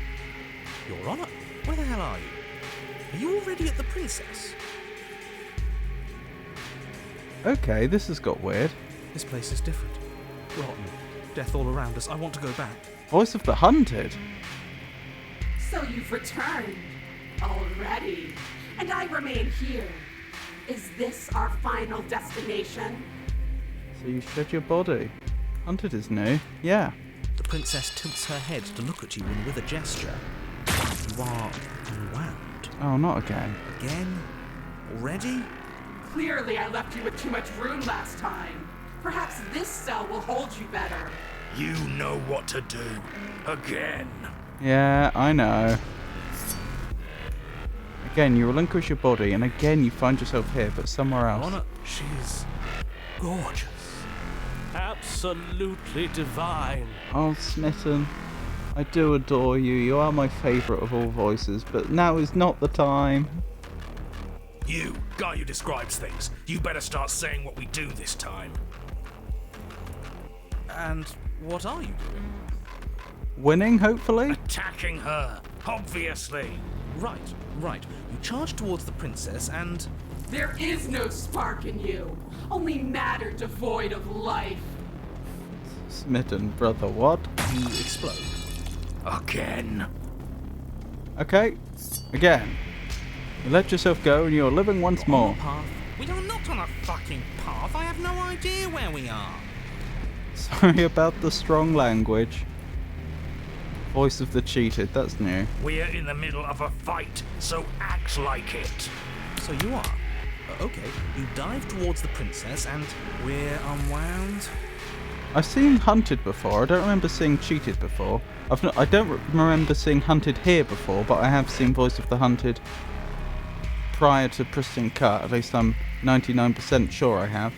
Your Honor, where the hell are you? Are you already at the princess? Okay, this has got weird. This place is different. Rotten. Death all around us. I want to go back. Voice of the hunted. So you've returned already, and I remain here. Is this our final destination? So you shed your body. Hunted is new. Yeah. The princess tilts her head to look at you and with a gesture. You are unwound. Oh, not again. Again? Already? Clearly I left you with too much room last time. Perhaps this cell will hold you better. You know what to do. Again. Yeah, I know. Again, you relinquish your body, and again you find yourself here, but somewhere else. Honor, she's gorgeous. Absolutely divine. Oh, Smitten. I do adore you. You are my favourite of all voices, but now is not the time. You, guy who describes things, you better start saying what we do this time. And what are you doing? Winning, hopefully? Attacking her, obviously. Right. You charge towards the princess and There is no spark in you, only matter devoid of life. Smitten, brother, what? You explode. Again. Okay, again. You let yourself go and you're living once You're on more. a path. We are not on a fucking path. I have no idea where we are. Sorry about the strong language. Voice of the cheated, that's new. We're in the middle of a fight, so act like it. So you are. Okay, you dive towards the princess and we're unwound. I've seen hunted before. I don't remember seeing cheated before. I don't remember seeing hunted here before, but I have seen Voice of the Hunted prior to Pristine Cut. At least I'm 99% sure I have.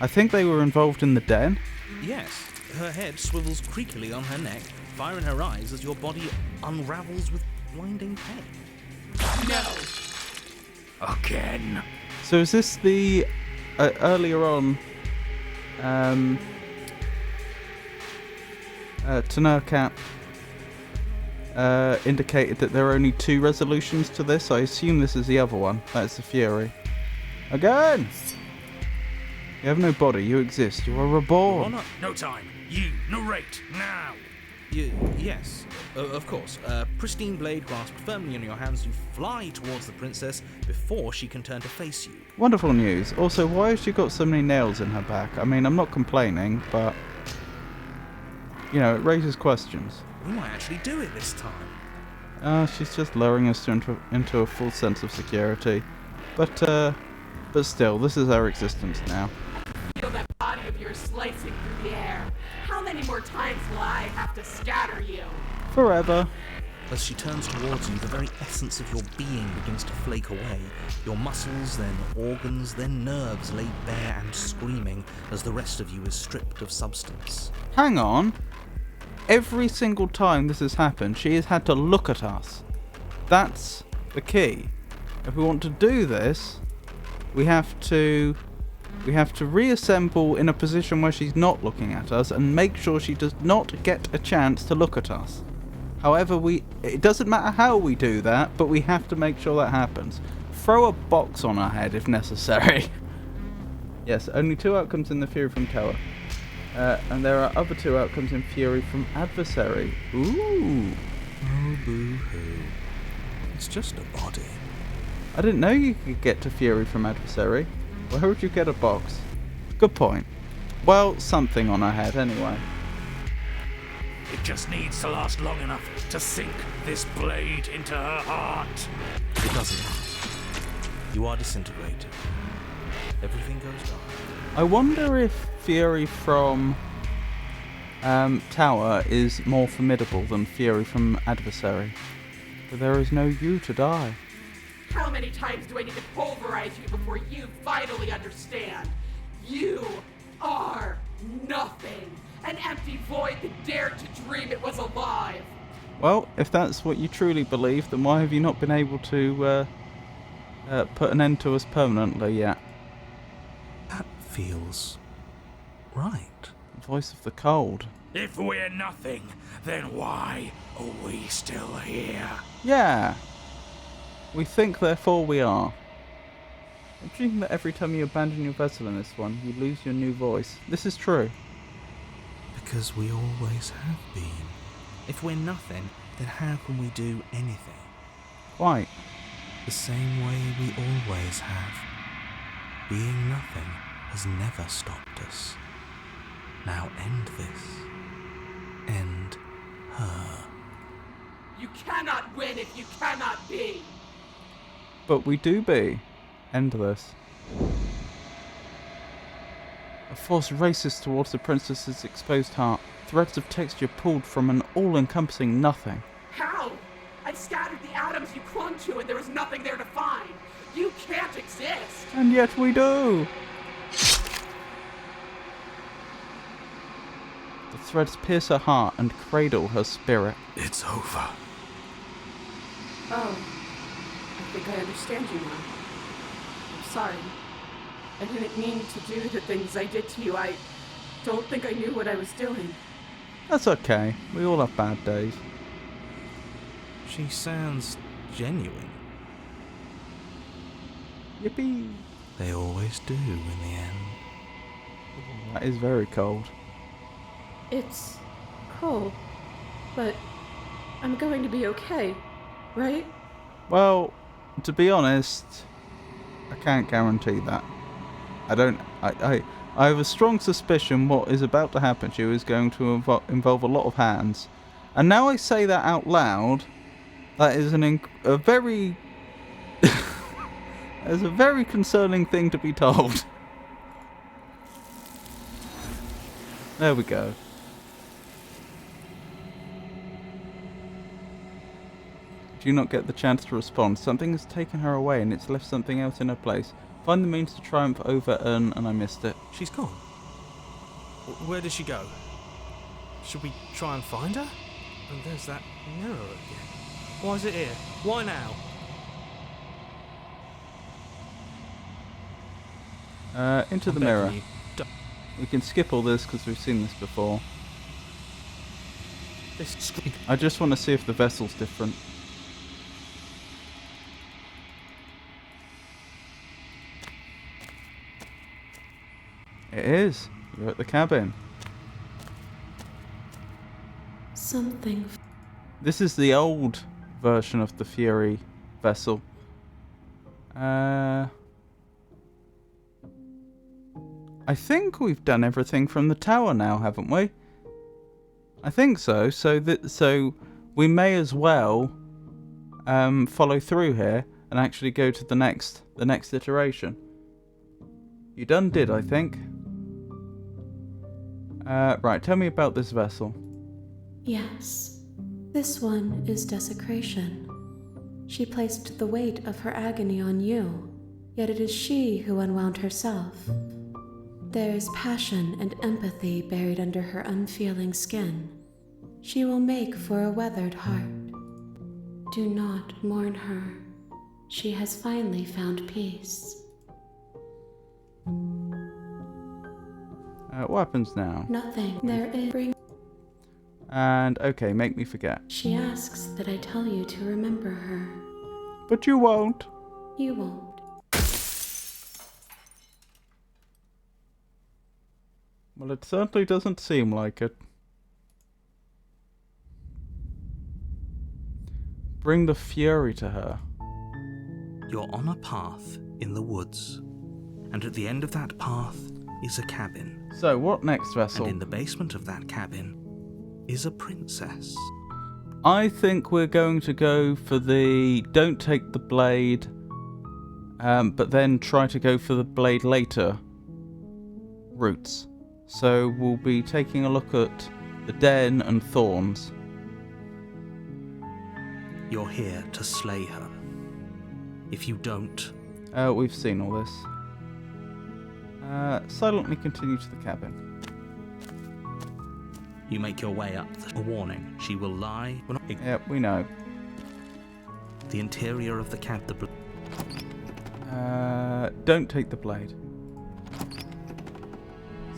I think they were involved in the den. Yes, her head swivels creakily on her neck, fire in her eyes as your body unravels with blinding pain. No. Again. So is this the earlier on Tanurcat indicated that there are only 2 resolutions to this. I assume this is the other one. That's the Fury. Again! You have no body, you exist, you are reborn. No time. You narrate now. Yes, of course. Pristine blade grasped firmly in your hands, you fly towards the princess before she can turn to face you. Wonderful news. Also, why has she got so many nails in her back? I mean, I'm not complaining, but you know, it raises questions. We might actually do it this time. She's just lowering us into a full sense of security. But still, this is our existence now. Feel that body of yours slicing through the air. How many more times will I have to scatter you? Forever. As she turns towards you, the very essence of your being begins to flake away. Your muscles, then organs, then nerves laid bare and screaming as the rest of you is stripped of substance. Hang on. Every single time this has happened, she has had to look at us. That's the key. If we want to do this, we have to reassemble in a position where she's not looking at us and make sure she does not get a chance to look at us. However, it doesn't matter how we do that, but we have to make sure that happens. Throw a box on her head if necessary. Yes, only 2 outcomes in the Fury from Tower. And there are other 2 outcomes in Fury from Adversary. Ooh. Oh, boo-hoo. It's just a body. I didn't know you could get to Fury from Adversary. Where would you get a box? Good point. Well, something on her head anyway. It just needs to last long enough to sink this blade into her heart. It doesn't last. You are disintegrated. Everything goes dark. I wonder if Fury from Tower is more formidable than Fury from Adversary. But there is no you to die. How many times do I need to pulverize you before you finally understand? You are nothing. An empty void that dared to dream it was alive. Well, if that's what you truly believe, then why have you not been able to put an end to us permanently yet? That feels right. Voice of the cold. If we're nothing, then why are we still here? Yeah. We think, therefore we are. I'm thinking that every time you abandon your vessel in this one, you lose your new voice. This is true. Because we always have been. If we're nothing, then how can we do anything? Quite. The same way we always have. Being nothing has never stopped us. Now end this. End her. You cannot win if you cannot be. But we do be. End this. A force races towards the princess's exposed heart. Threads of texture pulled from an all-encompassing nothing. How? I scattered the atoms you clung to and there was nothing there to find. You can't exist. And yet we do! The threads pierce her heart and cradle her spirit. It's over. Oh, I think I understand you now. I'm sorry. I didn't mean to do the things I did to you. I don't think I knew what I was doing. That's okay. We all have bad days. She sounds genuine. Yippee! They always do in the end. That is very cold. It's cold, but I'm going to be okay, right? Well, to be honest, I can't guarantee that. I have a strong suspicion what is about to happen to you is going to involve a lot of hands. And now I say that out loud, that is a very... It's a very concerning thing to be told. There we go. Do you not get the chance to respond? Something has taken her away and it's left something else in her place. Find the means to triumph over and I missed it. She's gone. Where did she go? Should we try and find her? And there's that mirror again. Why is it here? Why now? Into the I'm mirror. begging you, We can skip all this because we've seen this before. this screen. I just want to see if the vessel's different. It is. You're at the cabin. Something. This is the old version of the Fury vessel. I think we've done everything from the tower now, haven't we? I think so. So we may as well follow through here and actually go to the next iteration. You done did, I think. Right, tell me about this vessel. Yes. This one is desecration. She placed the weight of her agony on you, yet it is she who unwound herself. There is passion and empathy buried under her unfeeling skin. She will make for a weathered heart. Do not mourn her. She has finally found peace. What happens now? Nothing. There is. And, okay, make me forget. She asks that I tell you to remember her. But you won't. You won't. Well, it certainly doesn't seem like it. Bring the fury to her. You're on a path in the woods, and at the end of that path is a cabin. So, what next, vessel? And in the basement of that cabin is a princess. I think we're going to go for the don't take the blade, but then try to go for the blade later routes. So we'll be taking a look at the den and thorns. You're here to slay her. If you don't... We've seen all this. Silently continue to the cabin. You make your way up. A warning. She will lie. Yep, we know. The interior of the cab... Don't take the blade.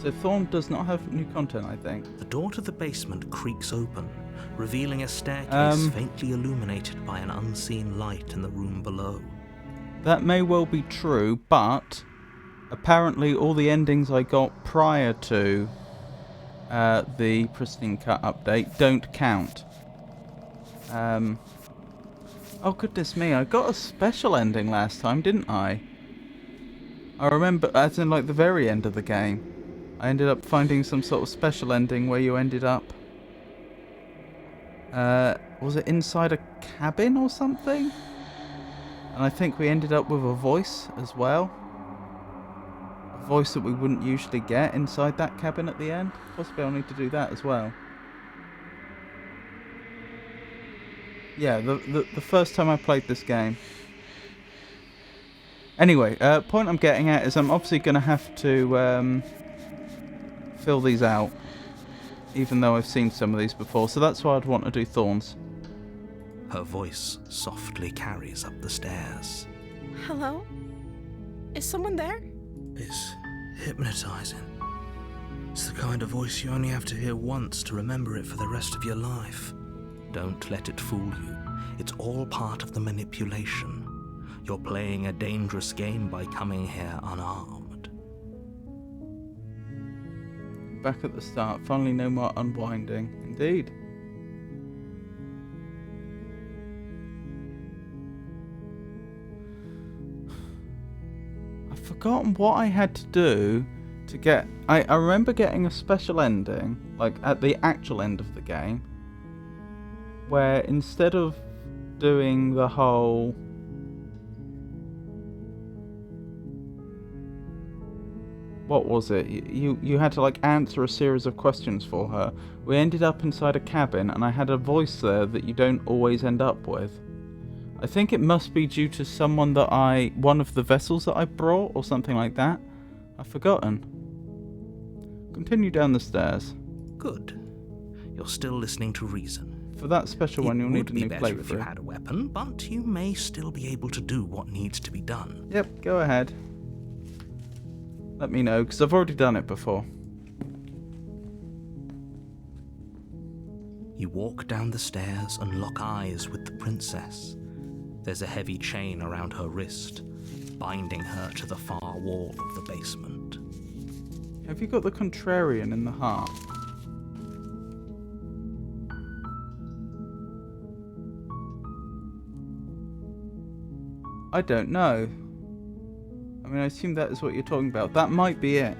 So Thorn does not have new content, I think. The door to the basement creaks open, revealing a staircase faintly illuminated by an unseen light in the room below. That may well be true, but apparently all the endings I got prior to the Pristine Cut update don't count. Oh goodness me, I got a special ending last time, didn't I? I remember, as in like the very end of the game. I ended up finding some sort of special ending where you ended up... was it inside a cabin or something? And I think we ended up with a voice as well. A voice that we wouldn't usually get inside that cabin at the end. Possibly I'll need to do that as well. Yeah, the first time I played this game. Anyway, point I'm getting at is I'm obviously going to have to... fill these out, even though I've seen some of these before, so that's why I'd want to do thorns. Her voice softly carries up the stairs. Hello? Is someone there? It's hypnotizing. It's the kind of voice you only have to hear once to remember it for the rest of your life. Don't let it fool you. It's all part of the manipulation. You're playing a dangerous game by coming here unarmed. Back at the start, finally no more unwinding. Indeed. I've forgotten what I had to do to get... I remember getting a special ending, like at the actual end of the game, where instead of doing the whole... What was it? You had to like answer a series of questions for her. We ended up inside a cabin and I had a voice there that you don't always end up with. I think it must be due to someone that one of the vessels that I brought or something like that. I've forgotten. Continue down the stairs. Good. You're still listening to reason. For that special one, you'll need a new It would be better if you playthrough. had a weapon, but you may still be able to do what needs to be done. Yep, go ahead. Let me know, because I've already done it before. You walk down the stairs and lock eyes with the princess. There's a heavy chain around her wrist, binding her to the far wall of the basement. Have you got the contrarian in the heart? I don't know. I mean, I assume that is what you're talking about. That might be it.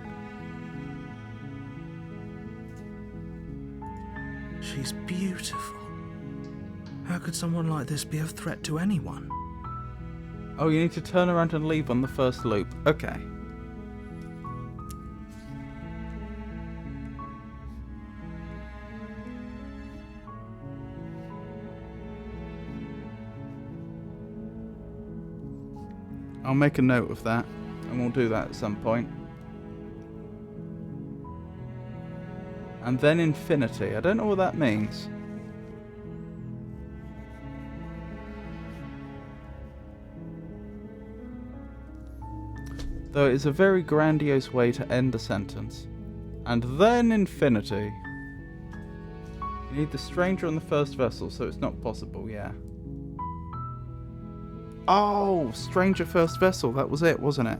She's beautiful. How could someone like this be a threat to anyone? Oh, you need to turn around and leave on the first loop. Okay. I'll make a note of that, and we'll do that at some point. And then infinity. I don't know what that means. Though it is a very grandiose way to end a sentence. And then infinity. You need the stranger on the first vessel, so it's not possible, yeah. Oh, stranger first vessel, that was it, wasn't it?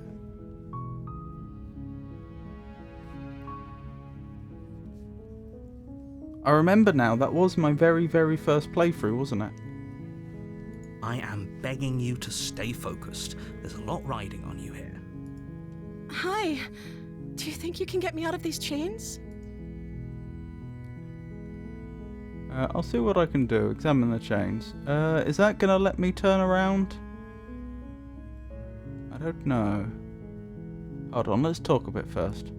I remember now, that was my very, very first playthrough, wasn't it? I am begging you to stay focused. There's a lot riding on you here. Hi. Do you think you can get me out of these chains? I'll see what I can do. Examine the chains. Is that gonna let me turn around? I don't know. Hold on, let's talk a bit first.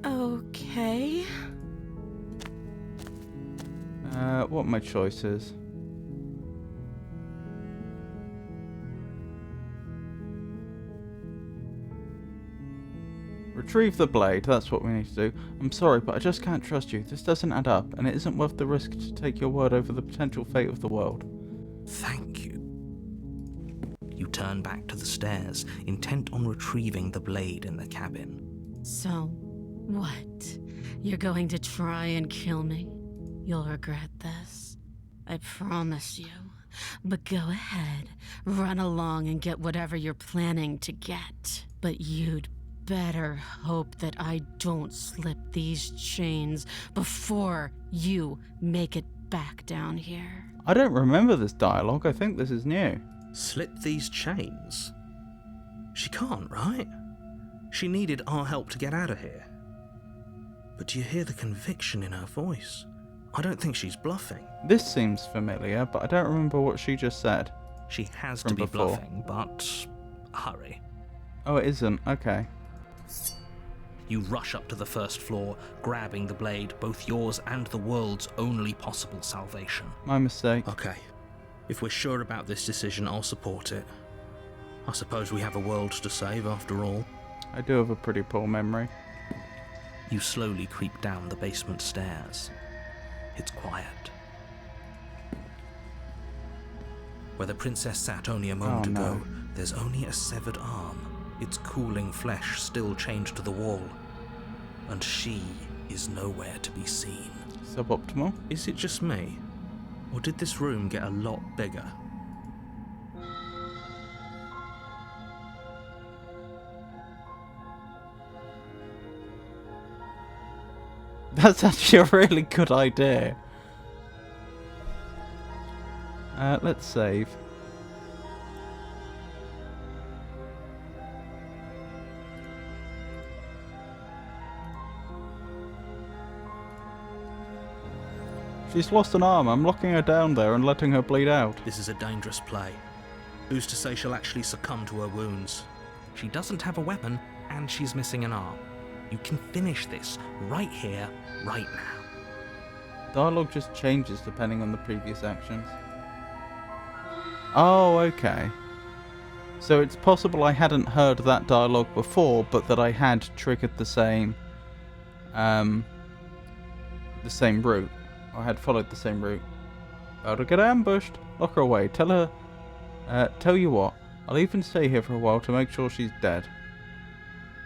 Okay. What are my choices? Retrieve the blade, that's what we need to do. I'm sorry, but I just can't trust you. This doesn't add up, and it isn't worth the risk to take your word over the potential fate of the world. Thank you. You turn back to the stairs, intent on retrieving the blade in the cabin. So, what? You're going to try and kill me? You'll regret this. I promise you. But go ahead, run along and get whatever you're planning to get. But you'd better hope that I don't slip these chains before you make it back down here. I don't remember this dialogue. I think this is new. Slip these chains? She can't, right? She needed our help to get out of here. But do you hear the conviction in her voice? I don't think she's bluffing. This seems familiar, but I don't remember what she just said. She has From to be before. bluffing, but hurry. Oh, it isn't. Okay. You rush up to the first floor, grabbing the blade, both yours and the world's only possible salvation. My mistake. Okay. If we're sure about this decision, I'll support it. I suppose we have a world to save after all. I do have a pretty poor memory. You slowly creep down the basement stairs. It's quiet. Where the princess sat only a moment ago, there's only a severed arm, its cooling flesh still chained to the wall. And she is nowhere to be seen. Suboptimal. Is it just me? Or did this room get a lot bigger? That's actually a really good idea. Let's save. She's lost an arm. I'm locking her down there and letting her bleed out. This is a dangerous play. Who's to say she'll actually succumb to her wounds? She doesn't have a weapon, and she's missing an arm. You can finish this right here, right now. Dialogue just changes depending on the previous actions. Oh, okay. So it's possible I hadn't heard that dialogue before, but that I had triggered the same route. I had followed the same route. About to get ambushed. Lock her away. Tell her. Tell you what. I'll even stay here for a while to make sure she's dead.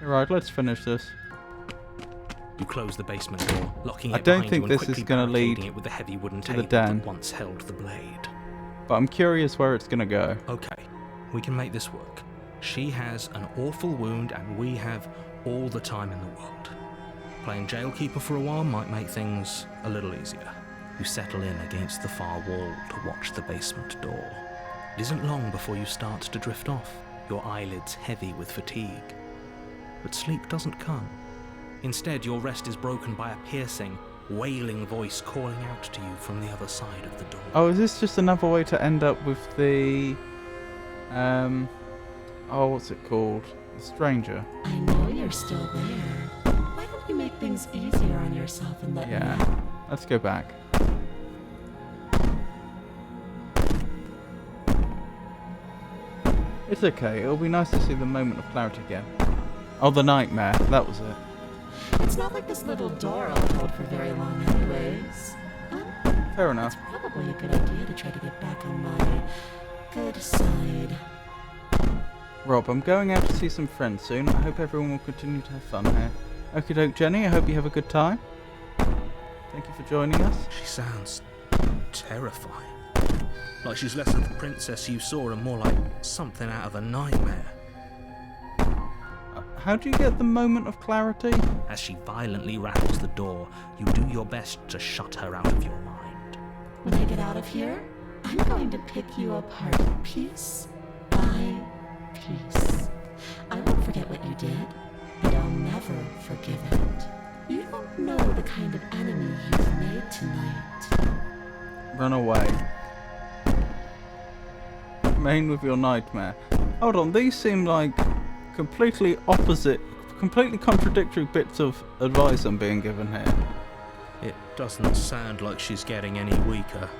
Alright, let's finish this. You close the basement door, locking I it don't behind think you and this is quickly gonna lead barricading it with the heavy wooden to the table den. that once held the blade. But I'm curious where it's gonna go. Okay, we can make this work. She has an awful wound, and we have all the time in the world. Playing jailkeeper for a while might make things a little easier. You settle in against the far wall to watch the basement door. It isn't long before you start to drift off, your eyelids heavy with fatigue. But sleep doesn't come. Instead, your rest is broken by a piercing, wailing voice calling out to you from the other side of the door. Oh, is this just another way to end up with the... oh, what's it called? The stranger. I know you're still there. Why don't you make things easier on yourself and let me Yeah. out? Let's go back. It's okay. It'll be nice to see the moment of clarity again. Oh, the nightmare. That was it. It's not like this little door I'll hold for very long anyways. Fair enough. It's probably a good idea to try to get back on my good side. Rob, I'm going out to see some friends soon. I hope everyone will continue to have fun here. Okie doke, Jenny. I hope you have a good time. Thank you for joining us. She sounds terrifying. Like she's less of the princess you saw and more like something out of a nightmare. How do you get the moment of clarity? As she violently rattles the door, you do your best to shut her out of your mind. When I get out of here, I'm going to pick you apart piece by piece. I won't forget what you did, and I'll never forgive it. You don't know the kind of enemy you've made tonight. Run away. Remain with your nightmare. Hold on, these seem like completely opposite, completely contradictory bits of advice I'm being given here. It doesn't sound like she's getting any weaker.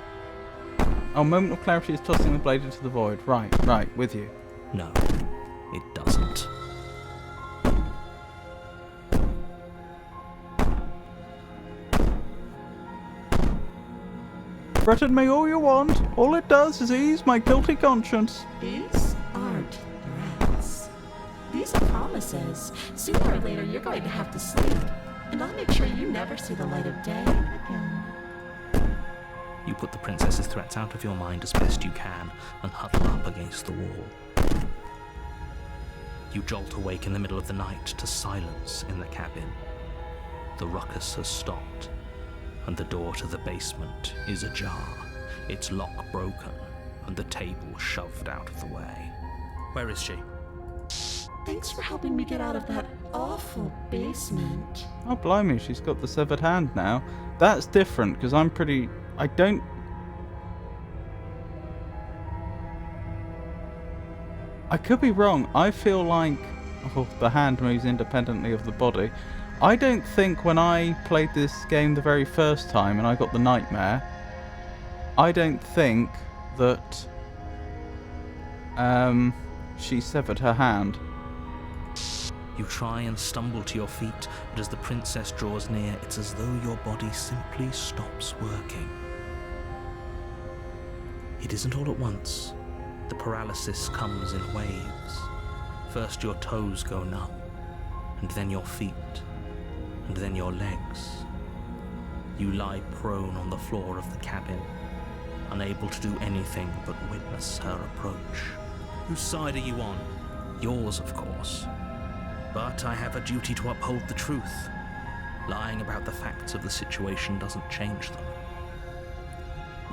Oh, moment of clarity is tossing the blade into the void. Right, with you. No, it doesn't. Threaten me all you want. All it does is ease my guilty conscience. These aren't threats. These are promises. Sooner or later, you're going to have to sleep. And I'll make sure you never see the light of day again. You put the princess's threats out of your mind as best you can and huddle up against the wall. You jolt awake in the middle of the night to silence in the cabin. The ruckus has stopped, and the door to the basement is ajar, its lock broken, and the table shoved out of the way. Where is she? Thanks for helping me get out of that awful basement. Oh, blimey, she's got the severed hand now. That's different, because I could be wrong. I feel like the hand moves independently of the body. I don't think when I played this game the very first time and I got the nightmare, I don't think that she severed her hand. You try and stumble to your feet, but as the princess draws near, it's as though your body simply stops working. It isn't all at once. The paralysis comes in waves. First your toes go numb, and then your feet, and then your legs. You lie prone on the floor of the cabin, unable to do anything but witness her approach. Whose side are you on? Yours, of course. But I have a duty to uphold the truth. Lying about the facts of the situation doesn't change them.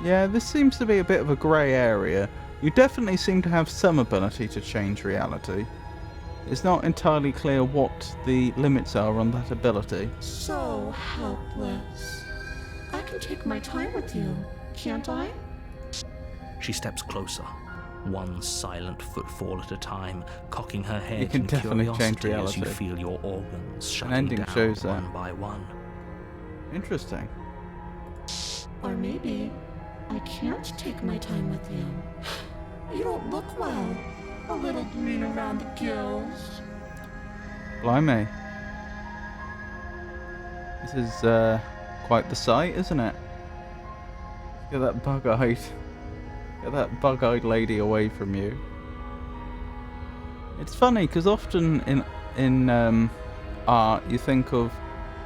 Yeah, this seems to be a bit of a grey area. You definitely seem to have some ability to change reality. It's not entirely clear what the limits are on that ability. So helpless. I can take my time with you, can't I? She steps closer, one silent footfall at a time, cocking her head You can in definitely change curiosity as you reality. feel your organs shutting ending down shows that. one by one. Interesting. Or maybe I can't take my time with you. You don't look well. A little green around the gills. Blimey. This is quite the sight, isn't it? Get that bug-eyed... Get that bug-eyed lady away from you. It's funny, because often in art you think of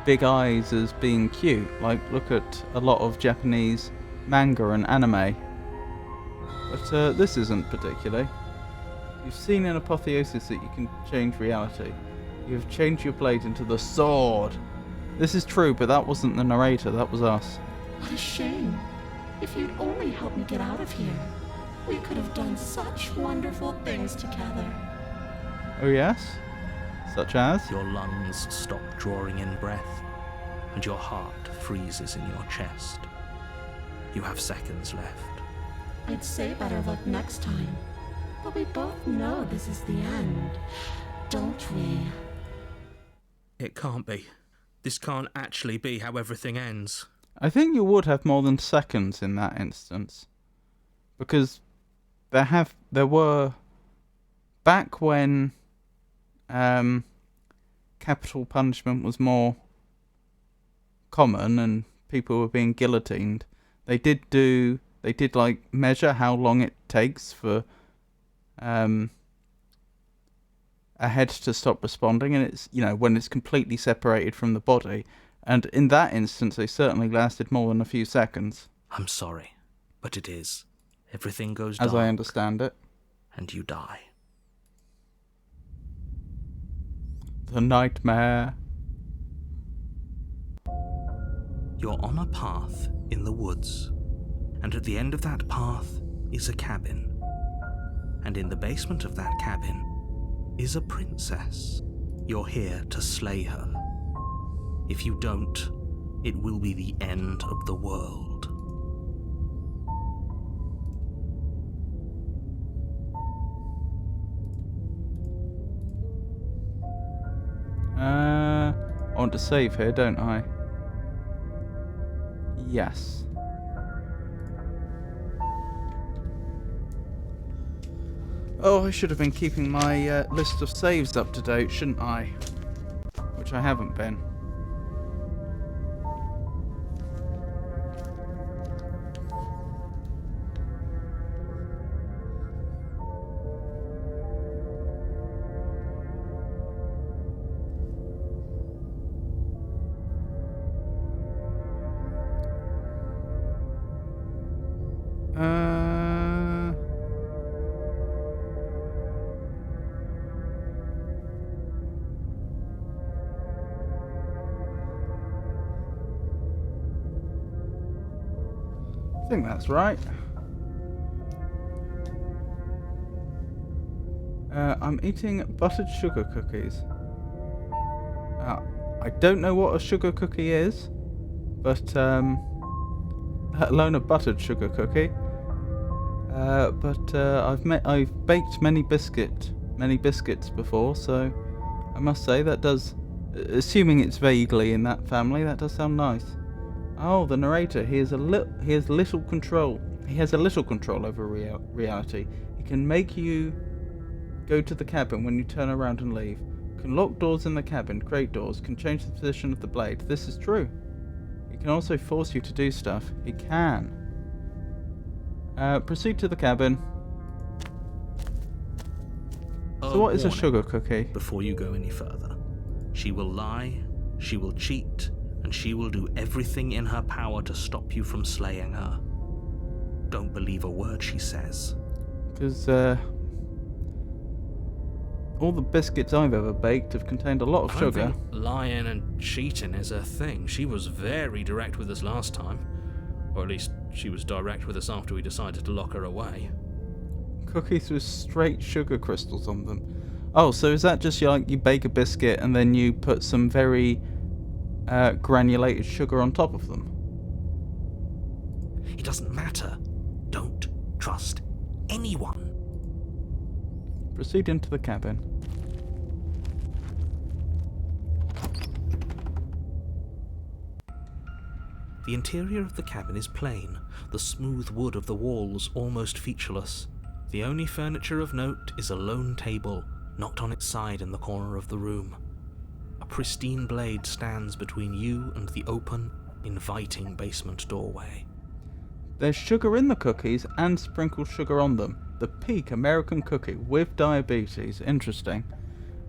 big eyes as being cute. Like, look at a lot of Japanese manga and anime. But this isn't particularly. You've seen in Apotheosis that you can change reality. You've changed your blade into the sword. This is true, but that wasn't the narrator, that was us. What a shame. If you'd only helped me get out of here, we could have done such wonderful things together. Oh yes? Such as? Your lungs stop drawing in breath, and your heart freezes in your chest. You have seconds left. I'd say better luck next time. But we both know this is the end, don't we? It can't be. This can't actually be how everything ends. I think you would have more than seconds in that instance. Because there were... Back when capital punishment was more common and people were being guillotined, they did like measure how long it takes for a head to stop responding, and it's, you know, when it's completely separated from the body, and in that instance they certainly lasted more than a few seconds, I'm sorry, but it is. Everything goes dark, as I understand it. and you die. The nightmare. You're on a path in the woods, and at the end of that path is a cabin. And in the basement of that cabin is a princess. You're here to slay her. If you don't, it will be the end of the world. I want to save here, don't I? Yes. Oh, I should have been keeping my list of saves up to date, shouldn't I? Which I haven't been. I think that's right. I'm eating buttered sugar cookies. I don't know what a sugar cookie is, but let alone a buttered sugar cookie. But I've baked many biscuits before, so I must say that does, assuming it's vaguely in that family, that does sound nice. Oh, the narrator, he has little control. He has a little control over reality. He can make you go to the cabin when you turn around and leave. Can lock doors in the cabin, create doors, can change the position of the blade. This is true. He can also force you to do stuff. He can. Proceed to the cabin. So what is a sugar cookie? Before you go any further, she will lie, she will cheat, and she will do everything in her power to stop you from slaying her. Don't believe a word she says. Because all the biscuits I've ever baked have contained a lot of I don't sugar. think lying and cheating is her thing. She was very direct with us last time. Or at least she was direct with us after we decided to lock her away. Cookies with straight sugar crystals on them. Oh, so is that just like you bake a biscuit and then you put some very granulated sugar on top of them? It doesn't matter. Don't trust anyone. Proceed into the cabin. The interior of the cabin is plain, the smooth wood of the walls almost featureless. The only furniture of note is a lone table, knocked on its side in the corner of the room. A pristine blade stands between you and the open, inviting basement doorway. There's sugar in the cookies and sprinkled sugar on them. The peak American cookie with diabetes. Interesting.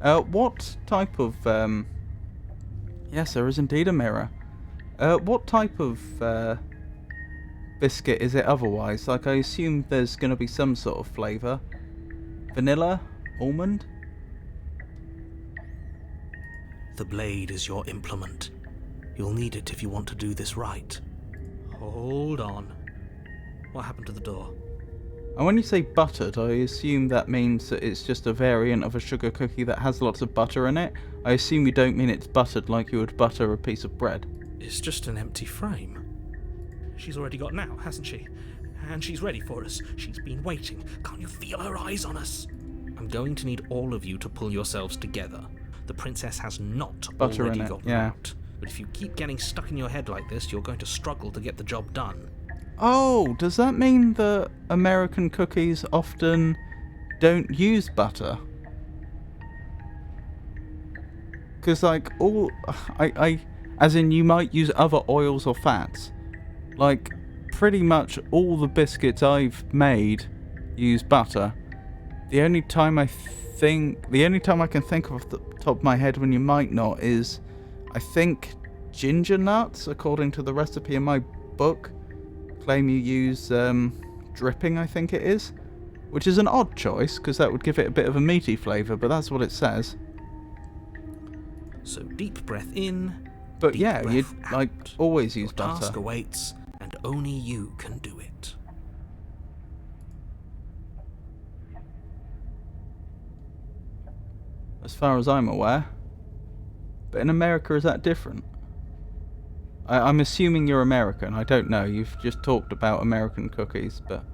What type of... Yes, there is indeed a mirror. What type of biscuit is it otherwise? Like, I assume there's going to be some sort of flavour. Vanilla? Almond? The blade is your implement. You'll need it if you want to do this right. Hold on. What happened to the door? And when you say buttered, I assume that means that it's just a variant of a sugar cookie that has lots of butter in it. I assume you don't mean it's buttered like you would butter a piece of bread. It's just an empty frame. She's already got out, hasn't she? And she's ready for us. She's been waiting. Can't you feel her eyes on us? I'm going to need all of you to pull yourselves together. The princess has not Butter already in it, gotten yeah. out. But if you keep getting stuck in your head like this, you're going to struggle to get the job done. Oh, does that mean that American cookies often don't use butter? Because, like, as in you might use other oils or fats. Like, pretty much all the biscuits I've made use butter. The only time I can think of off the top of my head when you might not is, I think, ginger nuts, according to the recipe in my book. Claim you use dripping, I think it is, which is an odd choice because that would give it a bit of a meaty flavour, but that's what it says. So deep breath in. But deep yeah, breath you'd out. like always use Your butter. task awaits, and only you can do it. As far as I'm aware. But in America, is that different? I'm assuming you're American. I don't know. You've just talked about American cookies, but...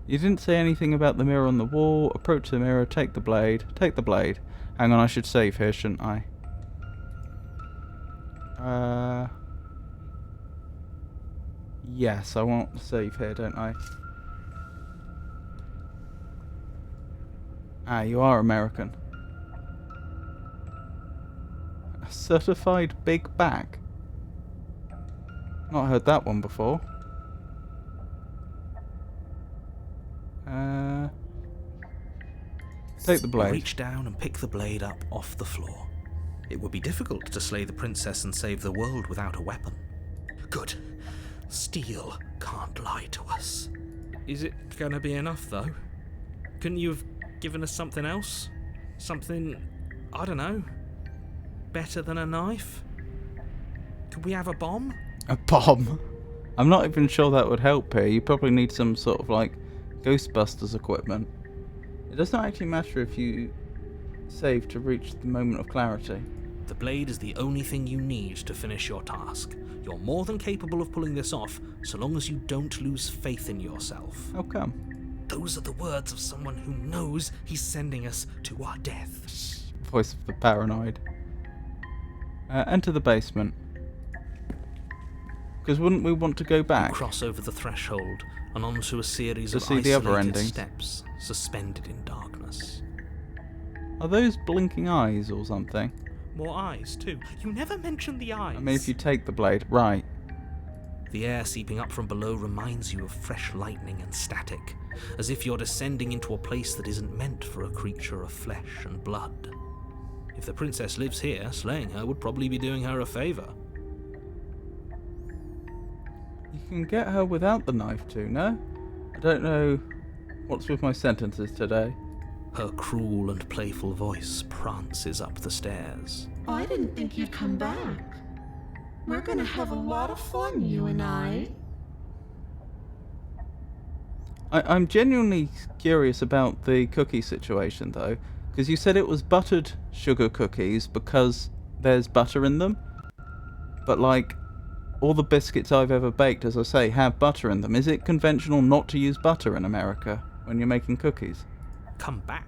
You didn't say anything about the mirror on the wall. Approach the mirror, take the blade. Take the blade. Hang on, I should save here, shouldn't I? Yes, I want to save here, don't I? Ah, you are American. A certified big back? Not heard that one before. Take the blade. Reach down and pick the blade up off the floor. It would be difficult to slay the princess and save the world without a weapon. Good. Steel can't lie to us. Is it gonna be enough, though? Couldn't you have given us something else? Something, I don't know, better than a knife? Could we have a bomb? A bomb? I'm not even sure that would help here. You probably need some sort of like Ghostbusters equipment. It does not actually matter if you save to reach the moment of clarity. The blade is the only thing you need to finish your task. You're more than capable of pulling this off, so long as you don't lose faith in yourself. How come? Those are the words of someone who knows he's sending us to our death. Voice of the paranoid. Enter the basement. Because wouldn't we want to go back? You cross over the threshold and onto a series To of see the other isolated endings. steps suspended in darkness. Are those blinking eyes or something? More eyes, too. You never mentioned the eyes. I mean, if you take the blade, right. The air seeping up from below reminds you of fresh lightning and static, as if you're descending into a place that isn't meant for a creature of flesh and blood. If the princess lives here, slaying her would probably be doing her a favour. You can get her without the knife too, no? I don't know what's with my sentences today. Her cruel and playful voice prances up the stairs. I didn't think you'd come back. We're gonna have a lot of fun, you and I. I'm genuinely curious about the cookie situation, though, because you said it was buttered sugar cookies because there's butter in them. But, like, all the biscuits I've ever baked, as I say, have butter in them. Is it conventional not to use butter in America when you're making cookies? Come back?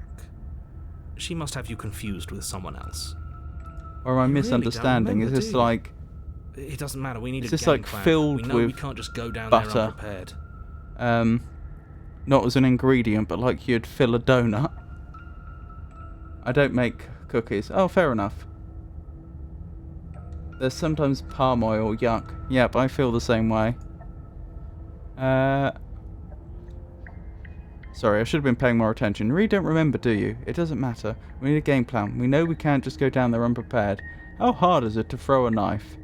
She must have you confused with someone else. Or am I You really misunderstanding? don't remember, Is this do you? like... It doesn't matter, we need Is a this, game like, plan. filled we know we with can't just go down butter? there unprepared. Not as an ingredient, but like you'd fill a donut? I don't make cookies. Oh, fair enough. There's sometimes palm oil, yuck. Yep, I feel the same way. Sorry, I should have been paying more attention. You really don't remember, do you? It doesn't matter. We need a game plan. We know we can't just go down there unprepared. How hard is it to throw a knife?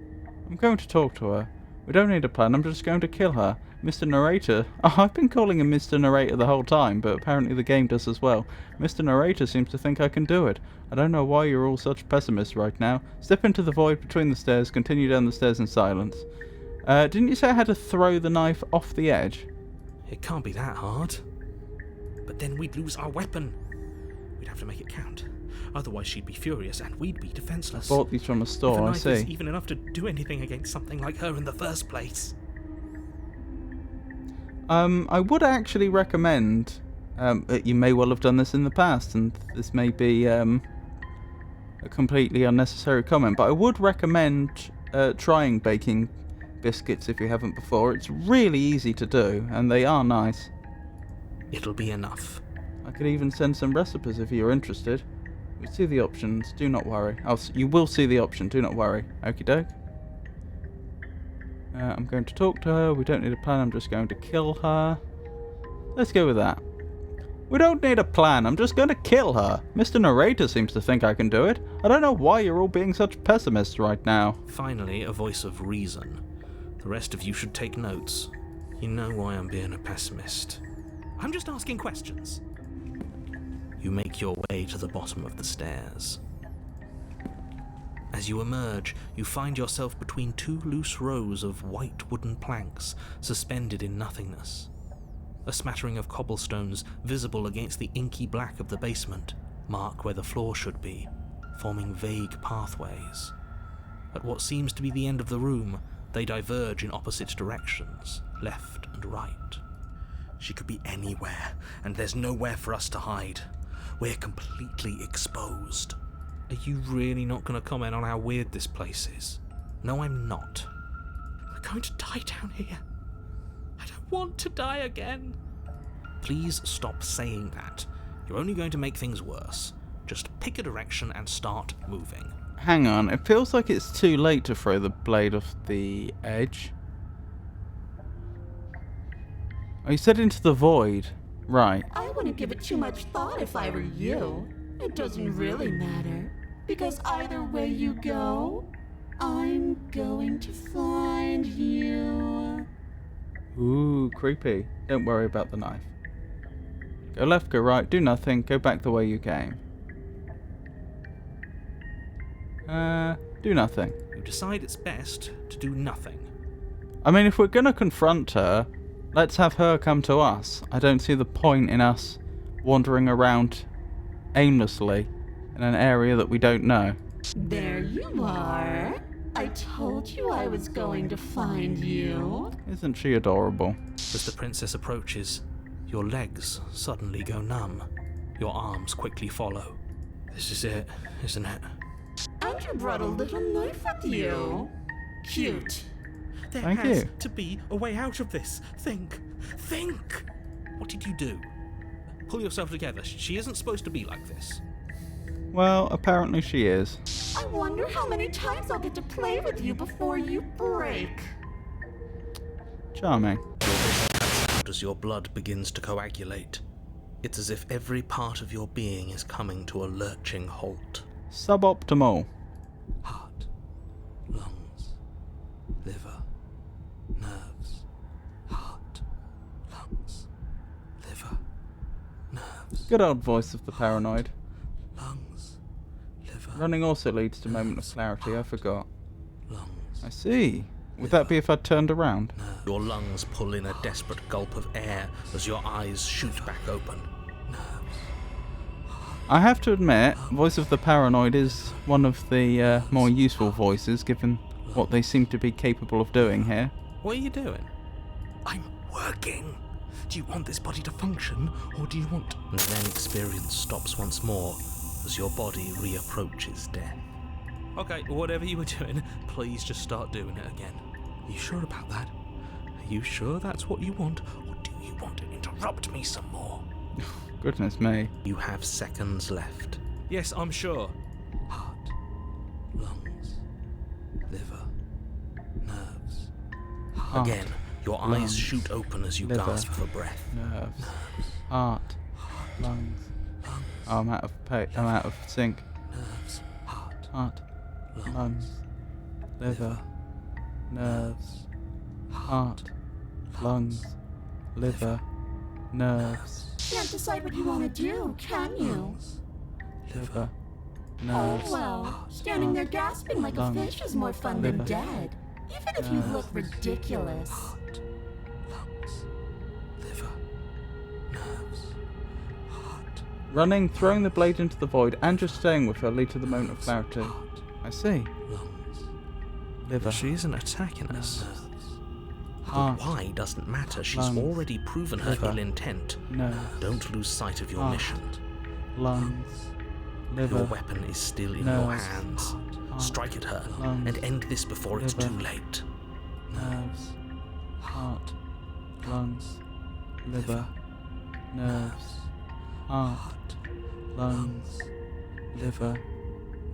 I'm going to talk to her. We don't need a plan, I'm just going to kill her. Mr. Narrator. Oh, I've been calling him Mr. Narrator the whole time, but apparently the game does as well. Mr. Narrator seems to think I can do it. I don't know why you're all such pessimists right now. Step into the void between the stairs, continue down the stairs in silence. Didn't you say I had to throw the knife off the edge? It can't be that hard. But then we'd lose our weapon. We'd have to make it count. Otherwise she'd be furious and we'd be defenseless. I bought these from a store, If a I knife see. is even enough to do anything against something like her in the first place. I would actually recommend, you may well have done this in the past, and this may be a completely unnecessary comment, but I would recommend trying baking biscuits if you haven't before. It's really easy to do, and they are nice. It'll be enough. I could even send some recipes if you're interested. We see the options, do not worry. You will see the option, do not worry. Okie doke. I'm going to talk to her. We don't need a plan, I'm just going to kill her. Let's go with that. We don't need a plan, I'm just going to kill her. Mr. Narrator seems to think I can do it. I don't know why you're all being such pessimists right now. Finally, a voice of reason. The rest of you should take notes. You know why I'm being a pessimist. I'm just asking questions. You make your way to the bottom of the stairs. As you emerge, you find yourself between two loose rows of white wooden planks suspended in nothingness. A smattering of cobblestones visible against the inky black of the basement mark where the floor should be, forming vague pathways. At what seems to be the end of the room, they diverge in opposite directions, left and right. She could be anywhere, and there's nowhere for us to hide. We're completely exposed. Are you really not going to comment on how weird this place is? No, I'm not. We're going to die down here. I don't want to die again. Please stop saying that. You're only going to make things worse. Just pick a direction and start moving. Hang on, it feels like it's too late to throw the blade off the edge. Oh, you said into the void. Right. I wouldn't give it too much thought if I were you. It doesn't really matter, because either way you go, I'm going to find you. Ooh, creepy. Don't worry about the knife. Go left, go right, do nothing, go back the way you came. Do nothing. You decide it's best to do nothing. I mean, if we're gonna confront her, let's have her come to us. I don't see the point in us wandering around aimlessly in an area that we don't know. There you are. I told you I was going to find you. Isn't she adorable? As the princess approaches, your legs suddenly go numb. Your arms quickly follow. This is it, isn't it? And you brought a little knife with you. Cute. There Thank has you. to be a way out of this. Think! What did you do? Pull yourself together. She isn't supposed to be like this. Well, apparently she is. I wonder how many times I'll get to play with you before you break. Charming. As your blood begins to coagulate, it's as if every part of your being is coming to a lurching halt. Suboptimal. Heart, lungs, liver, nerves. Heart, lungs, liver, nerves. Good old voice of the paranoid. lungs, liver, Running also leads to moment of clarity, I forgot. lungs. I see. Would that be if I turned around? Your lungs pull in a desperate gulp of air as your eyes shoot back open. I have to admit, voice of the paranoid is one of the more useful voices, given what they seem to be capable of doing here. What are you doing? I'm working. Do you want this body to function, or do you want... And then experience stops once more as your body reapproaches death. Okay, whatever you were doing, please just start doing it again. Are you sure about that? Are you sure that's what you want, or do you want to Interrupt me some more. Goodness me. You have seconds left. Yes, I'm sure. Heart, lungs, liver, nerves. Heart, Again, your eyes lungs, shoot open as you liver, gasp for breath. nerves, heart, lungs. Oh, I'm out of I'm out of sync. Nerves, Heart, lungs, liver, nerves, heart, lungs, liver, nerves, Can't decide what you want to do, can you? liver, Oh nerves. well, standing there gasping like a lungs, fish is more fun than liver, dead. Even if you look ridiculous. lungs, liver, nerves, heart, Running, throwing the blade into the void, and just staying with her lead to the moment of clarity. I see. lungs, Liver, She isn't attacking us. heart, Why doesn't matter. She's lungs, already proven her liver, ill intent. nerves, Don't lose sight of your heart, mission. lungs, Your liver, weapon is still in nerves, your hands. Strike at her lungs, and end this before it's liver, too late. nerves, heart, lungs, liver, nerves, heart, lungs, liver,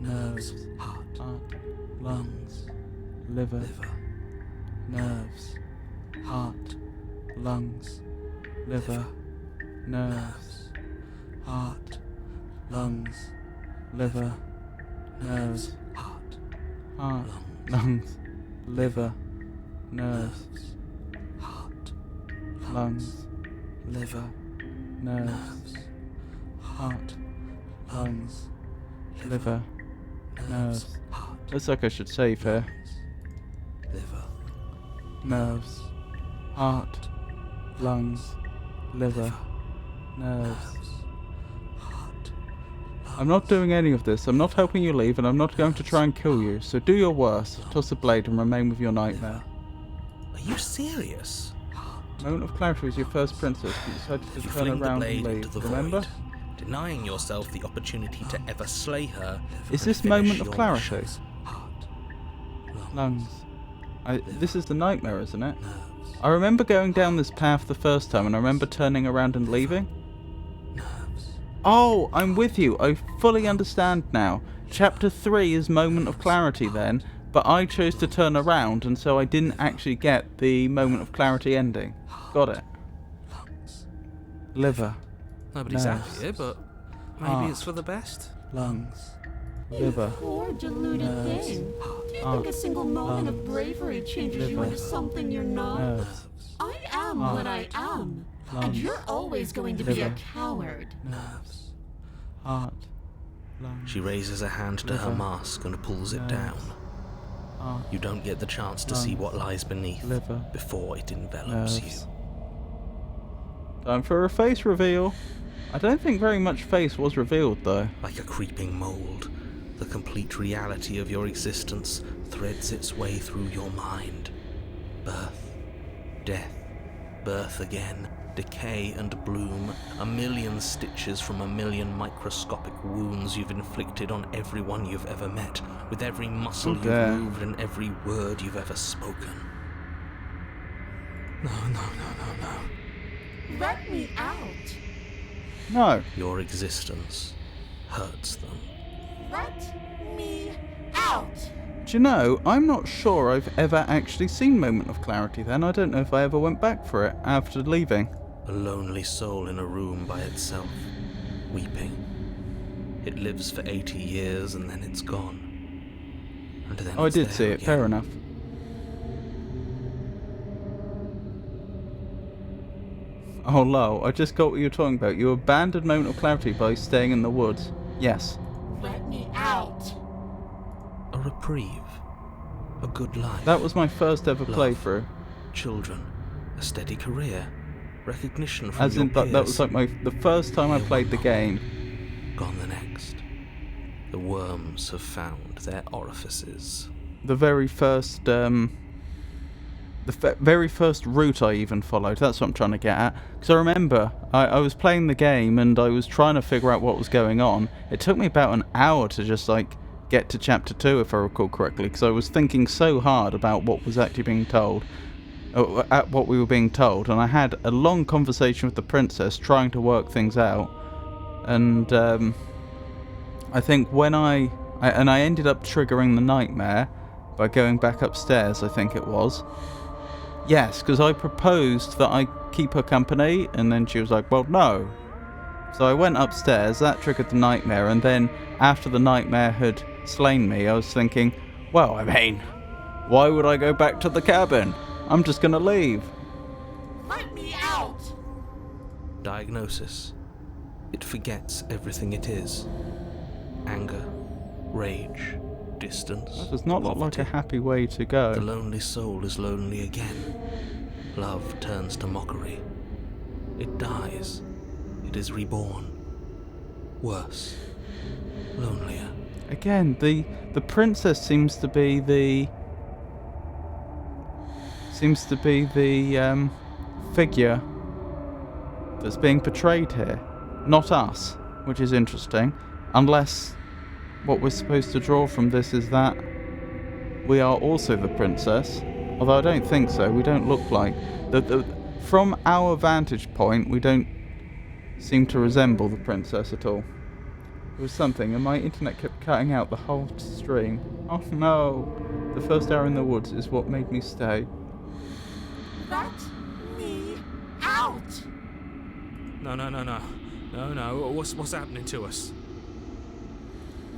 nerves, heart, lungs, liver, nerves, heart, lungs, liver, nerves, heart, lungs, liver, nerves, heart, lungs, liver, nerves, heart, lungs, liver, nerves, heart, lungs, liver, nerves. Looks like I should save here. liver, Nerves, heart, lungs, liver, nerves. I'm not doing any of this. I'm not helping you leave, and I'm not going to try and kill you. So do your worst. Toss the blade and remain with your nightmare. Are you serious? Moment of clarity was your first princess, but you decided to You turn fling the around blade and into leave. the Remember? void, denying yourself the opportunity to ever slay her. Is and this finish moment of your clarity? mission. Lungs. This is the nightmare, isn't it? I remember going down this path the first time, and I remember turning around and leaving. Oh, I'm with you. I fully understand now. Chapter 3 is moment of clarity then, but I chose to turn around, and so I didn't actually get the moment of clarity ending. Got it. Liver, Nobody's nerves, happy here, but maybe heart, it's for the best. lungs, liver, Poor deluded nerves, thing. Do you heart, think a single moment of lungs, bravery changes you liver, into something you're not? nerves, I am what I am. And lungs, you're always going to be a liver, coward. nerves, heart, lungs, She raises a hand to her liver, mask and pulls it nerves, down. heart, You don't get the chance to see lungs, what lies beneath liver, before it envelops nerves. you. Time for a face reveal. I don't think very much face was revealed though. Like a creeping mold, the complete reality of your existence threads its way through your mind. Birth, death, birth again, decay and bloom, a million stitches from a million microscopic wounds you've inflicted on everyone you've ever met, with every muscle you've Okay. moved and every word you've ever spoken. No. Let me out. No. Your existence hurts them. Let me out. Do you know, I'm not sure I've ever actually seen Moment of Clarity then. I don't know if I ever went back for it after leaving. A lonely soul in a room by itself, weeping. It lives for 80 years and then it's gone. And then Oh, I it's did there see it, again. fair enough. Oh, lol, I just got what you were talking about. You abandoned Moment of Clarity by staying in the woods. Yes. Let me out. A reprieve. A good life. That was my first ever Love. playthrough. Children. A steady career. Recognition from As your in, peers. that was like the first time I played the game. Gone the next. The worms have found their orifices. The very first, very first route I even followed. That's what I'm trying to get at. Because I remember, I was playing the game and I was trying to figure out what was going on. It took me about an hour to just, like, get to chapter 2, if I recall correctly. Because I was thinking so hard about what was actually being told. At what we were being told, and I had a long conversation with the princess trying to work things out, and I think when I ended up triggering the nightmare by going back upstairs, I think it was. Yes, because I proposed that I keep her company, and then she was like, well, no. So I went upstairs, that triggered the nightmare, and then after the nightmare had slain me, I was thinking, well, I mean, why would I go back to the cabin? I'm just gonna leave. Let me out. Diagnosis. It forgets everything it is. Anger, rage, distance. That does not look like a happy way to The go. lonely soul is lonely again. Love turns to mockery. It dies. It is reborn. Worse. Lonelier. Again, the princess seems to be the figure that's being portrayed here, not us, which is interesting, unless what we're supposed to draw from this is that we are also the princess, although I don't think so. We don't look like from our vantage point, we don't seem to resemble the princess at all. It was something, and my internet kept cutting out the whole stream. Oh no, the first hour in the woods is what made me stay. Let me out. No. What's happening to us?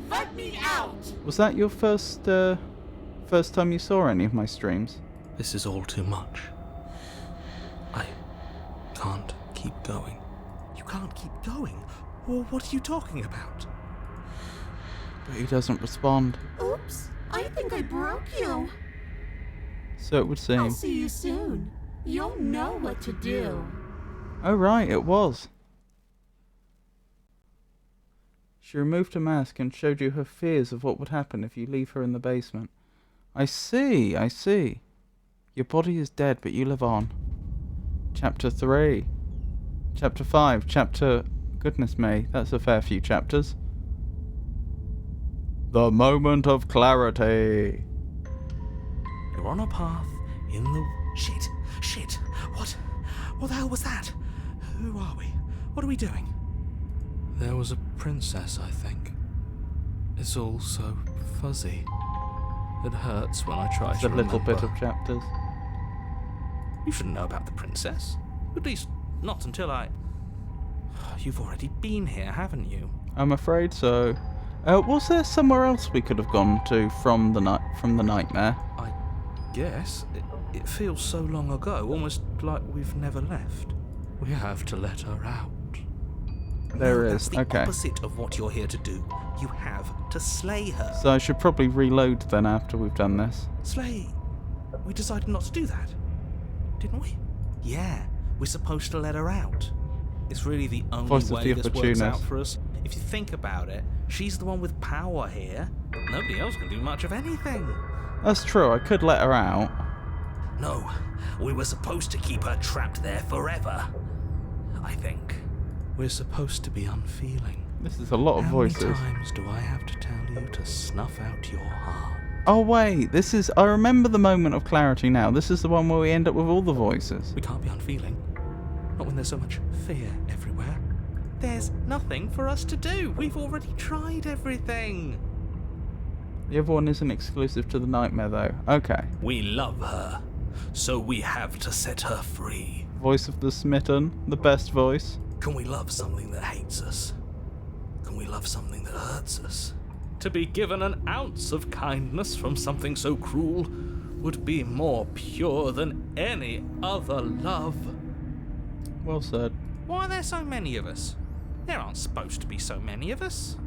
Let me out. Was that your first time you saw any of my streams? This is all too much. I can't keep going. You can't keep going? Well, what are you talking about? But he doesn't respond. Oops. I think I broke you. So it would seem. I'll see you soon. You'll know what to do. Oh right, it was. She removed her mask and showed you her fears of what would happen if you leave her in the basement. I see. Your body is dead, but you live on. Chapter 3. Chapter 5. Chapter... Goodness me, that's a fair few chapters. The Moment of Clarity. You're on a path in the... Shit. What the hell was that? Who are we? What are we doing? There was a princess, I think. It's all so fuzzy. It hurts when I try It's to a little remember. bit of chapters. You shouldn't know about the princess. At least, not until I... You've already been here, haven't you? I'm afraid so. Was there somewhere else we could have gone to from the nightmare? I guess. It feels so long ago, almost like we've never left. We have to let her out. There No, is. That's the Okay. opposite of what you're here to do. You have to slay her. So I should probably reload then after we've done this. Slay? We decided not to do that, didn't we? Yeah, we're supposed to let her out. It's really the only Voice of way the this works out opportunist. for us. If you think about it, she's the one with power here. Nobody else can do much of anything. That's true, I could let her out. No, we were supposed to keep her trapped there forever. I think. We're supposed to be unfeeling. This is a lot of How voices. many times do I have to tell you to snuff out your heart? Oh wait, this is... I remember the Moment of Clarity now. This is the one where we end up with all the voices. We can't be unfeeling. Not when there's so much fear everywhere. There's nothing for us to do. We've already tried everything. The other one isn't exclusive to the nightmare though. Okay. We love her, so we have to set her free. Voice of the smitten, the best voice. Can we love something that hates us? Can we love something that hurts us? To be given an ounce of kindness from something so cruel would be more pure than any other love. Well said. Why are there so many of us? There aren't supposed to be so many of us.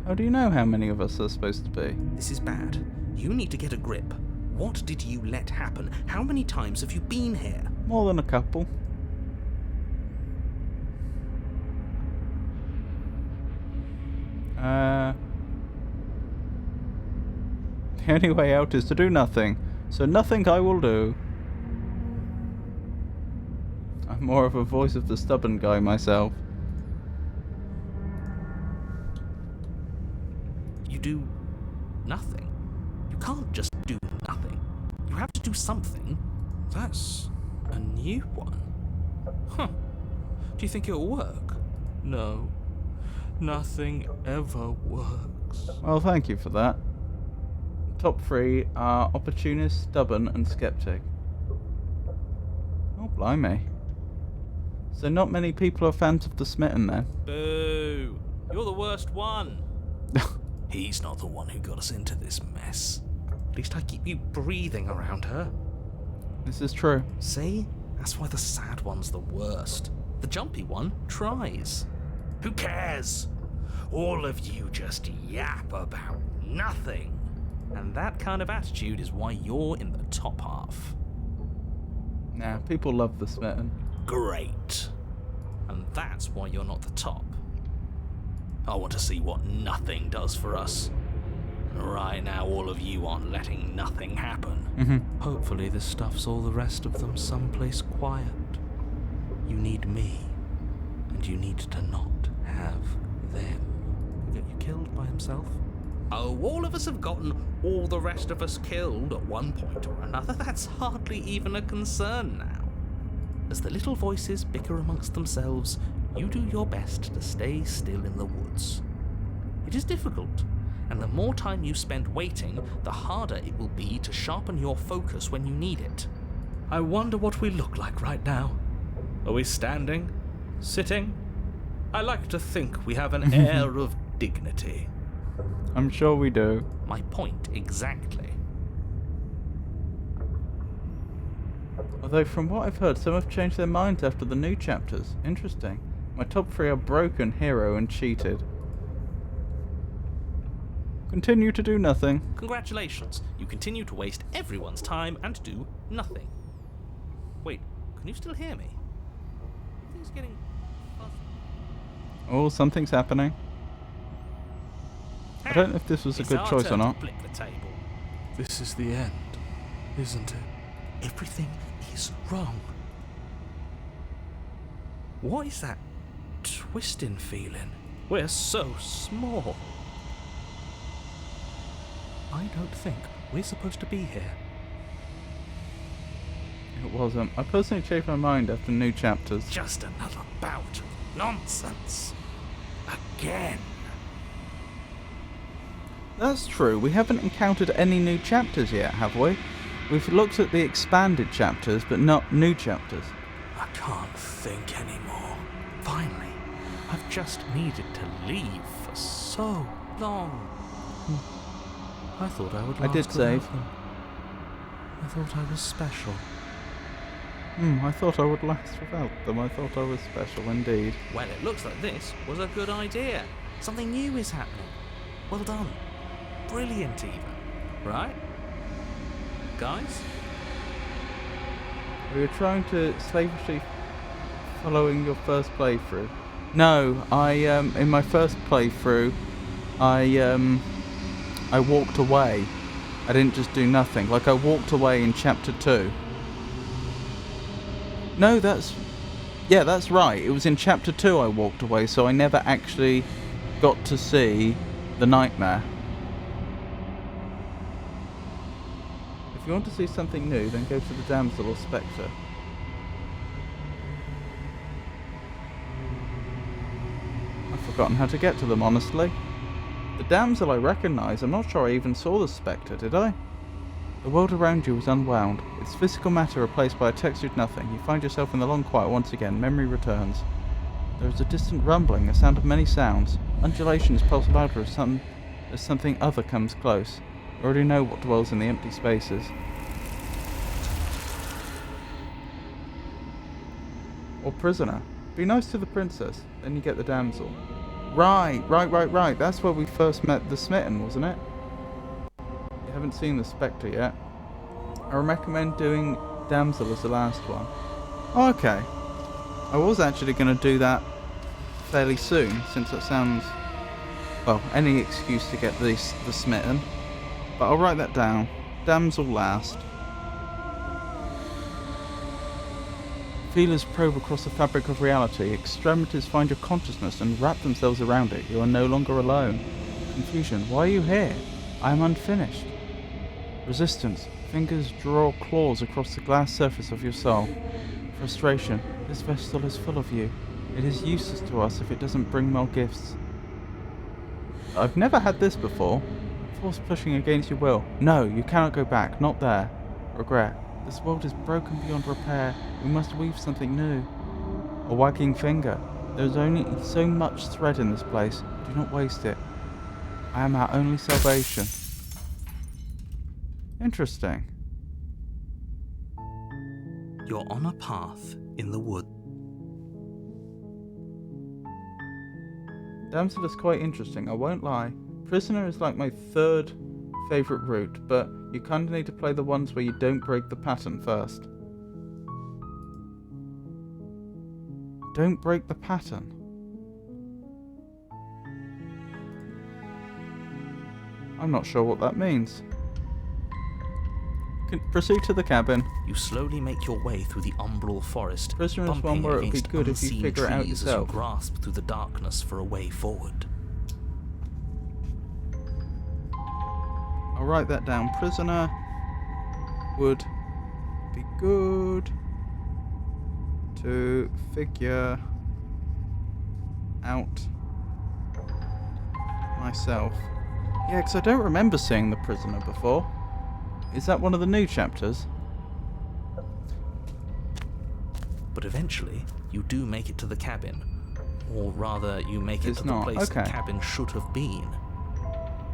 How do you know how many of us are supposed to be? This is bad. You need to get a grip. What did you let happen? How many times have you been here? More than a couple. The only way out is to do nothing, so nothing I will do. I'm more of a voice of the stubborn guy myself. You do nothing. You can't just do nothing. You have to do something. That's a new one. Huh. Do you think it'll work? No. Nothing ever works. Well, thank you for that. Top 3 are opportunist, stubborn, and skeptic. Oh, blimey. So not many people are fans of the Smitten then. Boo! You're the worst one. He's not the one who got us into this mess. At least I keep you breathing around her. This is true. See? That's why the sad one's the worst. The jumpy one tries. Who cares? All of you just yap about nothing. And that kind of attitude is why you're in the top half. Nah, people love the Smitten. Great. And that's why you're not the top. I want to see what nothing does for us. Right now, all of you aren't letting nothing happen. Hopefully this stuffs all the rest of them someplace quiet. You need me, and you need to not have them. He'll get you killed by himself. Oh, all of us have gotten all the rest of us killed at one point or another. That's hardly even a concern now. As the little voices bicker amongst themselves, you do your best to stay still in the woods. It is difficult, and the more time you spend waiting, the harder it will be to sharpen your focus when you need it. I wonder what we look like right now. Are we standing? Sitting? I like to think we have an air of dignity. I'm sure we do. My point exactly. Although from what I've heard, some have changed their minds after the new chapters. Interesting. My top 3 are Broken, Hero, and Cheated. Continue to do nothing. Congratulations, you continue to waste everyone's time and do nothing. Wait, can you still hear me? Everything's getting fuzzy. Oh, something's happening. I don't know if this was a It's good our choice or turn to not. flip the table. This is the end, isn't it? Everything is wrong. What is that twisting feeling? We're so small. I don't think we're supposed to be here. It wasn't. I personally changed my mind after new chapters. Just another bout of nonsense. Again. That's true. We haven't encountered any new chapters yet, have we? We've looked at the expanded chapters, but not new chapters. I can't think anymore. Finally, I've just needed to leave for so long. I thought I would I last did save. without them. I thought I was special. I thought I would last without them. I thought I was special indeed. Well, it looks like this was a good idea. Something new is happening. Well done. Brilliant even. Right? Guys? We were trying to slavishly following your first playthrough. No, in my first playthrough, I walked away. I didn't just do nothing. Like, I walked away in chapter 2. No, that's right. It was in chapter 2 I walked away, so I never actually got to see the nightmare. If you want to see something new, then go to the damsel or spectre. I've forgotten how to get to them, honestly. The damsel I recognise. I'm not sure I even saw the spectre, did I? The world around you is unwound. Its physical matter replaced by a textured nothing. You find yourself in the long quiet once again. Memory returns. There is a distant rumbling, a sound of many sounds. Undulations pulse louder as something other comes close. You already know what dwells in the empty spaces. Or prisoner. Be nice to the princess, then you get the damsel. Right. That's where we first met the smitten, wasn't it? You haven't seen the spectre yet. I recommend doing damsel as the last one. Oh, okay. I was actually going to do that fairly soon, since that sounds, well, any excuse to get the smitten. But I'll write that down. Damsel last. Feelers probe across the fabric of reality. Extremities find your consciousness and wrap themselves around it. You are no longer alone. Confusion. Why are you here? I am unfinished. Resistance. Fingers draw claws across the glass surface of your soul. Frustration. This vessel is full of you. It is useless to us if it doesn't bring more gifts. I've never had this before. Force pushing against your will. No, you cannot go back. Not there. Regret. This world is broken beyond repair. We must weave something new. A wagging finger. There is only so much thread in this place. Do not waste it. I am our only salvation. Interesting. You're on a path in the wood. Damsel is quite interesting, I won't lie. Prisoner is like my third favourite route, but you kind of need to play the ones where you don't break the pattern first. Don't break the pattern. I'm not sure what that means. Proceed to the cabin. You slowly make your way through the umbral forest, Prisoner is one bumping where it would be against good if you unseen figure it out trees yourself. as you grasp through the darkness for a way forward. I'll write that down. Prisoner would be good to figure out myself. Yeah, because I don't remember seeing the prisoner before. Is that one of the new chapters? But eventually, you do make it to the cabin. Or rather, you make it It's to not. the place the Okay. cabin should have been.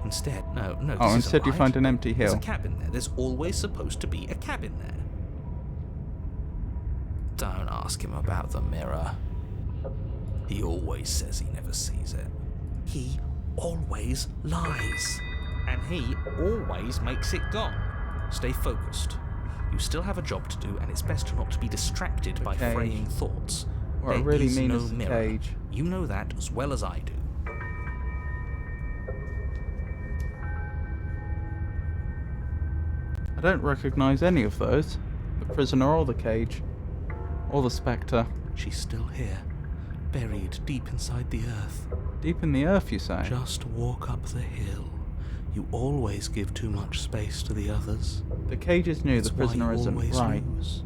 Instead, no, this Oh, isn't instead you right. find an empty There's hill. a cabin there. There's always supposed to be a cabin there. Don't ask him about the mirror. He always says he never sees it. He always lies. And he always makes it gone. Stay focused. You still have a job to do, and it's best not to be distracted by Okay. fraying thoughts. What I There really is mean no is the mirror. cage. You know that as well as I do. I don't recognise any of those. The prisoner or the cage. Or the spectre. She's still here, buried deep inside the earth. Deep in the earth, you say? Just walk up the hill. You always give too much space to the others. The cage is new, That's the prisoner why you isn't. always Right. lose.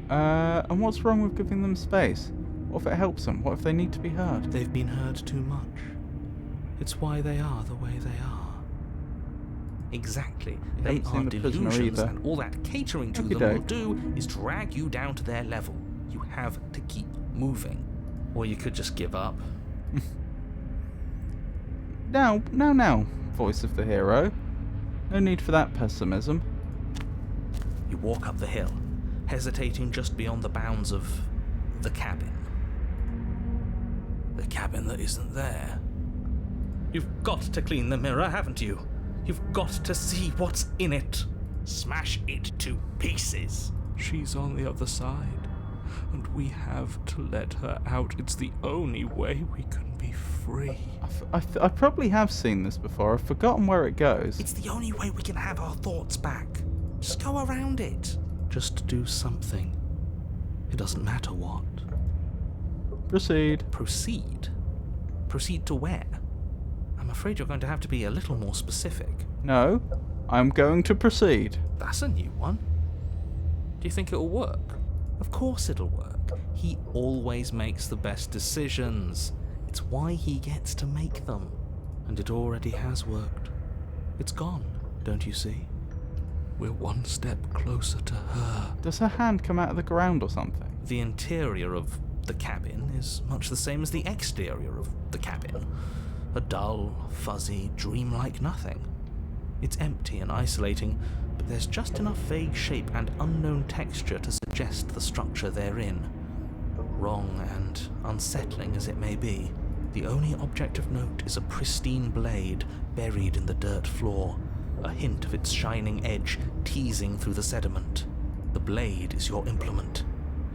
And what's wrong with giving them space? What if it helps them? What if they need to be heard? They've been heard too much. It's why they are the way they are. Exactly. You They haven't seen are the prisoner delusions, either. and all that catering to them will Okey-doke. do is drag you down to their level. You have to keep moving. Or you could just give up. Now, voice of the hero. No need for that pessimism. You walk up the hill, hesitating just beyond the bounds of the cabin. The cabin that isn't there. You've got to clean the mirror, haven't you? You've got to see what's in it. Smash it to pieces. She's on the other side, and we have to let her out. It's the only way we can be free. I probably have seen this before. I've forgotten where it goes. It's the only way we can have our thoughts back. Just go around it. Just do something. It doesn't matter what. Proceed. Proceed? Proceed to where? I'm afraid you're going to have to be a little more specific. No, I'm going to proceed. That's a new one. Do you think it'll work? Of course it'll work. He always makes the best decisions. It's why he gets to make them. And it already has worked. It's gone, don't you see? We're one step closer to her. Does her hand come out of the ground or something? The interior of the cabin is much the same as the exterior of the cabin. a dull, fuzzy, dreamlike nothing. It's empty and isolating, but there's just enough vague shape and unknown texture to suggest the structure they're in. Wrong and unsettling as it may be, the only object of note is a pristine blade buried in the dirt floor, a hint of its shining edge teasing through the sediment. The blade is your implement.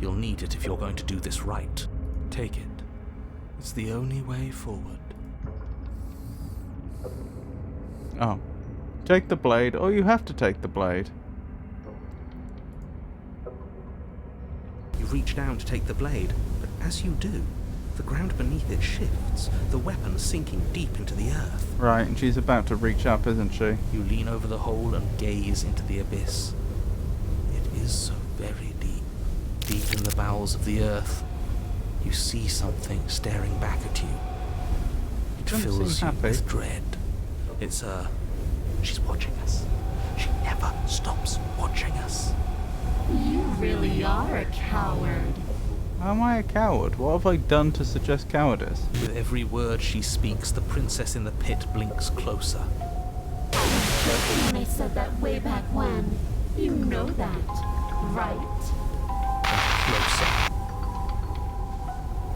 You'll need it if you're going to do this right. Take it. It's the only way forward. Oh. Take the blade, or you have to take the blade. You reach down to take the blade, but as you do, the ground beneath it shifts, the weapon sinking deep into the earth. Right, and she's about to reach up, isn't she? You lean over the hole and gaze into the abyss. It is so very deep, deep in the bowels of the earth. You see something staring back at you. It Doesn't fills seem you happy. with dread. It's her. She's watching us. She never stops watching us. You really are a coward. How am I a coward? What have I done to suggest cowardice? With every word she speaks, the princess in the pit blinks closer. I was joking when I said that way back when. You know that, right? And closer.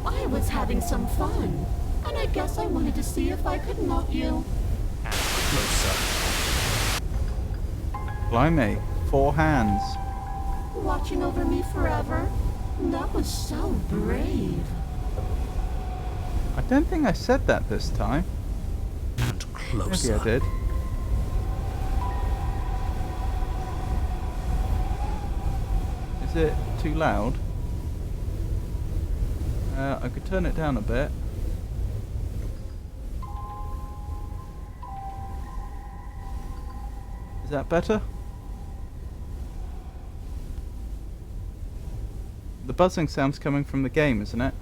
I was having some fun, and I guess I wanted to see if I could melt you. And closer. Blimey, 4 hands. Watching over me forever? That was so brave. I don't think I said that this time. And closer. Maybe I did. Is it too loud? I could turn it down a bit. Is that better? The buzzing sound's coming from the game, isn't it?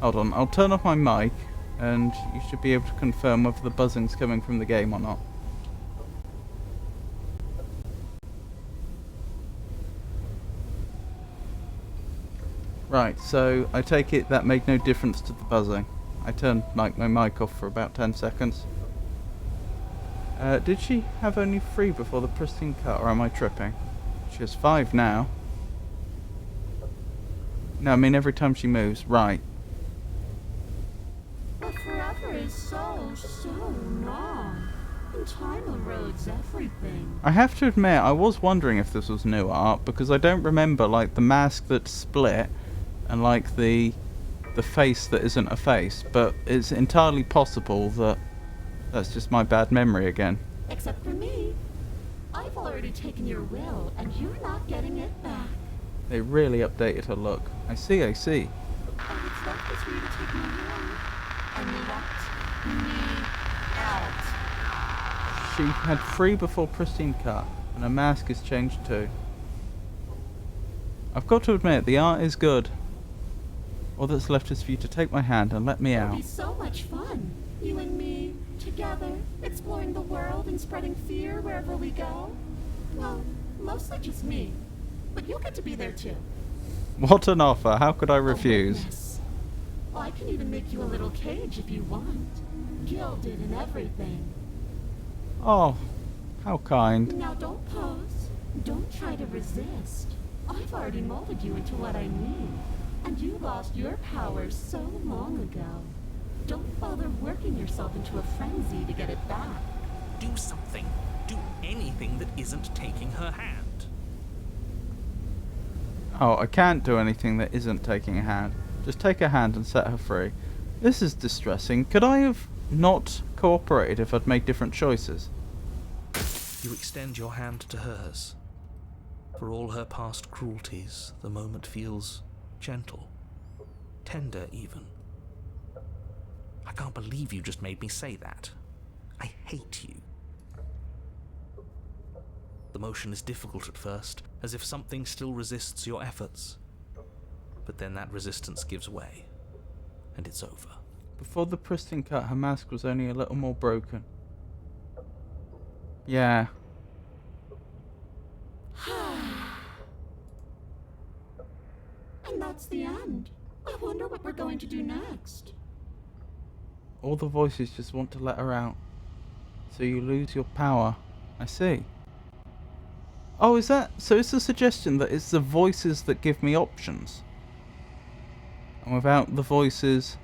Hold on, I'll turn off my mic and you should be able to confirm whether the buzzing's coming from the game or not. Right, so I take it that made no difference to the buzzing. I turned my mic off for about 10 seconds. Did she have only 3 before the pristine cut, or am I tripping? She has 5 now. No, I mean every time she moves. Right. But forever is so long. And time erodes everything. I have to admit, I was wondering if this was new art, because I don't remember, like, the mask that's split, and, like, the face that isn't a face, but it's entirely possible that that's just my bad memory again. Except for me. I've already taken your will, and you're not getting it back. They really updated her look. I see. All that's left is for you to take my will and let me out. She had 3 before pristine cut, and her mask is changed too. I've got to admit, the art is good. All that's left is for you to take my hand and let me It'll out. be so much fun. You and me, together, exploring the world and spreading fear wherever we go. Well, mostly just me. But you'll get to be there too. What an offer, how could I A refuse? witness. I can even make you a little cage if you want. Gilded and everything. Oh, how kind. Now don't pose. Don't try to resist. I've already molded you into what I need. And you lost your powers so long ago. Don't bother working yourself into a frenzy to get it back. Do something. Do anything that isn't taking her hand. Oh, I can't do anything that isn't taking a hand. Just take her hand and set her free. This is distressing. Could I have not cooperated if I'd made different choices? You extend your hand to hers. For all her past cruelties, the moment feels gentle, tender even. I can't believe you just made me say that. I hate you. The motion is difficult at first, as if something still resists your efforts. But then that resistance gives way, and it's over. Before the pristine cut, her mask was only a little more broken. Yeah. And that's the end. I wonder what we're going to do next. All the voices just want to let her out. So you lose your power. I see. Oh, is that... So it's a suggestion that it's the voices that give me options. And without the voices,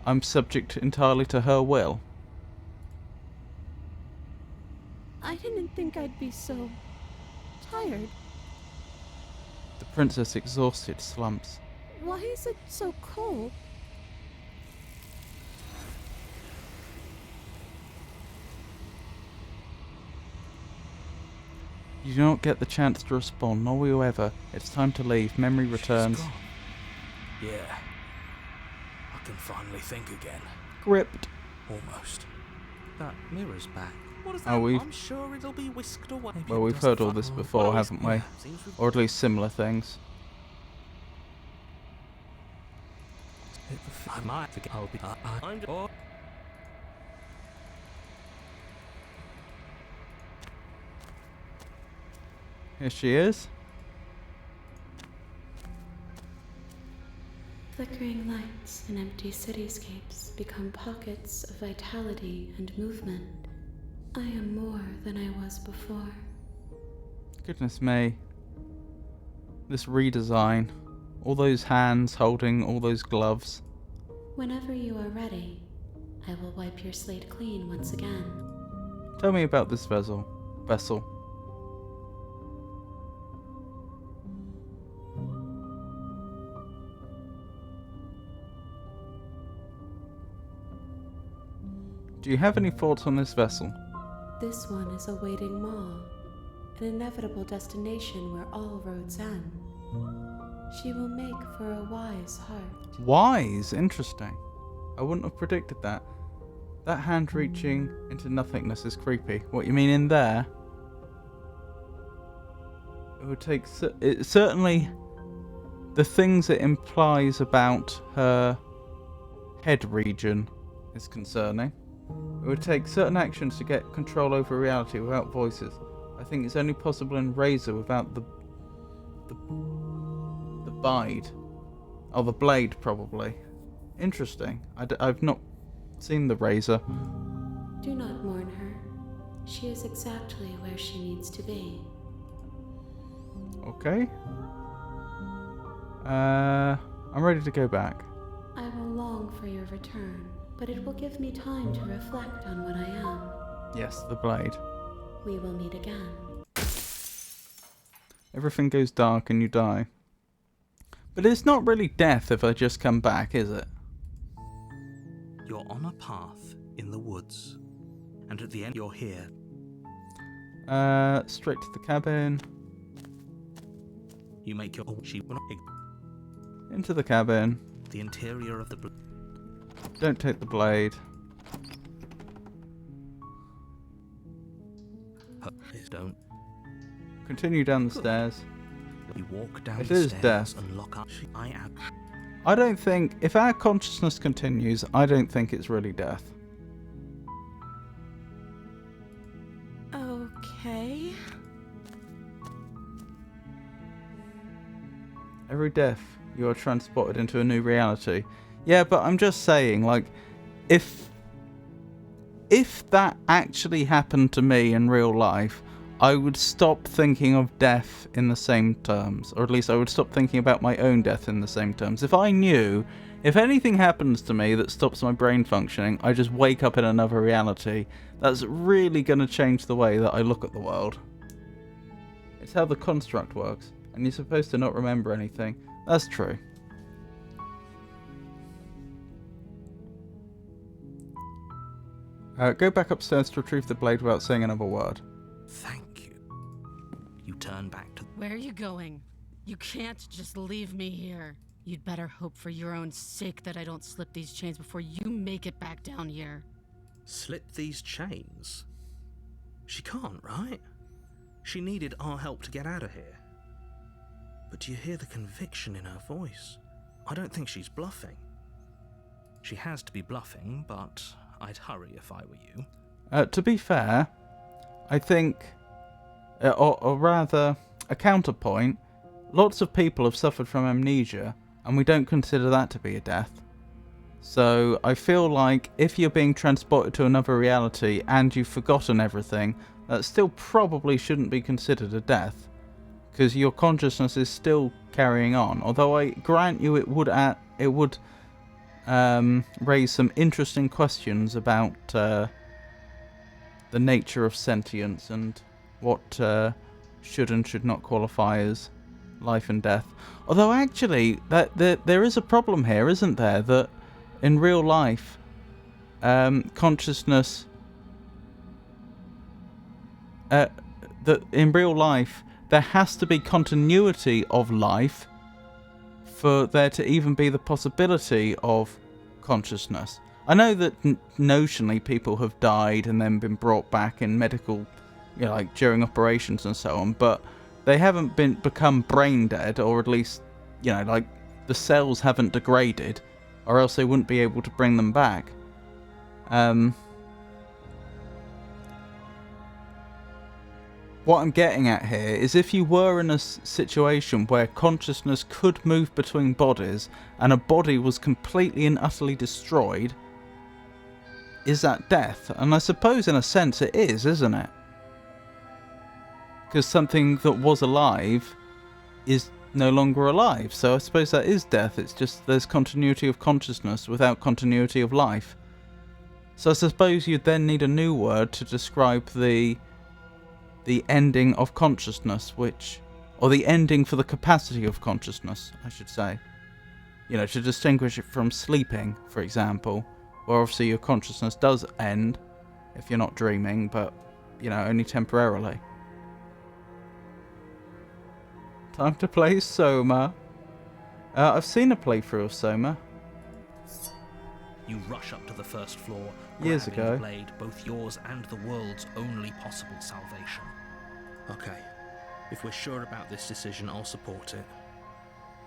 I'm subject entirely to her will. I didn't think I'd be so tired. The princess, exhausted, slumps. Why is it so cold? You do not get the chance to respond, nor will you ever. It's time to leave. Memory returns. She's gone. Yeah. I can finally think again. Gripped. Almost. That mirror's back. What is Oh, that? we've- I'm sure it'll be whisked away. Well, we've heard all this before, haven't we? Or at least similar things. I might forget. I'll be. I'm. Oh. Here she is. Flickering lights and empty cityscapes become pockets of vitality and movement. I am more than I was before. Goodness me. This redesign. All those hands holding all those gloves. Whenever you are ready, I will wipe your slate clean once again. Tell me about this vessel. Do you have any thoughts on this vessel? This one is awaiting Maw, an inevitable destination where all roads end. She will make for a wise heart. Wise? Interesting. I wouldn't have predicted that. That hand reaching into nothingness is creepy. What, you mean in there? It would take... certainly, the things it implies about her head region is concerning. It would take certain actions to get control over reality without voices. I think it's only possible in Razor without the bide. Oh, the blade, probably. Interesting. I've not seen the Razor. Do not mourn her. She is exactly where she needs to be. Okay. I'm ready to go back. I will long for your return, but it will give me time to reflect on what I am. Yes, the blade. We will meet again. Everything goes dark and you die. But it's not really death if I just come back, is it? You're on a path in the woods, and at the end you're here. Straight to the cabin. You make your Into the cabin. the interior of the. Don't take the blade. Don't. Continue down the stairs. You walk down It the is stairs death. and lock up. I am. I don't think... If our consciousness continues, I don't think it's really death. Okay. Every death, you are transported into a new reality. Yeah, but I'm just saying, like, if that actually happened to me in real life, I would stop thinking of death in the same terms. Or at least I would stop thinking about my own death in the same terms. If I knew, if anything happens to me that stops my brain functioning, I just wake up in another reality, that's really going to change the way that I look at the world. It's how the construct works. And you're supposed to not remember anything. That's true. Go back upstairs to retrieve the blade without saying another word. Thank you. You turn back to. Where are you going? You can't just leave me here. You'd better hope for your own sake that I don't slip these chains before you make it back down here. Slip these chains? She can't, right? She needed our help to get out of here. But do you hear the conviction in her voice? I don't think she's bluffing. She has to be bluffing, but I'd hurry if I were you. To be fair, I think, or rather, a counterpoint, lots of people have suffered from amnesia, and we don't consider that to be a death. So I feel like if you're being transported to another reality and you've forgotten everything, that still probably shouldn't be considered a death, because your consciousness is still carrying on. Although I grant you it would raise some interesting questions about the nature of sentience and what should and should not qualify as life and death. Although actually, there is a problem here, isn't there? That in real life, consciousness. That in real life, there has to be continuity of life for there to even be the possibility of consciousness. I know that notionally people have died and then been brought back in medical, like during operations and so on, but they haven't become brain dead, or at least, like the cells haven't degraded, or else they wouldn't be able to bring them back. What I'm getting at here is if you were in a situation where consciousness could move between bodies and a body was completely and utterly destroyed, is that death? And I suppose in a sense it is, isn't it? Because something that was alive is no longer alive, so I suppose that is death. It's just there's continuity of consciousness without continuity of life. So I suppose you'd then need a new word to describe the ending of consciousness, or the ending for the capacity of consciousness, I should say. To distinguish it from sleeping, for example, where obviously your consciousness does end, if you're not dreaming, but, only temporarily. Time to play Soma. I've seen a playthrough of Soma. You rush up to the first floor, Years grabbing ago. the blade, both yours and the world's only possible salvation. Okay, if we're sure about this decision, I'll support it.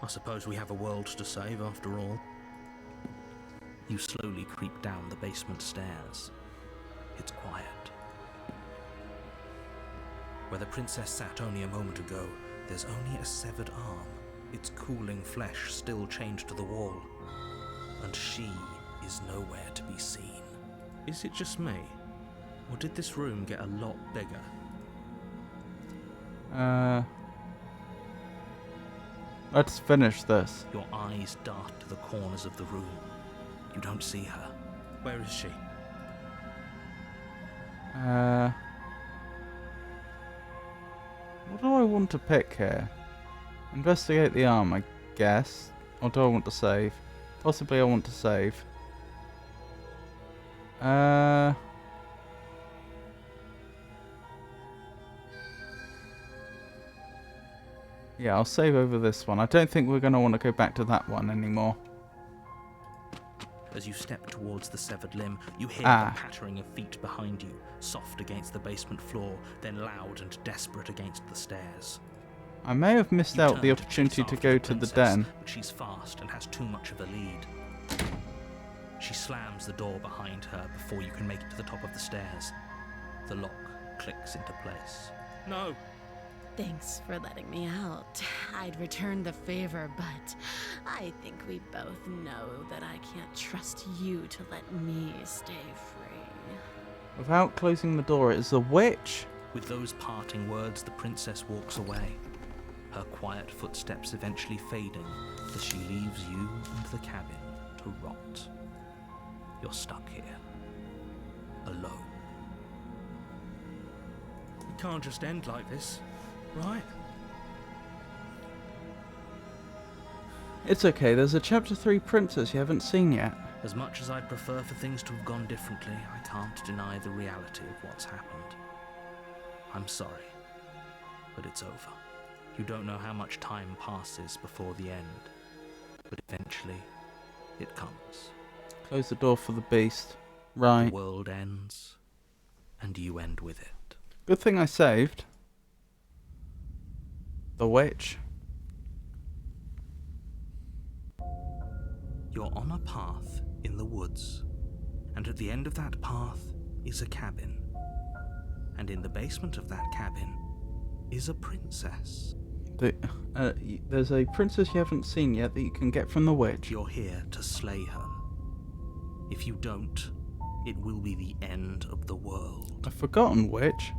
I suppose we have a world to save after all. You slowly creep down the basement stairs. It's quiet. Where the princess sat only a moment ago, there's only a severed arm, its cooling flesh still chained to the wall. And she is nowhere to be seen. Is it just me? Or did this room get a lot bigger? Let's finish this. Your eyes dart to the corners of the room. You don't see her. Where is she? What do I want to pick here? Investigate the arm, I guess. Or do I want to save? Possibly I want to save. Yeah, I'll save over this one. I don't think we're going to want to go back to that one anymore. As you step towards the severed limb, you hear the pattering of feet behind you, soft against the basement floor, then loud and desperate against the stairs. I may have missed out the opportunity to go to the den. But she's fast and has too much of a lead. She slams the door behind her before you can make it to the top of the stairs. The lock clicks into place. No! Thanks for letting me out. I'd return the favor, but I think we both know that I can't trust you to let me stay free. Without closing the door, it is the witch. With those parting words, the princess walks away, her quiet footsteps eventually fading as she leaves you and the cabin to rot. You're stuck here, alone. It can't just end like this. Right? It's okay, there's a Chapter 3 princess you haven't seen yet. As much as I'd prefer for things to have gone differently, I can't deny the reality of what's happened. I'm sorry, but it's over. You don't know how much time passes before the end, but eventually it comes. Close the door for the beast. Right. The world ends, and you end with it. Good thing I saved. The witch. You're on a path in the woods, and at the end of that path is a cabin. And in the basement of that cabin is a princess. There's a princess you haven't seen yet that you can get from the witch. You're here to slay her, If you don't, it will be the end of the world. I've forgotten which.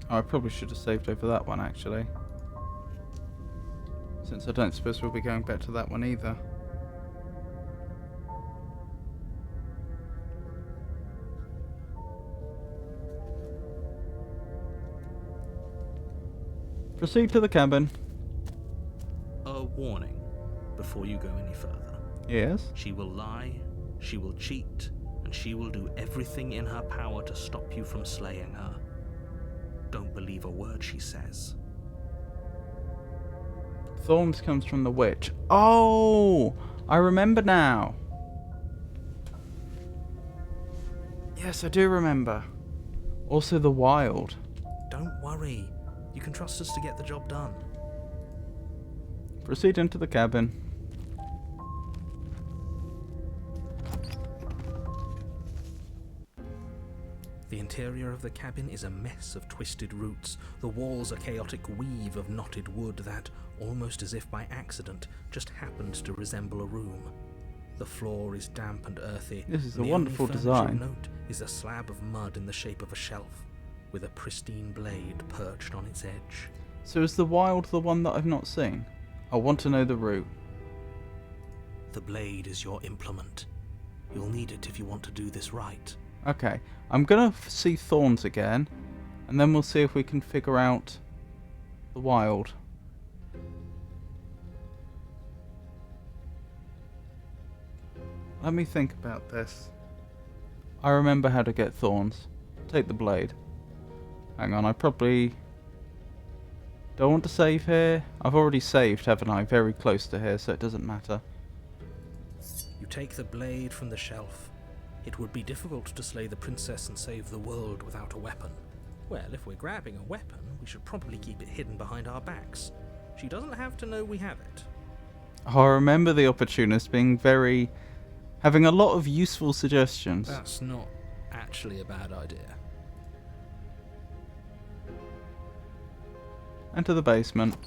Oh, I probably should have saved over that one, actually. Since I don't suppose we'll be going back to that one either. Proceed to the cabin. A warning before you go any further. Yes? She will lie, she will cheat, and she will do everything in her power to stop you from slaying her. Don't believe a word she says. Thorns comes from the witch. Oh! I remember now. Yes, I do remember. Also the wild. Don't worry. You can trust us to get the job done. Proceed into the cabin. The interior of the cabin is a mess of twisted roots. The walls a chaotic weave of knotted wood that, almost as if by accident, just happens to resemble a room. The floor is damp and earthy. This is a and the wonderful only furniture design. note is a slab of mud in the shape of a shelf, with a pristine blade perched on its edge. So is the wild the one that I've not seen? I want to know the route. The blade is your implement. You'll need it if you want to do this right. Okay, I'm gonna see Thorns again, and then we'll see if we can figure out the wild. Let me think about this. I remember how to get Thorns. Take the blade. Hang on, I probably don't want to save here. I've already saved, haven't I? Very close to here, so it doesn't matter. You take the blade from the shelf. It would be difficult to slay the princess and save the world without a weapon. Well, if we're grabbing a weapon, we should probably keep it hidden behind our backs. She doesn't have to know we have it. Oh, I remember the opportunist being having a lot of useful suggestions. That's not actually a bad idea. Enter the basement.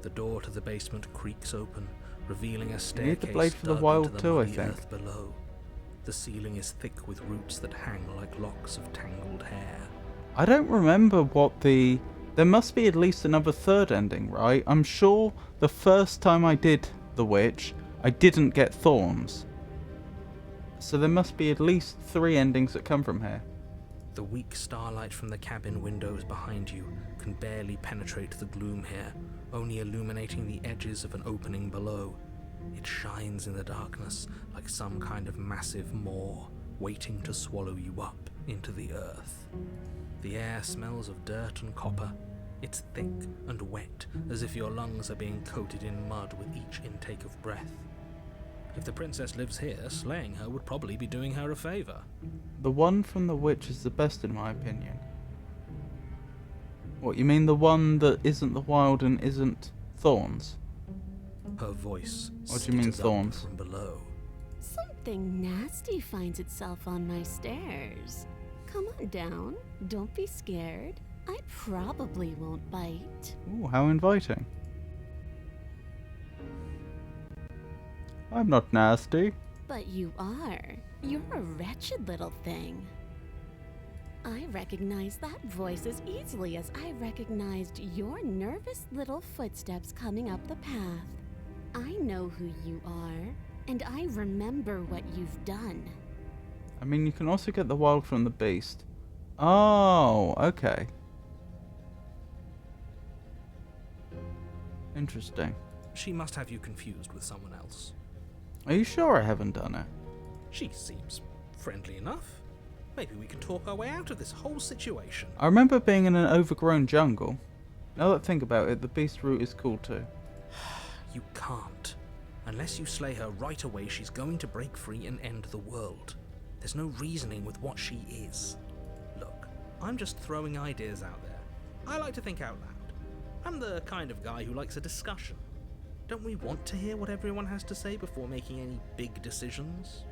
The door to the basement creaks open, revealing a You staircase need the blade for the dug wild into the too, I muddy think. earth below. The ceiling is thick with roots that hang like locks of tangled hair. I don't remember what the... There must be at least another third ending, right? I'm sure the first time I did The Witch, I didn't get Thorns. So there must be at least 3 endings that come from here. The weak starlight from the cabin windows behind you can barely penetrate the gloom here, only illuminating the edges of an opening below. It shines in the darkness like some kind of massive maw, waiting to swallow you up into the earth. The air smells of dirt and copper. It's thick and wet, as if your lungs are being coated in mud with each intake of breath. If the princess lives here, slaying her would probably be doing her a favor. The one from The Witch is the best in my opinion. What, you mean the one that isn't the wild and isn't Thorns? Her voice What do you mean skitters up thorns? from below. Something nasty finds itself on my stairs. Come on down. Don't be scared. I probably won't bite. Ooh, how inviting. I'm not nasty. But you are. You're a wretched little thing. I recognize that voice as easily as I recognized your nervous little footsteps coming up the path. I know who you are, and I remember what you've done. I mean, you can also get the wild from the beast. Oh, okay. Interesting. She must have you confused with someone else. Are you sure I haven't done it? She seems friendly enough. Maybe we can talk our way out of this whole situation. I remember being in an overgrown jungle. Now that I think about it, the beast route is cool too. You can't. Unless you slay her right away, she's going to break free and end the world. There's no reasoning with what she is. Look, I'm just throwing ideas out there. I like to think out loud. I'm the kind of guy who likes a discussion. Don't we want to hear what everyone has to say before making any big decisions?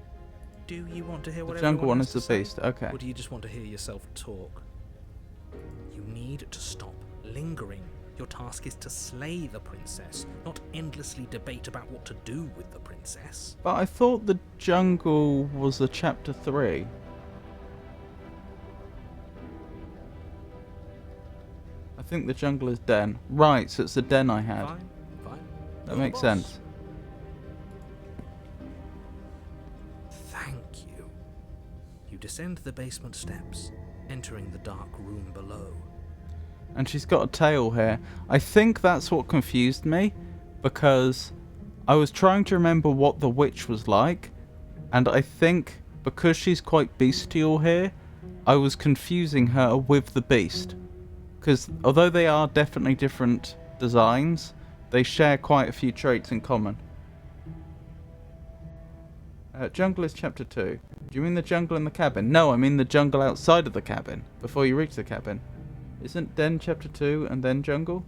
Do you want to hear what The jungle everyone one has is to the say? beast. Okay. Or do you just want to hear yourself talk? You need to stop lingering. Your task is to slay the princess, not endlessly debate about what to do with the princess. But I thought the jungle was a chapter 3. I think the jungle is den. Right, so it's the den I had. Fine. That You're the makes boss. sense. Thank you. You descend the basement steps, entering the dark room below. And she's got a tail here. I think that's what confused me, because I was trying to remember what the witch was like, and I think because she's quite bestial here, I was confusing her with the beast. Because although they are definitely different designs, they share quite a few traits in common. Jungle is chapter 2. Do you mean the jungle in the cabin? No, I mean the jungle outside of the cabin, before you reach the cabin. Isn't Den chapter 2 and then jungle?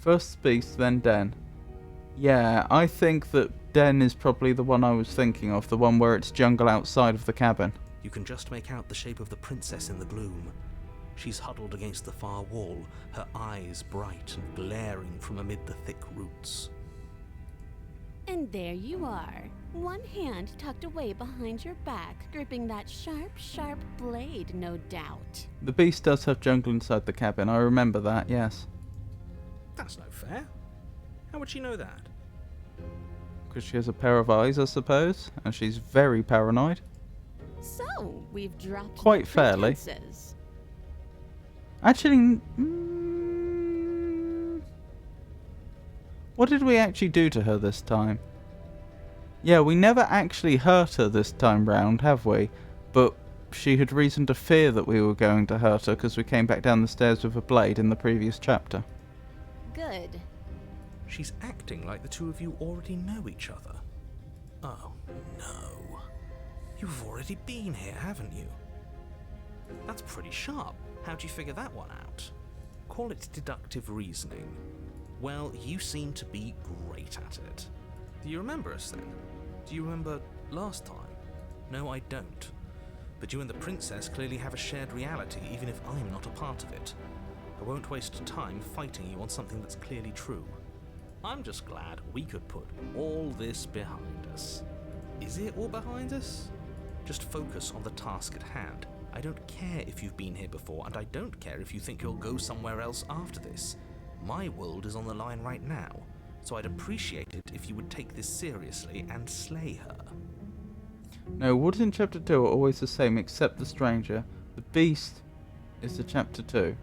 First beast, then Den. Yeah, I think that Den is probably the one I was thinking of, the one where it's jungle outside of the cabin. You can just make out the shape of the princess in the gloom. She's huddled against the far wall, her eyes bright and glaring from amid the thick roots. And there you are, one hand tucked away behind your back, gripping that sharp, sharp blade, no doubt. The beast does have jungle inside the cabin, I remember that, yes. That's no fair. How would she know that? Because she has a pair of eyes, I suppose, and she's very paranoid. So, we've dropped Quite the fairly. pretenses. Actually, what did we actually do to her this time? Yeah, we never actually hurt her this time round, have we? But she had reason to fear that we were going to hurt her because we came back down the stairs with a blade in the previous chapter. Good. She's acting like the two of you already know each other. Oh, no. You've already been here, haven't you? That's pretty sharp. How'd you figure that one out? Call it deductive reasoning. Well, you seem to be great at it. Do you remember us then? Do you remember last time? No, I don't. But you and the princess clearly have a shared reality, even if I'm not a part of it. I won't waste time fighting you on something that's clearly true. I'm just glad we could put all this behind us. Is it all behind us? Just focus on the task at hand. I don't care if you've been here before, and I don't care if you think you'll go somewhere else after this. My world is on the line right now, so I'd appreciate it if you would take this seriously and slay her. No, woods in chapter 2 are always the same except the stranger. The beast is the chapter 2.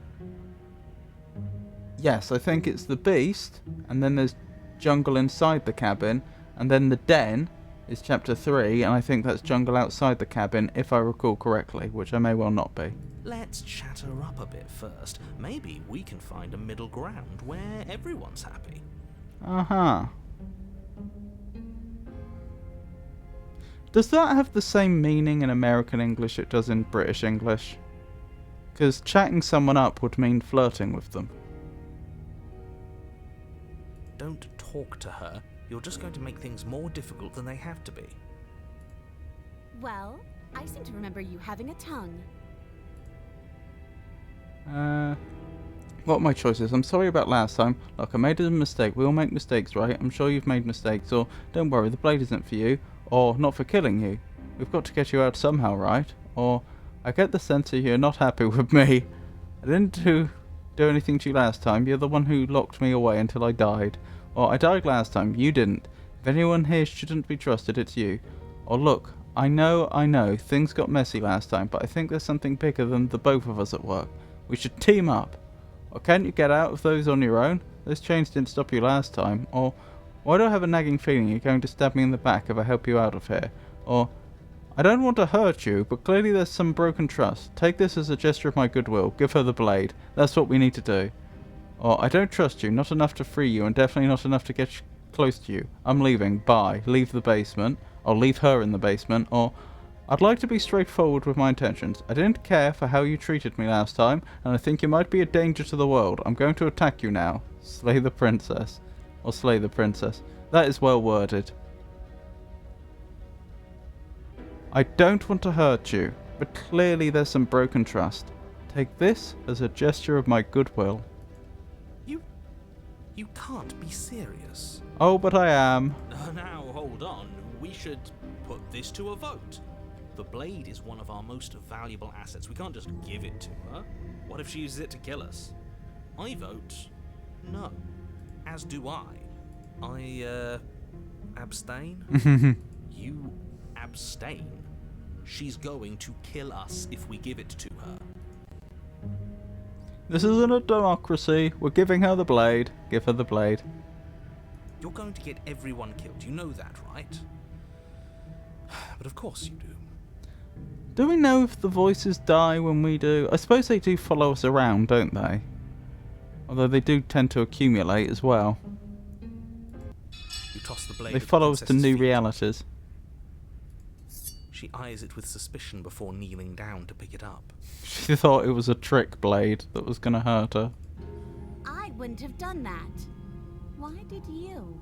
Yes, I think it's the beast, and then there's jungle inside the cabin, and then the den is chapter 3, and I think that's jungle outside the cabin, if I recall correctly, which I may well not be. Let's chat her up a bit first. Maybe we can find a middle ground where everyone's happy. Uh-huh. Does that have the same meaning in American English it does in British English? Because chatting someone up would mean flirting with them. Don't talk to her. You're just going to make things more difficult than they have to be. Well, I seem to remember you having a tongue. What are my choices? I'm sorry about last time. Look, I made a mistake. We all make mistakes, right? I'm sure you've made mistakes. Or, don't worry, the blade isn't for you. Or, not for killing you. We've got to get you out somehow, right? Or, I get the sense that you're not happy with me. I didn't do anything to you last time. You're the one who locked me away until I died. Or, I died last time. You didn't. If anyone here shouldn't be trusted, it's you. Or, look, I know, things got messy last time, but I think there's something bigger than the both of us at work. We should team up. Or can't you get out of those on your own? Those chains didn't stop you last time. Or, why do I have a nagging feeling you're going to stab me in the back if I help you out of here? Or, I don't want to hurt you, but clearly there's some broken trust. Take this as a gesture of my goodwill. Give her the blade. That's what we need to do. Or, I don't trust you, not enough to free you, and definitely not enough to get close to you. I'm leaving. Bye. Leave the basement. Or leave her in the basement. Or, I'd like to be straightforward with my intentions. I didn't care for how you treated me last time, and I think you might be a danger to the world. I'm going to attack you now. Slay the princess. Or slay the princess. That is well worded. I don't want to hurt you, but clearly there's some broken trust. Take this as a gesture of my goodwill. You can't be serious. Oh, but I am. Now, hold on. We should put this to a vote. The blade is one of our most valuable assets. We can't just give it to her. What if she uses it to kill us? I vote no. As do I. Abstain? You abstain? She's going to kill us if we give it to her. This isn't a democracy. We're giving her the blade. Give her the blade. You're going to get everyone killed. You know that, right? But of course you do. Do we know if the voices die when we do? I suppose they do follow us around, don't they? Although they do tend to accumulate as well. You toss the blade. They follow us to new realities. She eyes it with suspicion before kneeling down to pick it up. She thought it was a trick blade that was going to hurt her. I wouldn't have done that. Why did you?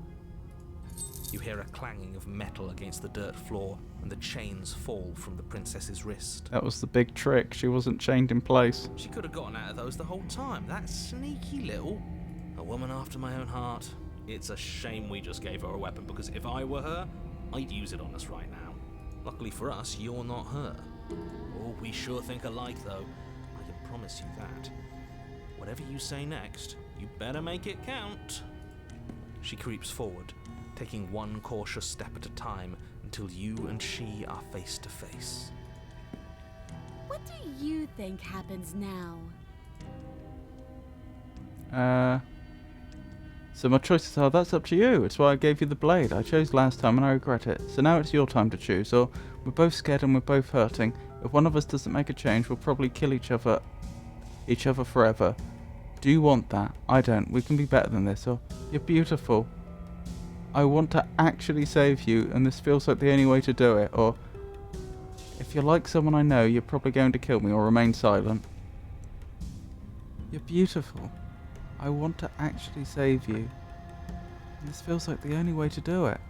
You hear a clanging of metal against the dirt floor, and the chains fall from the princess's wrist. That was the big trick. She wasn't chained in place. She could have gotten out of those the whole time. That sneaky little... A woman after my own heart. It's a shame we just gave her a weapon, because if I were her, I'd use it on us right now. Luckily for us, you're not her. Oh, we sure think alike, though. I can promise you that. Whatever you say next, you better make it count. She creeps forward, taking one cautious step at a time until you and she are face to face. What do you think happens now? So my choices are, that's up to you. It's why I gave you the blade. I chose last time and I regret it. So now it's your time to choose. Or we're both scared and we're both hurting. If one of us doesn't make a change, we'll probably kill each other forever. Do you want that? I don't. We can be better than this. Or you're beautiful. I want to actually save you, and this feels like the only way to do it. Or if you're like someone I know, you're probably going to kill me or remain silent. You're beautiful. I want to actually save you. And this feels like the only way to do it.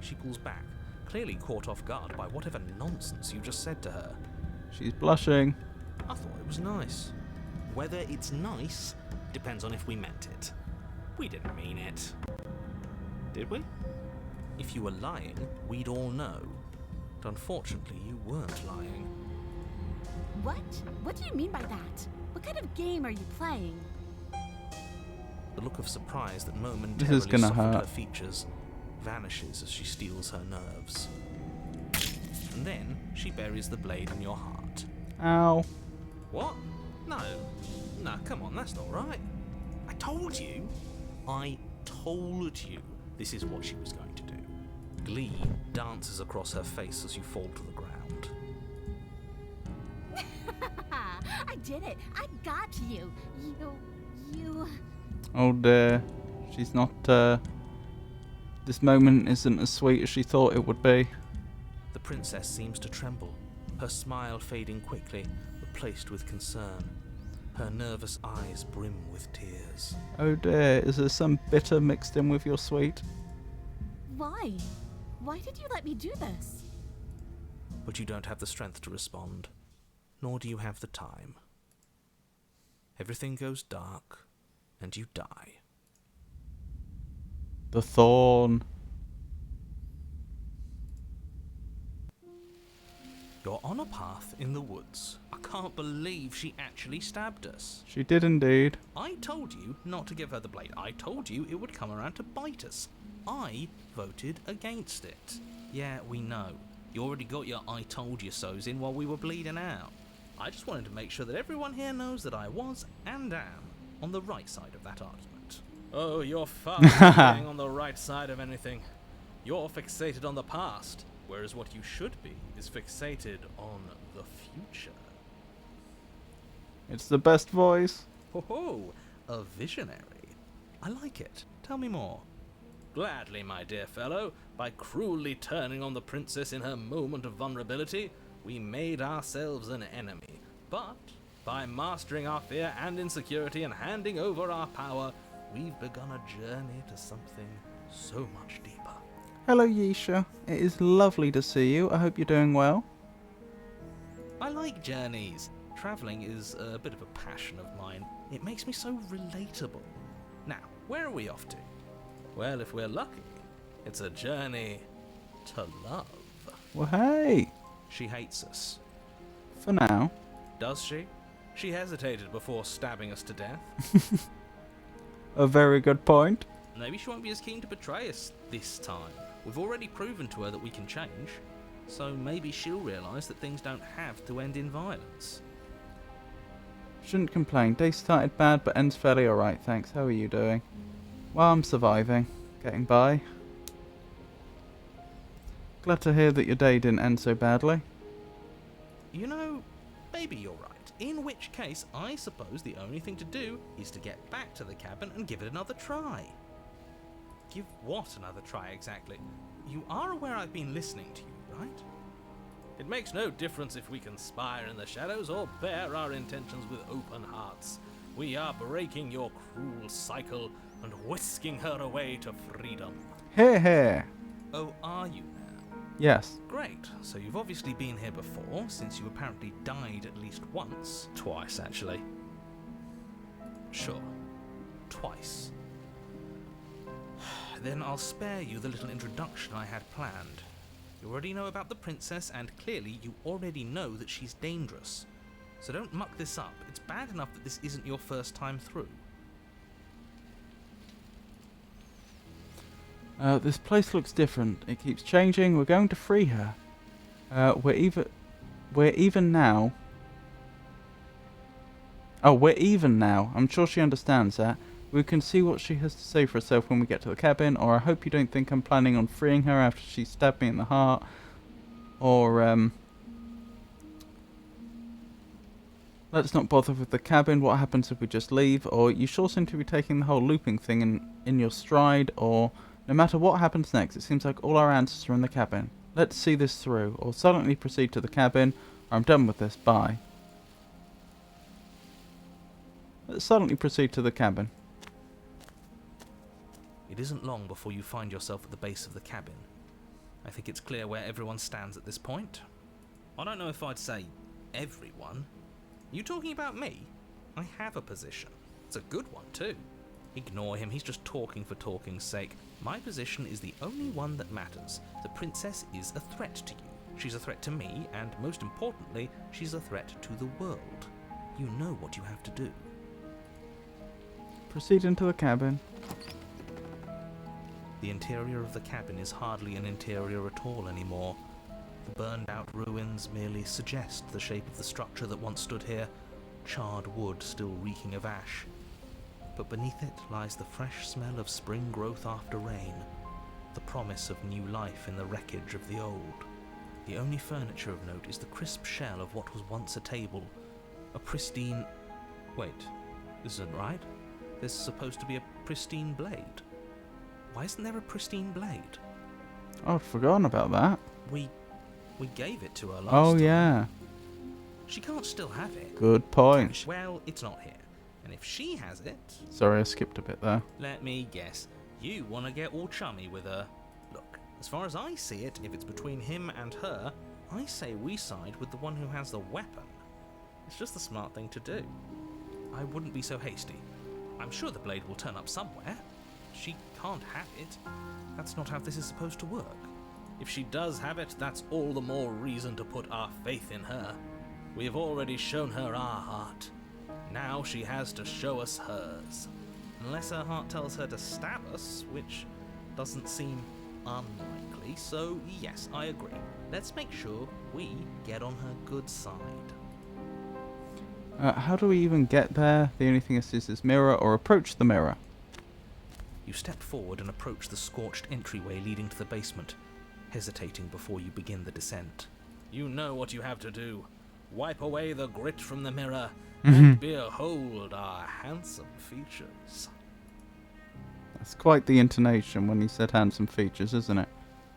She pulls back, clearly caught off guard by whatever nonsense you just said to her. She's blushing. I thought it was nice. Whether it's nice depends on if we meant it. We didn't mean it. Did we? If you were lying, we'd all know. But unfortunately, you weren't lying. What? What do you mean by that? What kind of game are you playing? The look of surprise that momentarily gonna softened hurt. her features vanishes as she steals her nerves. And then she buries the blade in your heart. Ow. What? No, come on, that's not right. I told you this is what she was going to do. Glee dances across her face as you fall to the ground. I did it. I got you. You... Oh dear. She's not, this moment isn't as sweet as she thought it would be. The princess seems to tremble, her smile fading quickly, replaced with concern. Her nervous eyes brim with tears. Oh dear, is there some bitter mixed in with your sweet? Why? Why did you let me do this? But you don't have the strength to respond, nor do you have the time. Everything goes dark, and you die. The thorn. You're on a path in the woods. I can't believe she actually stabbed us. She did indeed. I told you not to give her the blade. I told you it would come around to bite us. I voted against it. Yeah, we know. You already got your I told you so's in while we were bleeding out. I just wanted to make sure that everyone here knows that I was and am on the right side of that argument. Oh, you're far from being on the right side of anything. You're fixated on the past, whereas what you should be is fixated on the future. It's the best voice. Ho ho, a visionary. I like it. Tell me more. Gladly, my dear fellow. By cruelly turning on the princess in her moment of vulnerability, we made ourselves an enemy. But by mastering our fear and insecurity and handing over our power, we've begun a journey to something so much deeper. Hello, Yisha. It is lovely to see you. I hope you're doing well. I like journeys. Travelling is a bit of a passion of mine. It makes me so relatable. Now, where are we off to? Well, if we're lucky, it's a journey to love. Well, hey. She hates us. For now. Does she? She hesitated before stabbing us to death. A very good point. Maybe she won't be as keen to betray us this time. We've already proven to her that we can change. So maybe she'll realise that things don't have to end in violence. Shouldn't complain. Day started bad, but ends fairly alright, thanks. How are you doing? Well, I'm surviving. Getting by. Glad to hear that your day didn't end so badly. You know, maybe you're right. In which case, I suppose the only thing to do is to get back to the cabin and give it another try. Give what another try, exactly? You are aware I've been listening to you, right? It makes no difference if we conspire in the shadows or bear our intentions with open hearts. We are breaking your cruel cycle and whisking her away to freedom. Here, here. Oh, are you now? Yes. Great. So you've obviously been here before, since you apparently died at least once. Twice, actually. Sure. Twice. Then I'll spare you the little introduction I had planned. You already know about the princess, and clearly you already know that she's dangerous. So don't muck this up. It's bad enough that this isn't your first time through. This place looks different. It keeps changing. We're going to free her. We're even now. Oh, we're even now. I'm sure she understands that. We can see what she has to say for herself when we get to the cabin, or I hope you don't think I'm planning on freeing her after she stabbed me in the heart. Or, let's not bother with the cabin. What happens if we just leave? Or you sure seem to be taking the whole looping thing in your stride, or no matter what happens next, it seems like all our answers are in the cabin. Let's see this through, or silently proceed to the cabin, or I'm done with this. Bye. Let's silently proceed to the cabin. It isn't long before you find yourself at the base of the cabin. I think it's clear where everyone stands at this point. I don't know if I'd say everyone. You talking about me? I have a position. It's a good one too. Ignore him, he's just talking for talking's sake. My position is the only one that matters. The princess is a threat to you. She's a threat to me, and most importantly, she's a threat to the world. You know what you have to do. Proceed into the cabin. The interior of the cabin is hardly an interior at all anymore. The burned out ruins merely suggest the shape of the structure that once stood here, charred wood still reeking of ash. But beneath it lies the fresh smell of spring growth after rain, the promise of new life in the wreckage of the old. The only furniture of note is the crisp shell of what was once a table, a pristine... Wait, this isn't right. There's supposed to be a pristine blade. Why isn't there a pristine blade? Oh, I'd forgotten about that. We gave it to her last time. Oh, yeah. She can't still have it. Good point. Well, it's not here. And if she has it... Sorry, I skipped a bit there. Let me guess. You want to get all chummy with her. Look, as far as I see it, if it's between him and her, I say we side with the one who has the weapon. It's just the smart thing to do. I wouldn't be so hasty. I'm sure the blade will turn up somewhere. She can't have it. That's not how this is supposed to work. If she does have it, that's all the more reason to put our faith in her. We have already shown her our heart. Now she has to show us hers. Unless her heart tells her to stab us, which doesn't seem unlikely, so yes, I agree. Let's make sure we get on her good side. How do we even get there? The only thing is this mirror, or approach the mirror. You step forward and approach the scorched entryway leading to the basement, hesitating before you begin the descent. You know what you have to do. Wipe away the grit from the mirror and behold our handsome features. It's quite the intonation when he said handsome features, isn't it?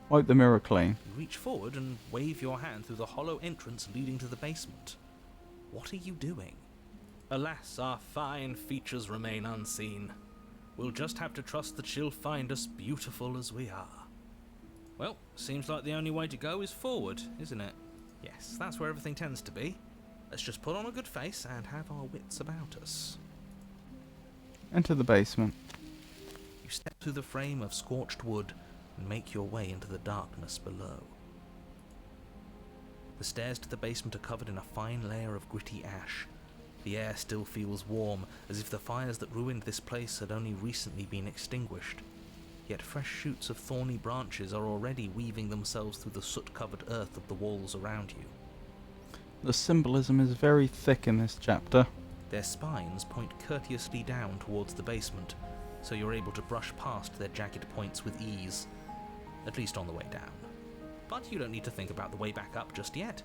Wipe the mirror clean. You reach forward and wave your hand through the hollow entrance leading to the basement. What are you doing? Alas, our fine features remain unseen. We'll just have to trust that she'll find us beautiful as we are. Well, seems like the only way to go is forward, isn't it? Yes, that's where everything tends to be. Let's just put on a good face and have our wits about us. Enter the basement. You step through the frame of scorched wood and make your way into the darkness below. The stairs to the basement are covered in a fine layer of gritty ash. The air still feels warm, as if the fires that ruined this place had only recently been extinguished. Yet fresh shoots of thorny branches are already weaving themselves through the soot-covered earth of the walls around you. The symbolism is very thick in this chapter. Their spines point courteously down towards the basement, so you're able to brush past their jagged points with ease, at least on the way down. But you don't need to think about the way back up just yet.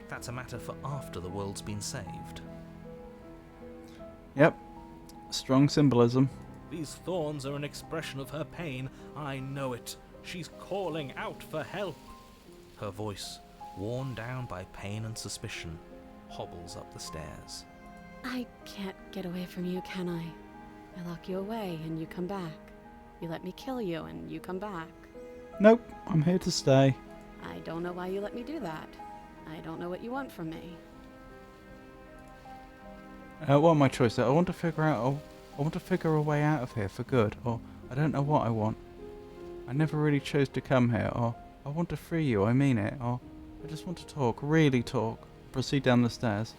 That's a matter for after the world's been saved. Yep. Strong symbolism. These thorns are an expression of her pain. I know it. She's calling out for help. Her voice, worn down by pain and suspicion, hobbles up the stairs. I can't get away from you, can I? I lock you away and you come back. You let me kill you and you come back. Nope, I'm here to stay. I don't know why you let me do that. I don't know what you want from me. What are my choices? I want to figure a way out of here for good, or I don't know what I want. I never really chose to come here, or I want to free you, I mean it, or I just want to talk, really talk. Proceed down the stairs.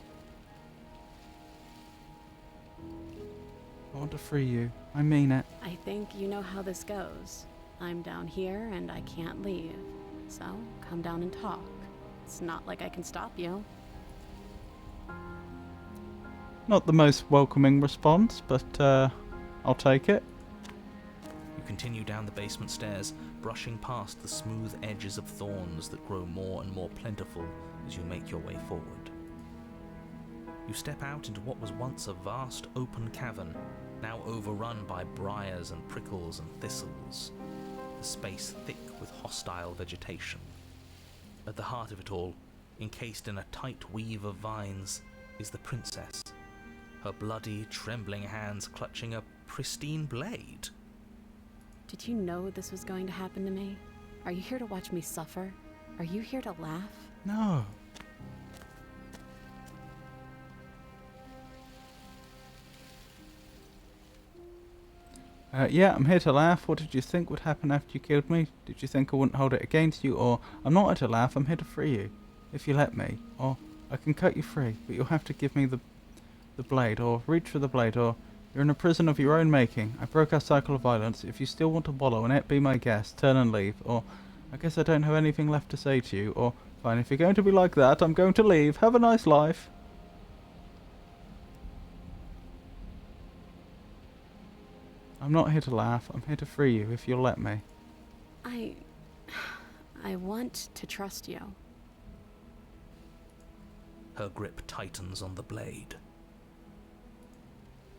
I want to free you, I mean it. I think you know how this goes. I'm down here and I can't leave. So, come down and talk. It's not like I can stop you. Not the most welcoming response, but I'll take it. You continue down the basement stairs, brushing past the smooth edges of thorns that grow more and more plentiful as you make your way forward. You step out into what was once a vast open cavern, now overrun by briars and prickles and thistles, the space thick with hostile vegetation. At the heart of it all, encased in a tight weave of vines, is the princess, her bloody, trembling hands clutching a pristine blade. Did you know this was going to happen to me? Are you here to watch me suffer? Are you here to laugh? No. Yeah, I'm here to laugh. What did you think would happen after you killed me? Did you think I wouldn't hold it against you? Or, I'm not here to laugh, I'm here to free you. If you let me. Or, I can cut you free, but you'll have to give me the blade, or reach for the blade, or you're in a prison of your own making. I broke our cycle of violence. If you still want to wallow in it, be my guest, turn and leave. Or, I guess I don't have anything left to say to you. Or, fine, if you're going to be like that, I'm going to leave. Have a nice life. I'm not here to laugh. I'm here to free you, if you'll let me. I want to trust you. Her grip tightens on the blade.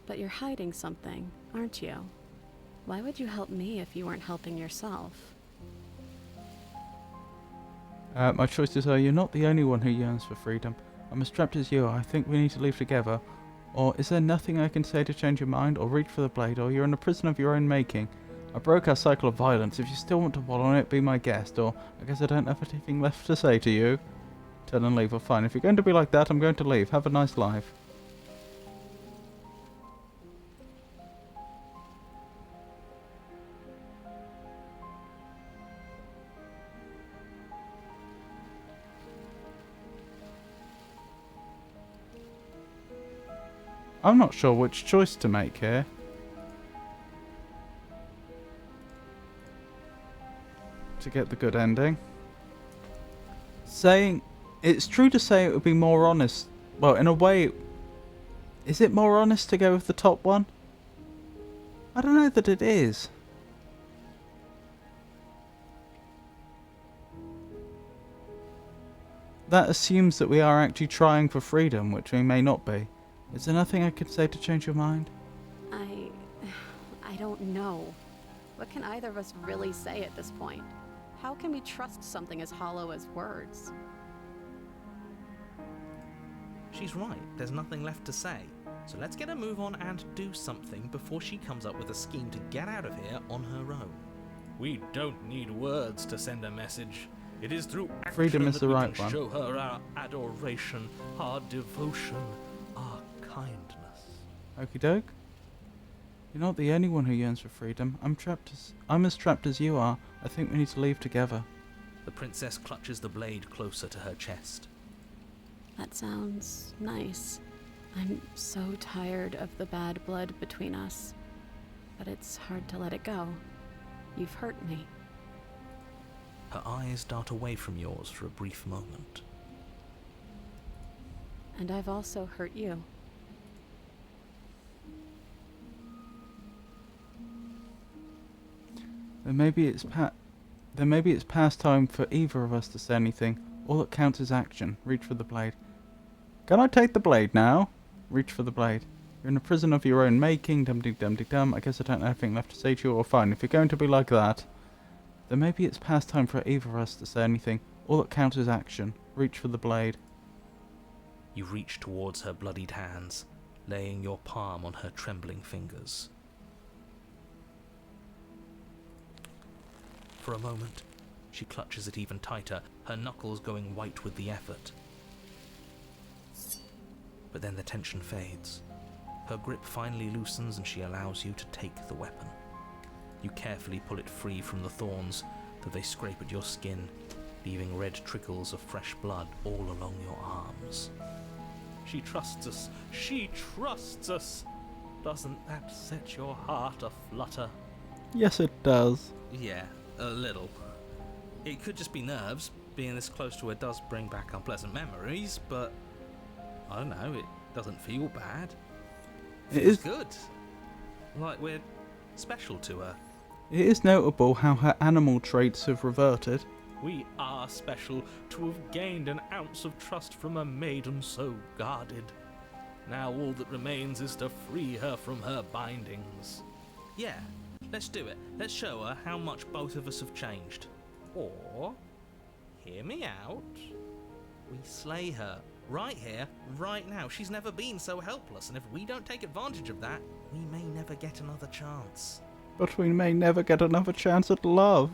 But you're hiding something, aren't you? Why would you help me if you weren't helping yourself? My choices are, you're not the only one who yearns for freedom. I'm as trapped as you are. I think we need to leave together. Or, is there nothing I can say to change your mind, or reach for the blade, or you're in a prison of your own making. I broke our cycle of violence. If you still want to wallow in it, be my guest. Or, I guess I don't have anything left to say to you. Turn and leave, or fine. If you're going to be like that, I'm going to leave. Have a nice life. I'm not sure which choice to make here. To get the good ending. It's true to say it would be more honest. Well, in a way, is it more honest to go with the top one? I don't know that it is. That assumes that we are actually trying for freedom, which we may not be. Is there nothing I could say to change your mind? I don't know. What can either of us really say at this point? How can we trust something as hollow as words? She's right, there's nothing left to say. So let's get a move on and do something before she comes up with a scheme to get out of here on her own. We don't need words to send a message. It is through action Freedom is that the we right can one. show her our adoration, our devotion, our kindness. Okie doke. You're not the only one who yearns for freedom. I'm as trapped as you are. I think we need to leave together. The princess clutches the blade closer to her chest. That sounds nice. I'm so tired of the bad blood between us, but it's hard to let it go. You've hurt me. Her eyes dart away from yours for a brief moment. And I've also hurt you. Then maybe it's past time for either of us to say anything. All that counts is action. Reach for the blade. Can I take the blade now? Reach for the blade. You're in a prison of your own making. Dum-de-dum-de-dum. I guess I don't have anything left to say to you. Or fine, if you're going to be like that, then maybe it's past time for either of us to say anything. All that counts is action. Reach for the blade. You reach towards her bloodied hands, laying your palm on her trembling fingers. For a moment, she clutches it even tighter, her knuckles going white with the effort. But then the tension fades. Her grip finally loosens and she allows you to take the weapon. You carefully pull it free from the thorns, though they scrape at your skin, leaving red trickles of fresh blood all along your arms. She trusts us. She trusts us. Doesn't that set your heart aflutter? Yes, it does. Yeah, a little. It could just be nerves. Being this close to her does bring back unpleasant memories, but I don't know, it doesn't feel bad. It Feels is good. Like we're special to her. It is notable how her animal traits have reverted. We are special to have gained an ounce of trust from a maiden so guarded. Now all that remains is to free her from her bindings. Yeah, let's do it. Let's show her how much both of us have changed. Or, hear me out, we slay her. Right here, right now. She's never been so helpless, and if we don't take advantage of that, we may never get another chance. But we may never get another chance at love.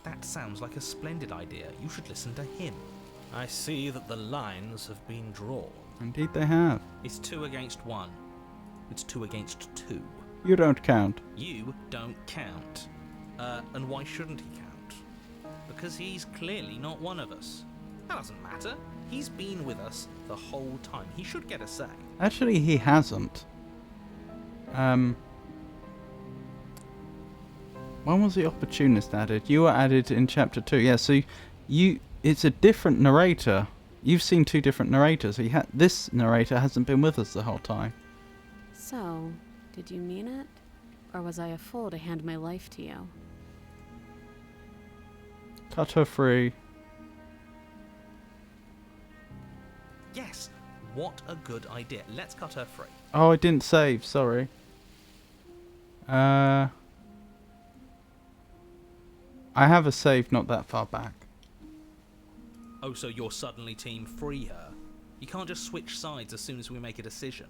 That sounds like a splendid idea. You should listen to him. I see that the lines have been drawn. Indeed they have. It's 2 against 1. It's 2 against 2. You don't count. You don't count. And why shouldn't he count? Because he's clearly not one of us. That doesn't matter. He's been with us the whole time. He should get a say. Actually, he hasn't. When was the opportunist added? You were added in chapter 2. Yeah, so it's a different narrator. You've seen 2 different narrators. This narrator hasn't been with us the whole time. So, did you mean it? Or was I a fool to hand my life to you? Cut her free. Yes, what a good idea. Let's cut her free. Oh, I didn't save. Sorry. I have a save not that far back. Oh, so you're suddenly team free her? You can't just switch sides as soon as we make a decision.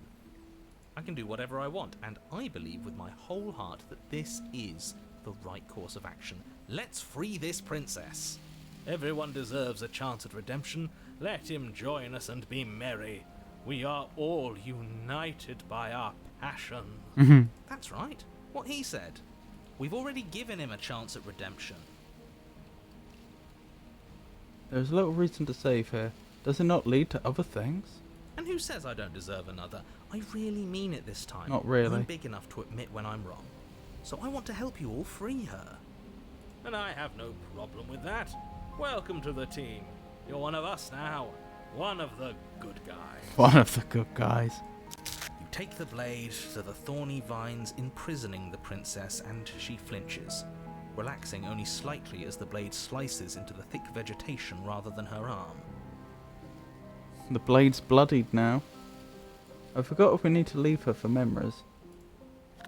I can do whatever I want, and I believe with my whole heart that this is the right course of action. Let's free this princess. Everyone deserves a chance at redemption. Let him join us and be merry. We are all united by our passion. That's right. What he said. We've already given him a chance at redemption. There's little reason to save here. Does it not lead to other things? And who says I don't deserve another? I really mean it this time. Not really. I'm big enough to admit when I'm wrong. So I want to help you all free her. And I have no problem with that. Welcome to the team. You're one of us now. One of the good guys. One of the good guys. You take the blade to the thorny vines imprisoning the princess, and she flinches, relaxing only slightly as the blade slices into the thick vegetation rather than her arm. The blade's bloodied now. I forgot if we need to leave her for memories.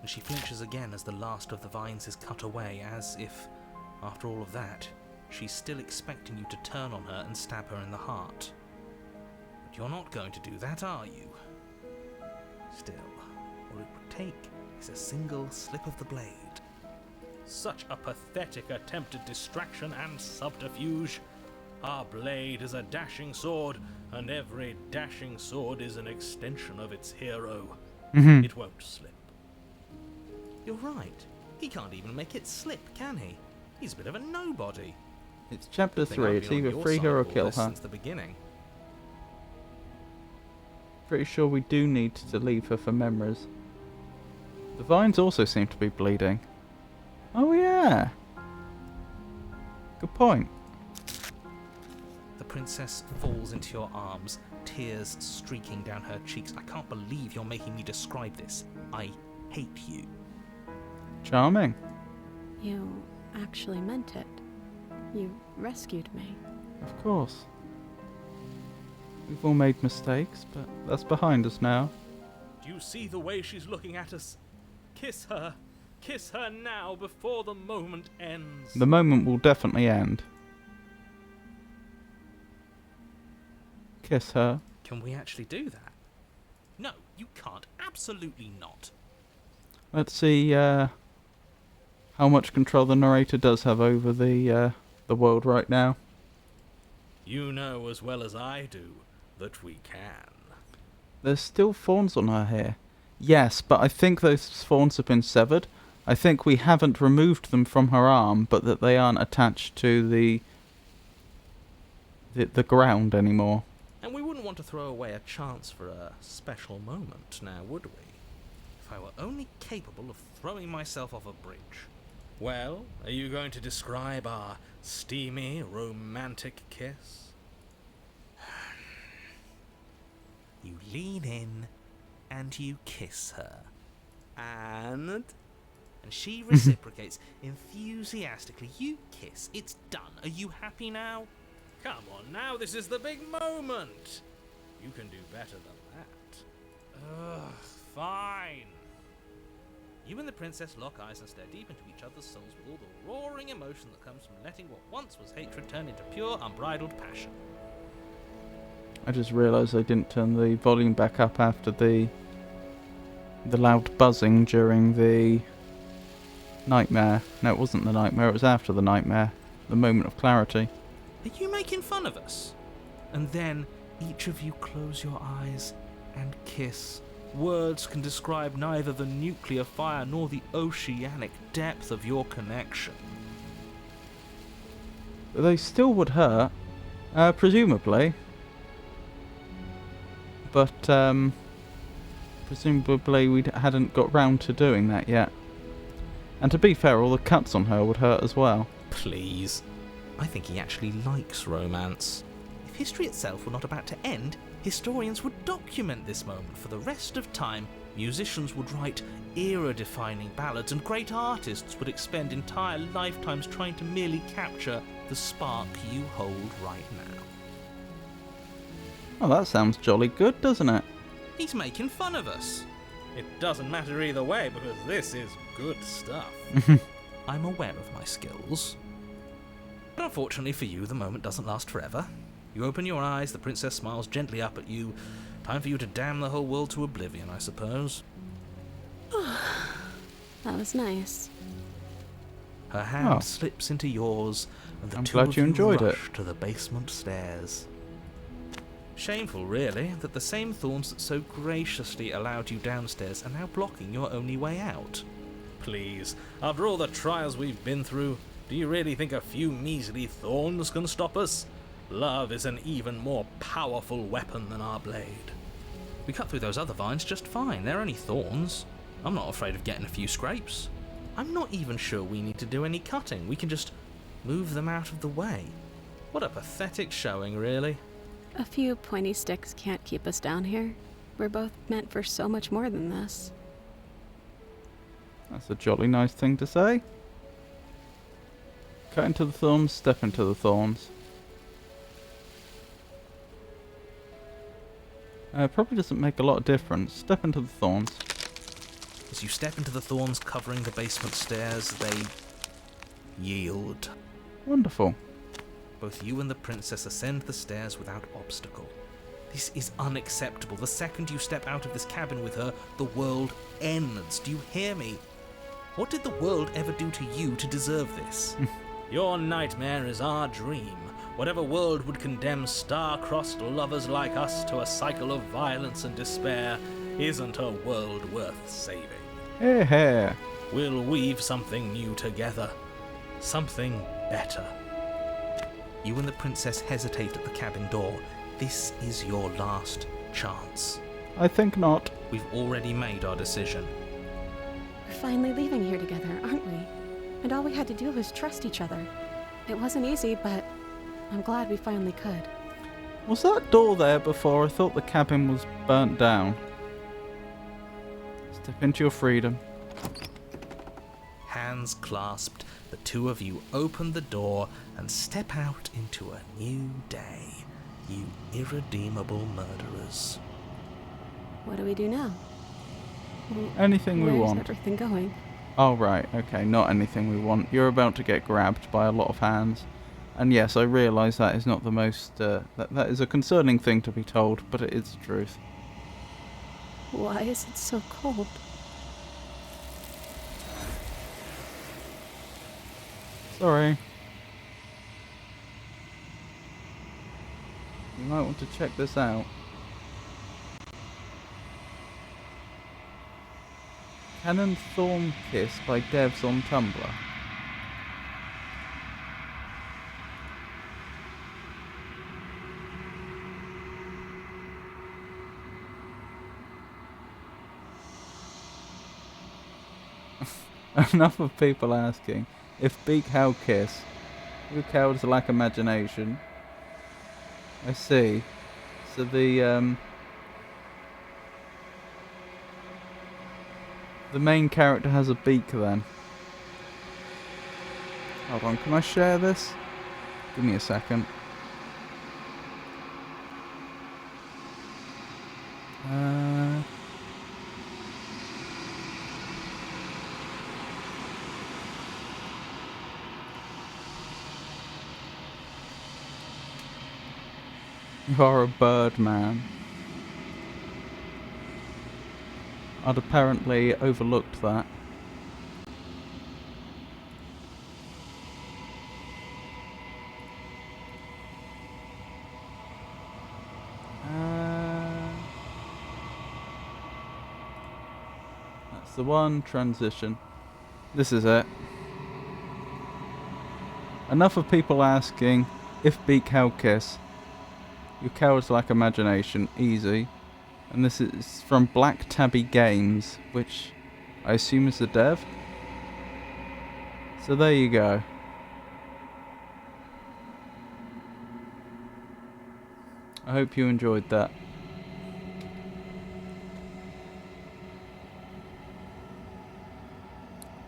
and she flinches again as the last of the vines is cut away, as if, after all of that, she's still expecting you to turn on her and stab her in the heart. But you're not going to do that, are you? Still, all it would take is a single slip of the blade. Such a pathetic attempt at distraction and subterfuge. Our blade is a dashing sword, and every dashing sword is an extension of its hero. It won't slip. You're right. He can't even make it slip, can he? He's a bit of a nobody. It's chapter 3. It's either free her or kill her. Since the beginning. Pretty sure we do need to leave her for memories. The vines also seem to be bleeding. Oh yeah. Good point. The princess falls into your arms, tears streaking down her cheeks. I can't believe you're making me describe this. I hate you. Charming. You actually meant it. You rescued me. Of course. We've all made mistakes, but that's behind us now. Do you see the way she's looking at us? Kiss her. Kiss her now before the moment ends. The moment will definitely end. Kiss her. Can we actually do that? No, you can't. Absolutely not. Let's see how much control the narrator does have over the world right now. You know as well as I do that we can. There's still thorns on her hair. Yes, but I think those thorns have been severed. I think we haven't removed them from her arm, but that they aren't attached to the ground anymore. And we wouldn't want to throw away a chance for a special moment, now would we? If I were only capable of throwing myself off a bridge. Well, are you going to describe our steamy, romantic kiss? You lean in and you kiss her. And she reciprocates enthusiastically. You kiss. It's done. Are you happy now? Come on now, this is the big moment. You can do better than that. Ugh, fine. You and the princess lock eyes and stare deep into each other's souls with all the roaring emotion that comes from letting what once was hatred turn into pure, unbridled passion. I just realised I didn't turn the volume back up after the loud buzzing during the nightmare. No, it wasn't the nightmare, it was after the nightmare. The moment of clarity. Are you making fun of us? And then each of you close your eyes and kiss. Words can describe neither the nuclear fire nor the oceanic depth of your connection. They still would hurt, presumably. But, presumably we hadn't got round to doing that yet. And to be fair, all the cuts on her would hurt as well. Please. I think he actually likes romance. If history itself were not about to end, historians would document this moment for the rest of time. Musicians would write era-defining ballads, and great artists would expend entire lifetimes trying to merely capture the spark you hold right now. Oh, that sounds jolly good, doesn't it? He's making fun of us. It doesn't matter either way, because this is good stuff. I'm aware of my skills. But unfortunately for you, the moment doesn't last forever. You open your eyes, the princess smiles gently up at you. Time for you to damn the whole world to oblivion, I suppose. That was nice. Her hand slips into yours, and the I'm two glad of you you enjoyed rush it. to the basement stairs. Shameful, really, that the same thorns that so graciously allowed you downstairs are now blocking your only way out. Please, after all the trials we've been through, do you really think a few measly thorns can stop us? Love is an even more powerful weapon than our blade. We cut through those other vines just fine. They're only thorns. I'm not afraid of getting a few scrapes. I'm not even sure we need to do any cutting. We can just move them out of the way. What a pathetic showing, really. A few pointy sticks can't keep us down here. We're both meant for so much more than this. That's a jolly nice thing to say. Cut into the thorns, step into the thorns. Probably doesn't make a lot of difference. Step into the thorns. As you step into the thorns covering the basement stairs, they yield. Wonderful. Both you and the princess ascend the stairs without obstacle. This is unacceptable. The second you step out of this cabin with her, the world ends. Do you hear me? What did the world ever do to you to deserve this? Your nightmare is our dream. Whatever world would condemn star-crossed lovers like us to a cycle of violence and despair isn't a world worth saving. Hey. We'll weave something new together. Something better. You and the princess hesitate at the cabin door. This is your last chance. I think not. We've already made our decision. We're finally leaving here together, aren't we? And all we had to do was trust each other. It wasn't easy, but I'm glad we finally could. Was that door there before? I thought the cabin was burnt down. Step into your freedom. Hands clasped, the two of you open the door and step out into a new day. You irredeemable murderers. What do we do now? Anything we Where's want. everything going? Oh, right. Okay, not anything we want. You're about to get grabbed by a lot of hands. And yes, I realise that is not the most... that is a concerning thing to be told, but it is the truth. Why is it so cold? Sorry. You might want to check this out. Canon Thorn Kiss by Devs on Tumblr. Enough of people asking if Beak How Kiss. You cowards lack imagination. I see. So the main character has a beak then. Hold on, can I share this? Give me a second. You are a bird man. I'd apparently overlooked that. That's the one. Transition. This is it. Enough of people asking if Beak How Kiss. You cowards lack imagination. Easy. And this is from Black Tabby Games, which I assume is the dev. So there you go. I hope you enjoyed that.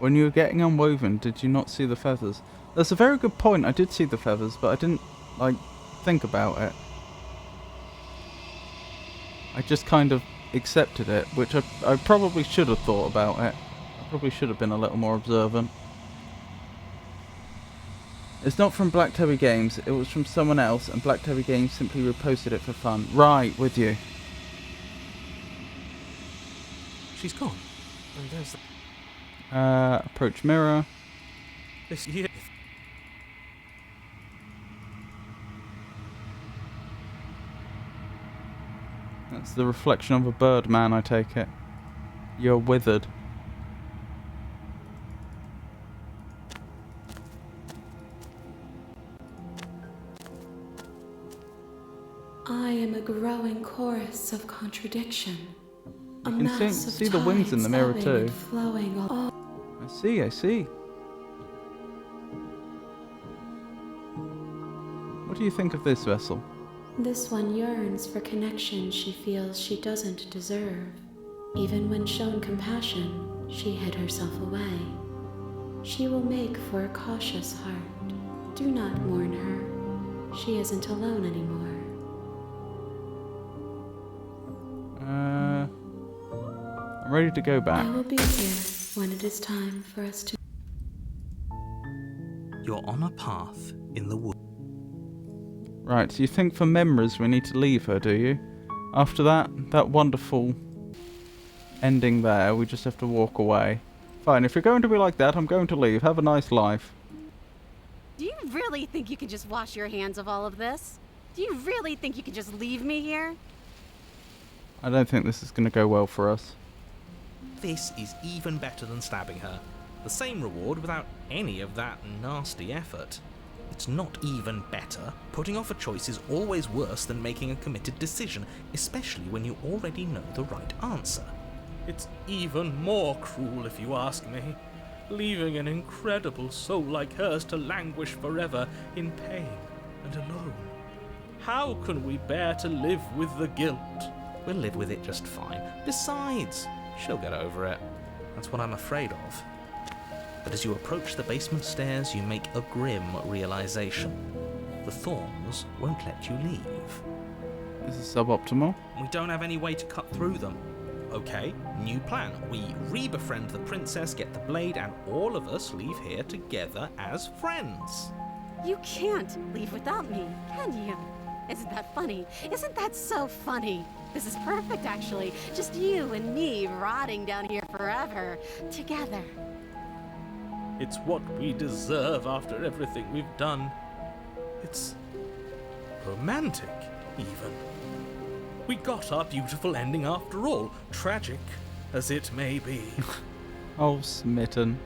When you were getting unwoven, did you not see the feathers? That's a very good point. I did see the feathers, but I didn't, think about it. I just kind of accepted it, which I probably should have thought about it. I probably should have been a little more observant. It's not from Black Tabby Games, it was from someone else, and Black Tabby Games simply reposted it for fun. Right, with you. She's gone. And there's Approach mirror. this year. That's the reflection of a bird man, I take it. You're withered. I am a growing chorus of contradiction. A You can mass of see the wings in the tides mirror ebbing too. and flowing all. I see. What do you think of this vessel? This one yearns for connection she feels she doesn't deserve. Even when shown compassion, she hid herself away. She will make for a cautious heart. Do not mourn her. She isn't alone anymore. I'm ready to go back. I will be here when it is time for us to. You're on a path in the woods. Right, so you think for memories we need to leave her, do you? After that wonderful ending there, we just have to walk away. Fine, if you're going to be like that, I'm going to leave. Have a nice life. Do you really think you can just wash your hands of all of this? Do you really think you can just leave me here? I don't think this is going to go well for us. This is even better than stabbing her. The same reward without any of that nasty effort. It's not even better. Putting off a choice is always worse than making a committed decision, especially when you already know the right answer. It's even more cruel if you ask me. Leaving an incredible soul like hers to languish forever in pain and alone. How can we bear to live with the guilt? We'll live with it just fine. Besides, she'll get over it. That's what I'm afraid of. But as you approach the basement stairs, you make a grim realization. The thorns won't let you leave. This is suboptimal. We don't have any way to cut through them. Okay, new plan. We re-befriend the princess, get the blade, and all of us leave here together as friends. You can't leave without me, can you? Isn't that funny? Isn't that so funny? This is perfect, actually. Just you and me rotting down here forever, together. It's what we deserve after everything we've done. It's romantic, even. We got our beautiful ending after all, tragic as it may be. Oh, Smitten.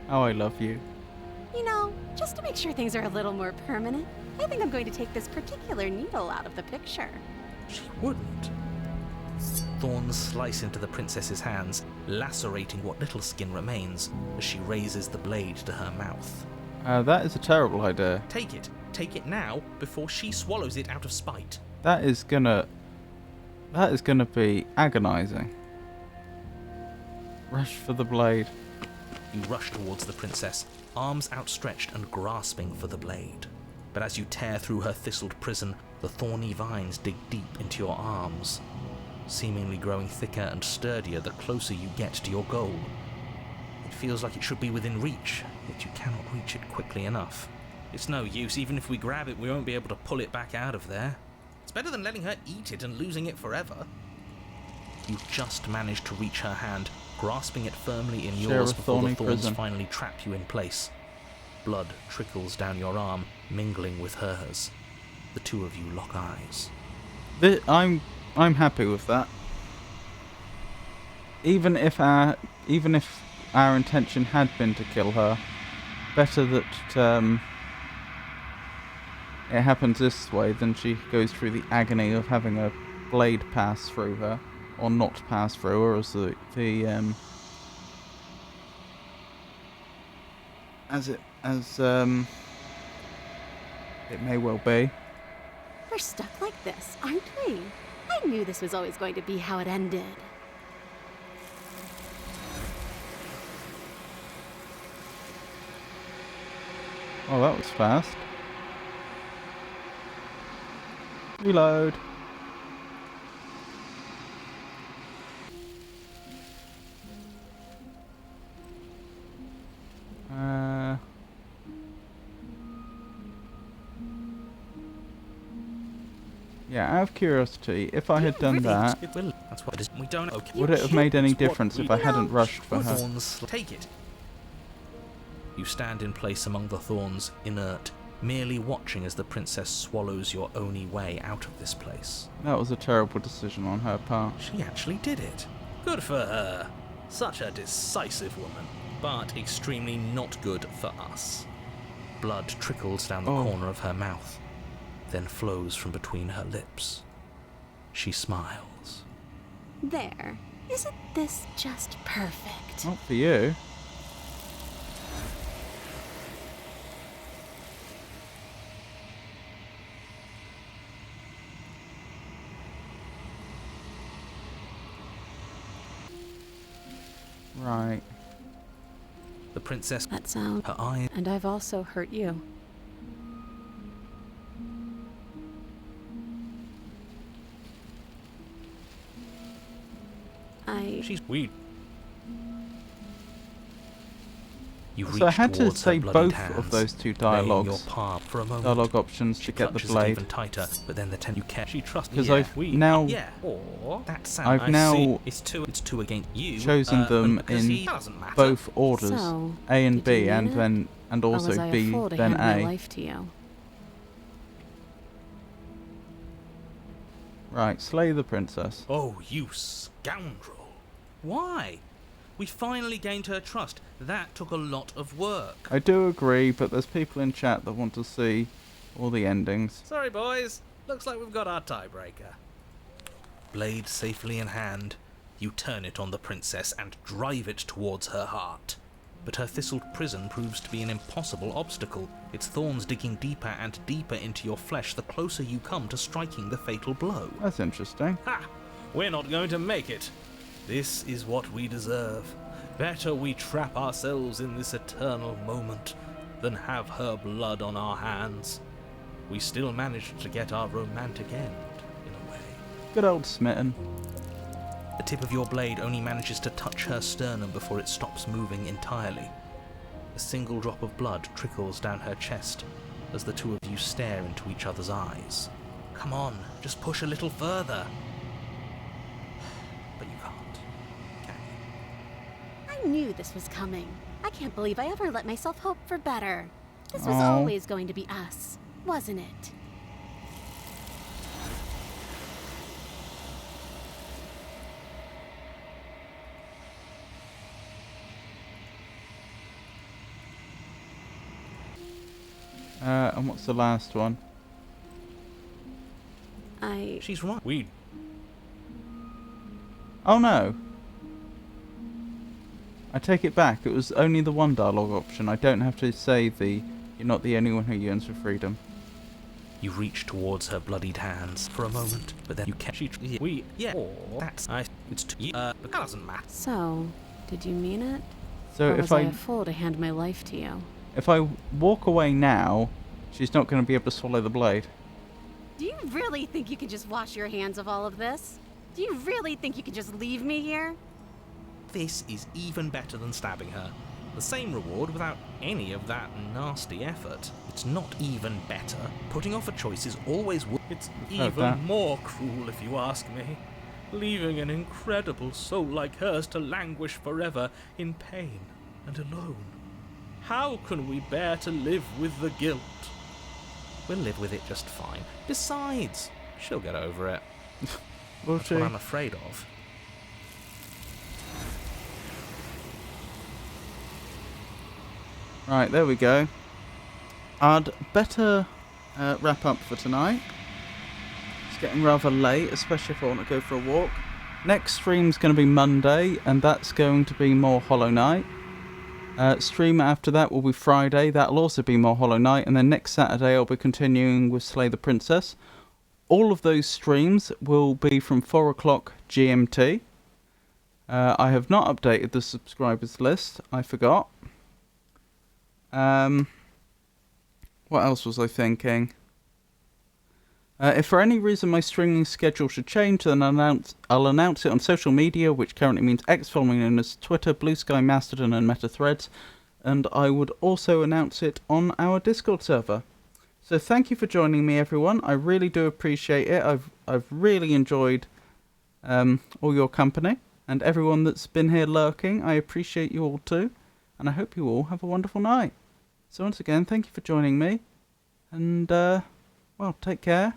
How I love you. You know, just to make sure things are a little more permanent, I think I'm going to take this particular needle out of the picture. She wouldn't. Thorns slice into the princess's hands, lacerating what little skin remains as she raises the blade to her mouth. That is a terrible idea. Take it. Take it now, before she swallows it out of spite. That is gonna be agonizing. Rush for the blade. You rush towards the princess, arms outstretched and grasping for the blade. But as you tear through her thistled prison, the thorny vines dig deep into your arms, seemingly growing thicker and sturdier the closer you get to your goal. It feels like it should be within reach, yet you cannot reach it quickly enough. It's no use. Even if we grab it, we won't be able to pull it back out of there. It's better than letting her eat it and losing it forever. You just manage to reach her hand, grasping it firmly in yours before the thorns finally trap you in place. Blood trickles down your arm, mingling with hers. The two of you lock eyes. I'm happy with that. Even if our intention had been to kill her, better that it happens this way than she goes through the agony of having a blade pass through her, or not pass through her, as it may well be. We're stuck like this, aren't we? I knew this was always going to be how it ended. Oh, that was fast. Reload. Yeah, out of curiosity, if I had done that, It will. That's what it is. We don't. Okay. would it have made any difference if I hadn't rushed for her? Thorns. Take it. You stand in place among the thorns, inert, merely watching as the princess swallows your only way out of this place. That was a terrible decision on her part. She actually did it. Good for her. Such a decisive woman. But extremely not good for us. Blood trickles down the corner of her mouth, then flows from between her lips. She smiles. There. Isn't this just perfect? Not for you. Right. The princess, That sound. her eyes, And I've also hurt you. we You So I reach had to towards her say bloodied both hands, of those two laying your dialogues. palm for a moment. Dialogue options to She get the clutches it blade. even tighter, but then the you care. She trusts Because yeah, I've we, now yeah. Or that sound. I've I now see. It's two against you. chosen them because in he doesn't matter. both orders, So, A and did B, you and mean it? then and Or was also I a B, fool to then hand my A. life to you? Right, slay the princess. Oh, you scoundrel! Why? We finally gained her trust. That took a lot of work. I do agree, but there's people in chat that want to see all the endings. Sorry, boys. Looks like we've got our tiebreaker. Blade safely in hand, you turn it on the princess and drive it towards her heart. But her thistled prison proves to be an impossible obstacle, its thorns digging deeper and deeper into your flesh the closer you come to striking the fatal blow. That's interesting. Ha! We're not going to make it. This is what we deserve. Better we trap ourselves in this eternal moment than have her blood on our hands. We still managed to get our romantic end, in a way. Good old Smitten. The tip of your blade only manages to touch her sternum before it stops moving entirely. A single drop of blood trickles down her chest as the two of you stare into each other's eyes. Come on, just push a little further. But you can't, can you? I knew this was coming. I can't believe I ever let myself hope for better. This was Aw. always going to be us, wasn't it? And what's the last one? She's right. Oh no! I take it back, it was only the one dialogue option. I don't have to say the "you're not the only one who yearns for freedom." You reach towards her bloodied hands for a moment, but then you catch that's I. It's too. It doesn't matter. So, did you mean it? So Or if was I I a fool to hand my life to you? if I walk away now, she's not going to be able to swallow the blade. Do you really think you can just wash your hands of all of this? Do you really think you can just leave me here? This is even better than stabbing her. The same reward without any of that nasty effort. It's not even better. Putting off a choice is always It's heard that. even more cruel if you ask me. Leaving an incredible soul like hers to languish forever in pain and alone. How can we bear to live with the guilt? We'll live with it just fine. Besides, she'll get over it. Will That's she? what I'm afraid of. Right, there we go. I'd better wrap up for tonight. It's getting rather late, especially if I want to go for a walk. Next stream's going to be Monday, and that's going to be more Hollow Knight. Stream after that will be Friday. That'll also be more Hollow Knight. And then next Saturday I'll be continuing with Slay the Princess. All of those streams will be from 4 o'clock GMT. I have not updated the subscribers list. I forgot. What else was I thinking? If for any reason my streaming schedule should change, then I'll announce it on social media, which currently means X, formerly known as Twitter, Blue Sky, Mastodon, and Meta Threads, and I would also announce it on our Discord server. So thank you for joining me, everyone. I really do appreciate it. I've really enjoyed all your company, and everyone that's been here lurking. I appreciate you all too, and I hope you all have a wonderful night. So once again, thank you for joining me, and well, take care.